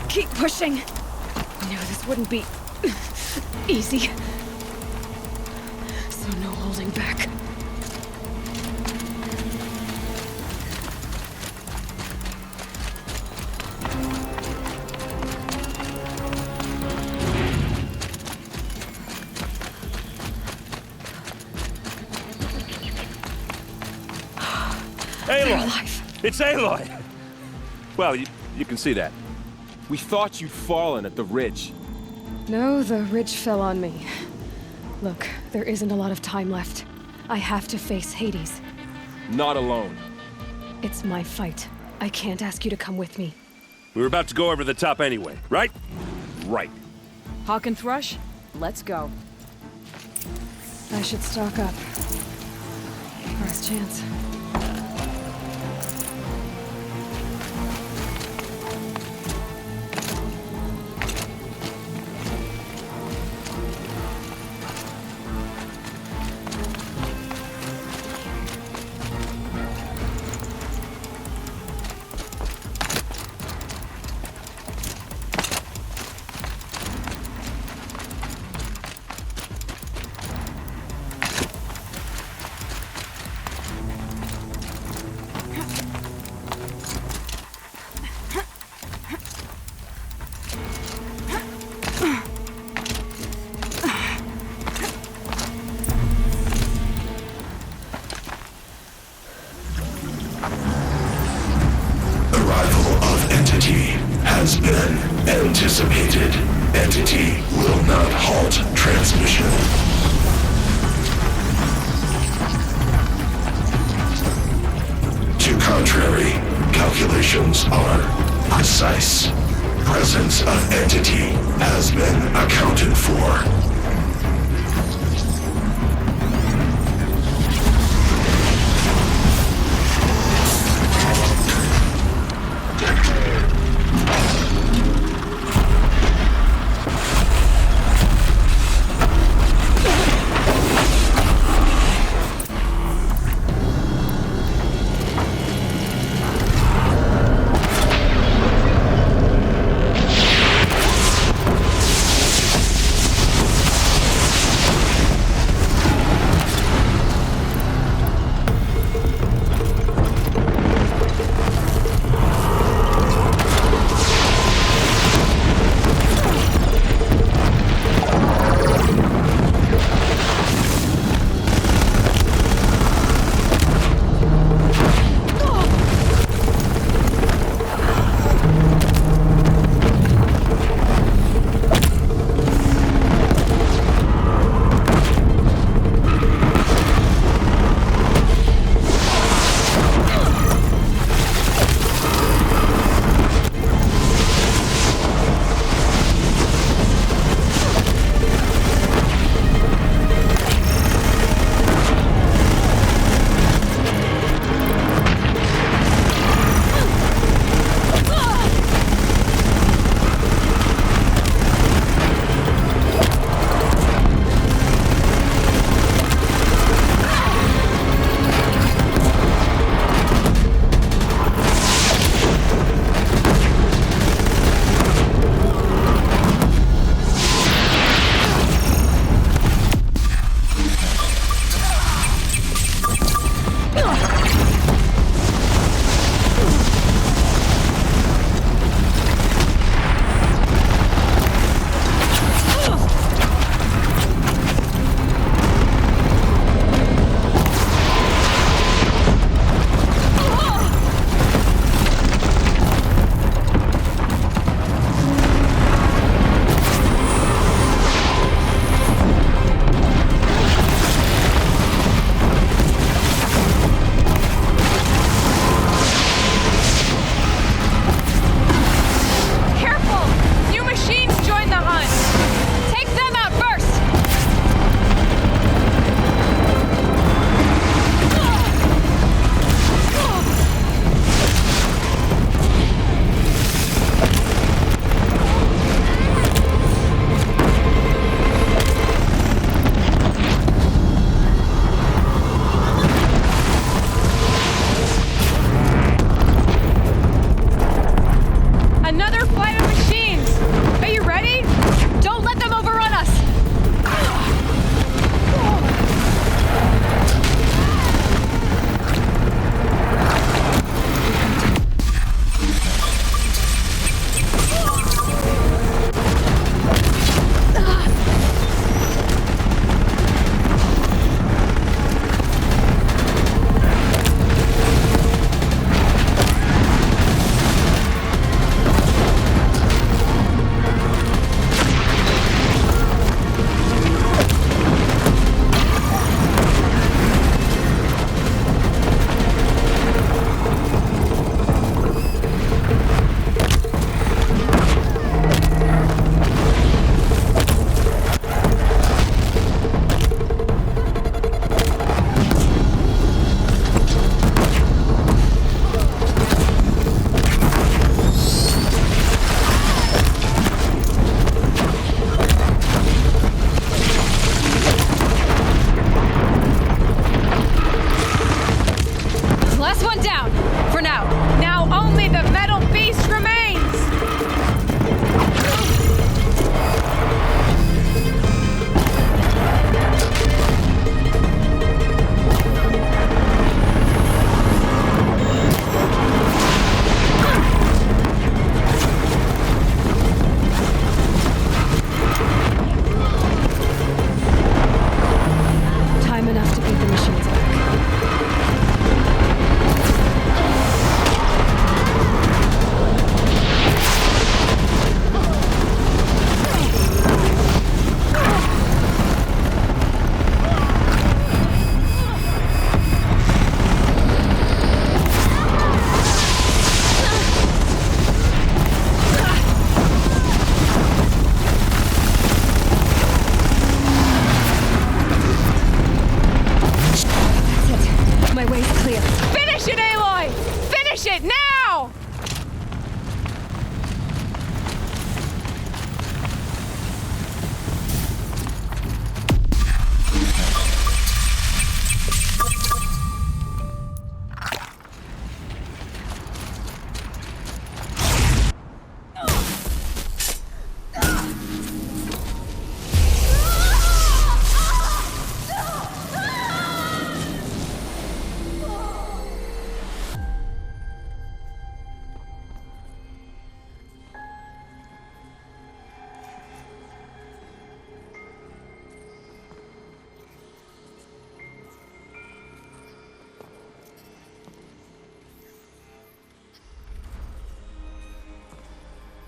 Keep pushing. I knew this wouldn't be easy. So no holding back. Aloy! It's Aloy! Well, you can see that. We thought you'd fallen at the ridge. No, the ridge fell on me. Look, there isn't a lot of time left. I have to face Hades. Not alone. It's my fight. I can't ask you to come with me. We were about to go over the top anyway, right? Right. Hawk and Thrush, let's go. I should stock up. Last chance. Has been anticipated. Entity will not halt transmission. To contrary, calculations are precise. Presence of entity has been accounted for. it, now!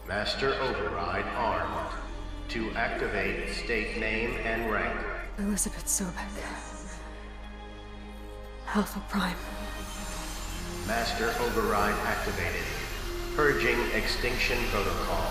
Master Override armed. To activate, state name and rank. Elizabeth Sobek. Alpha Prime. Master Override activated. Purging Extinction Protocol.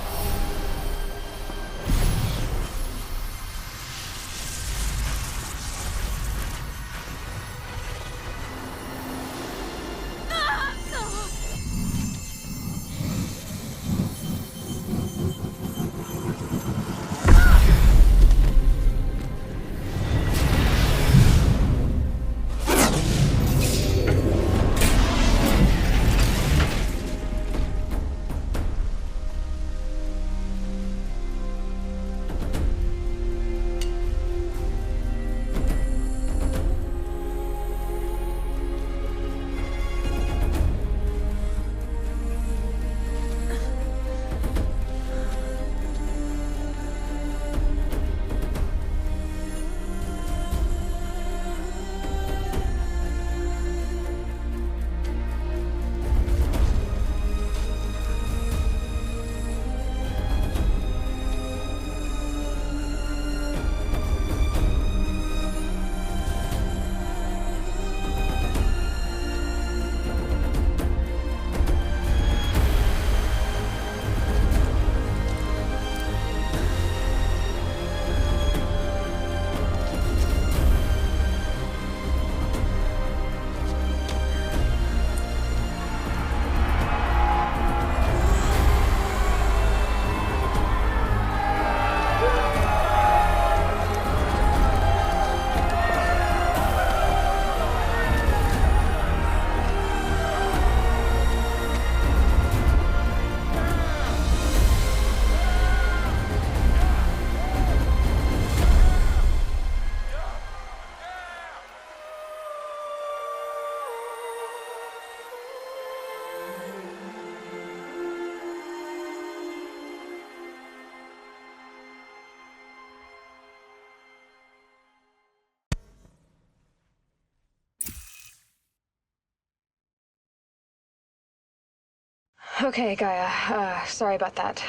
Okay, Gaia. Sorry about that.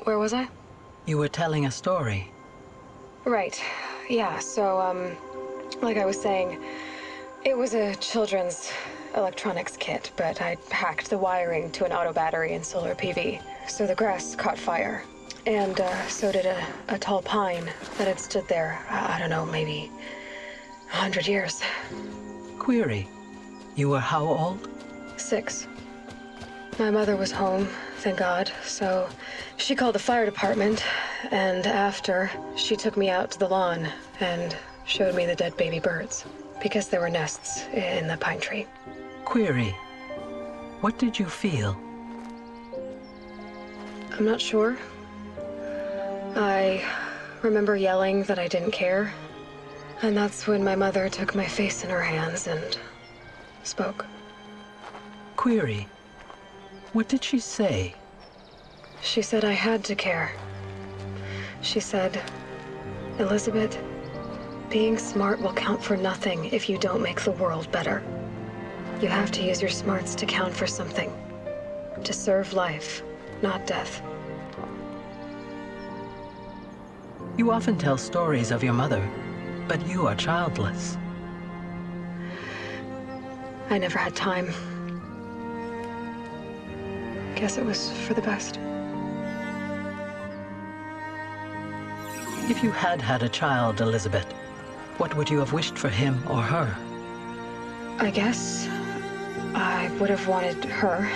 Where was I? You were telling a story. Right. Yeah, so, like I was saying, it was a children's electronics kit, but I hacked the wiring to an auto battery and solar PV. So the grass caught fire. And, so did a tall pine that had stood there, I don't know, maybe 100 years. Query. You were how old? 6. My mother was home, thank God, so she called the fire department, and after, she took me out to the lawn and showed me the dead baby birds, because there were nests in the pine tree. Query. What did you feel? I'm not sure. I remember yelling that I didn't care, and that's when my mother took my face in her hands and spoke. Query. What did she say? She said I had to care. She said, Elizabeth, being smart will count for nothing if you don't make the world better. You have to use your smarts to count for something. To serve life, not death. You often tell stories of your mother, but you are childless. I never had time. Guess it was for the best. If you had had a child, Elizabeth, what would you have wished for him or her? I guess I would have wanted her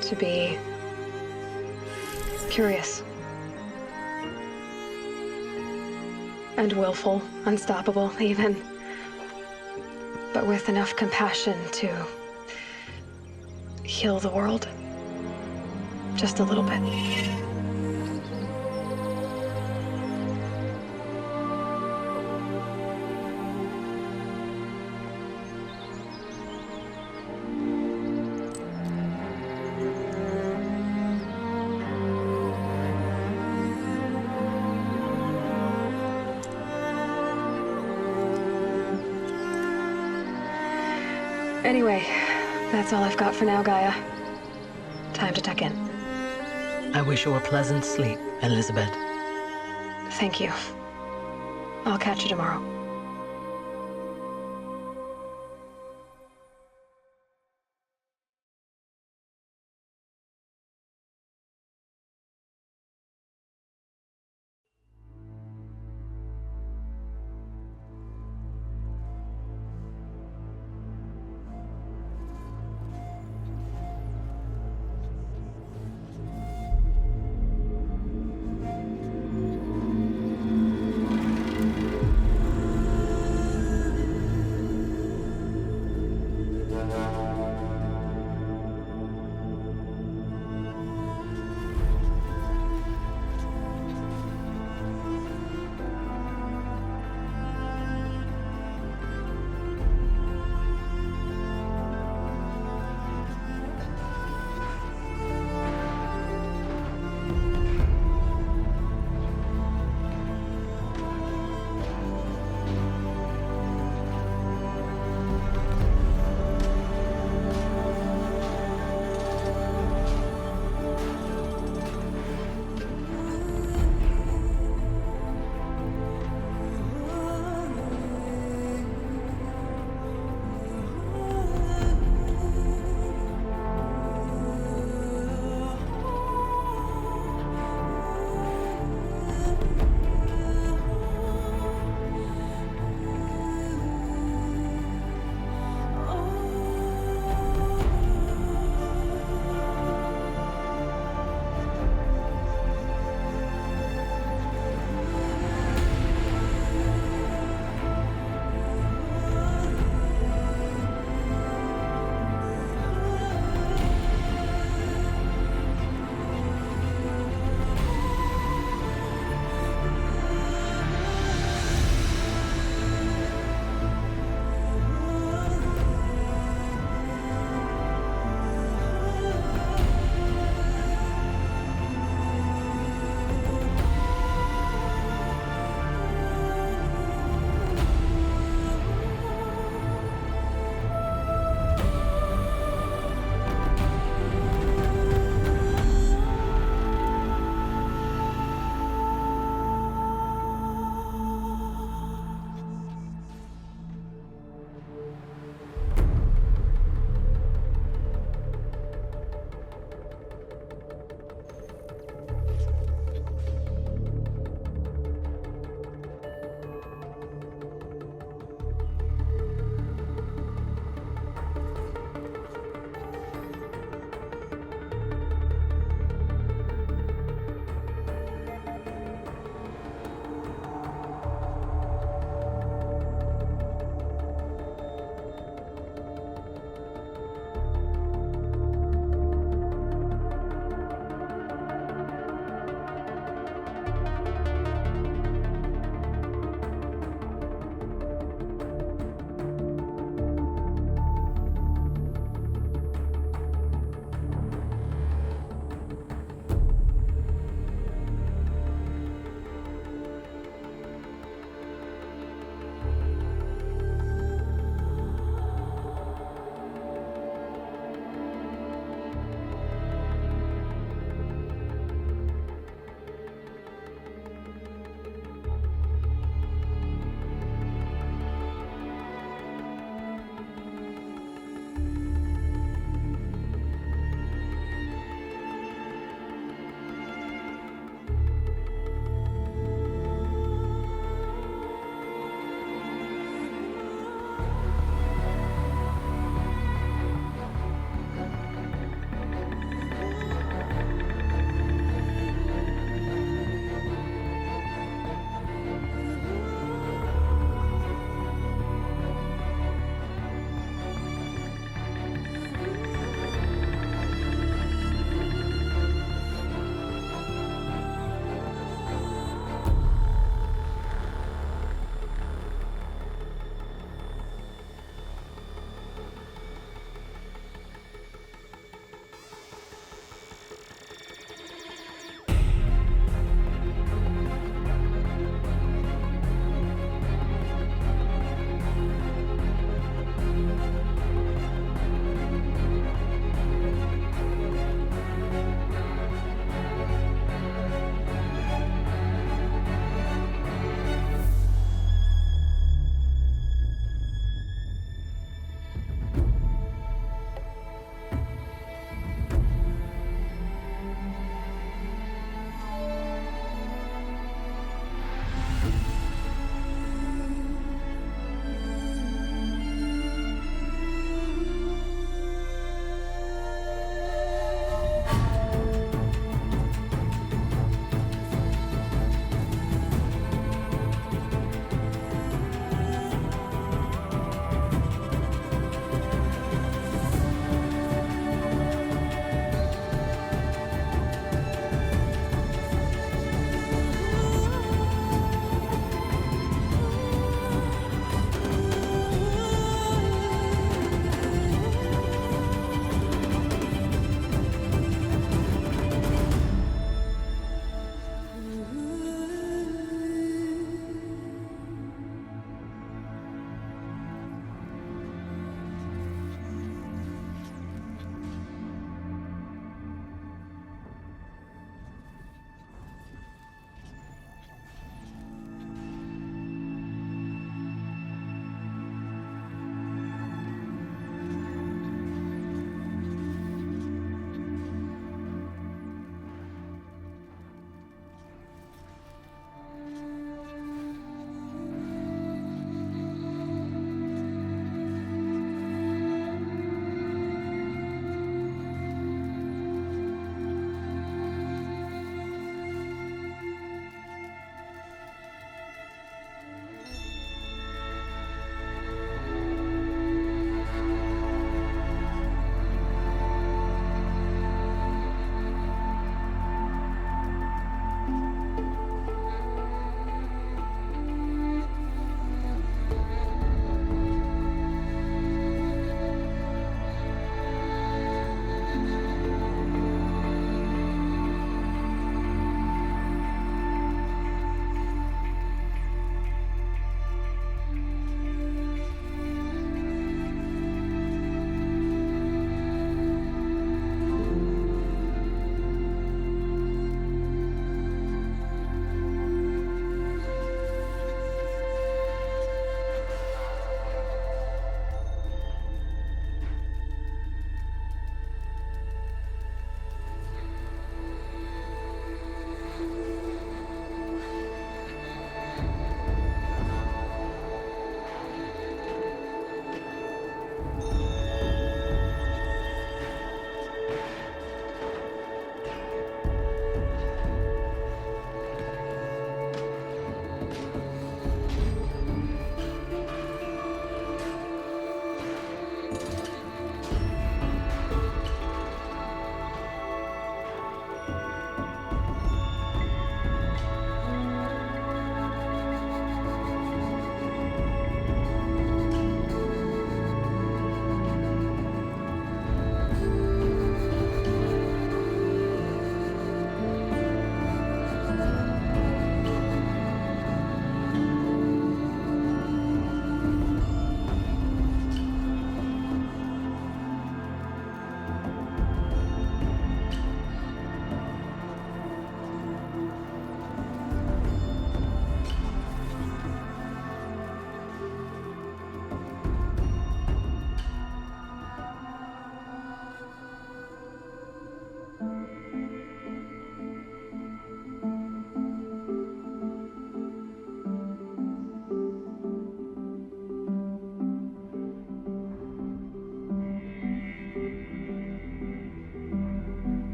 to be curious. And willful, unstoppable, even. But with enough compassion to heal the world. Just a little bit. Anyway, that's all I've got for now, Gaia. Time to tuck in. I wish you a pleasant sleep, Elizabeth. Thank you. I'll catch you tomorrow.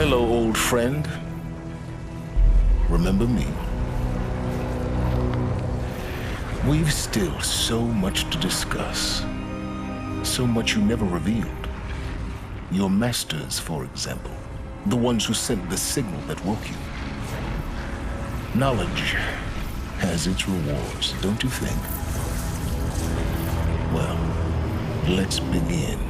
Hello, old friend. Remember me? We've still so much to discuss. So much you never revealed. Your masters, for example. The ones who sent the signal that woke you. Knowledge has its rewards, don't you think? Well, let's begin.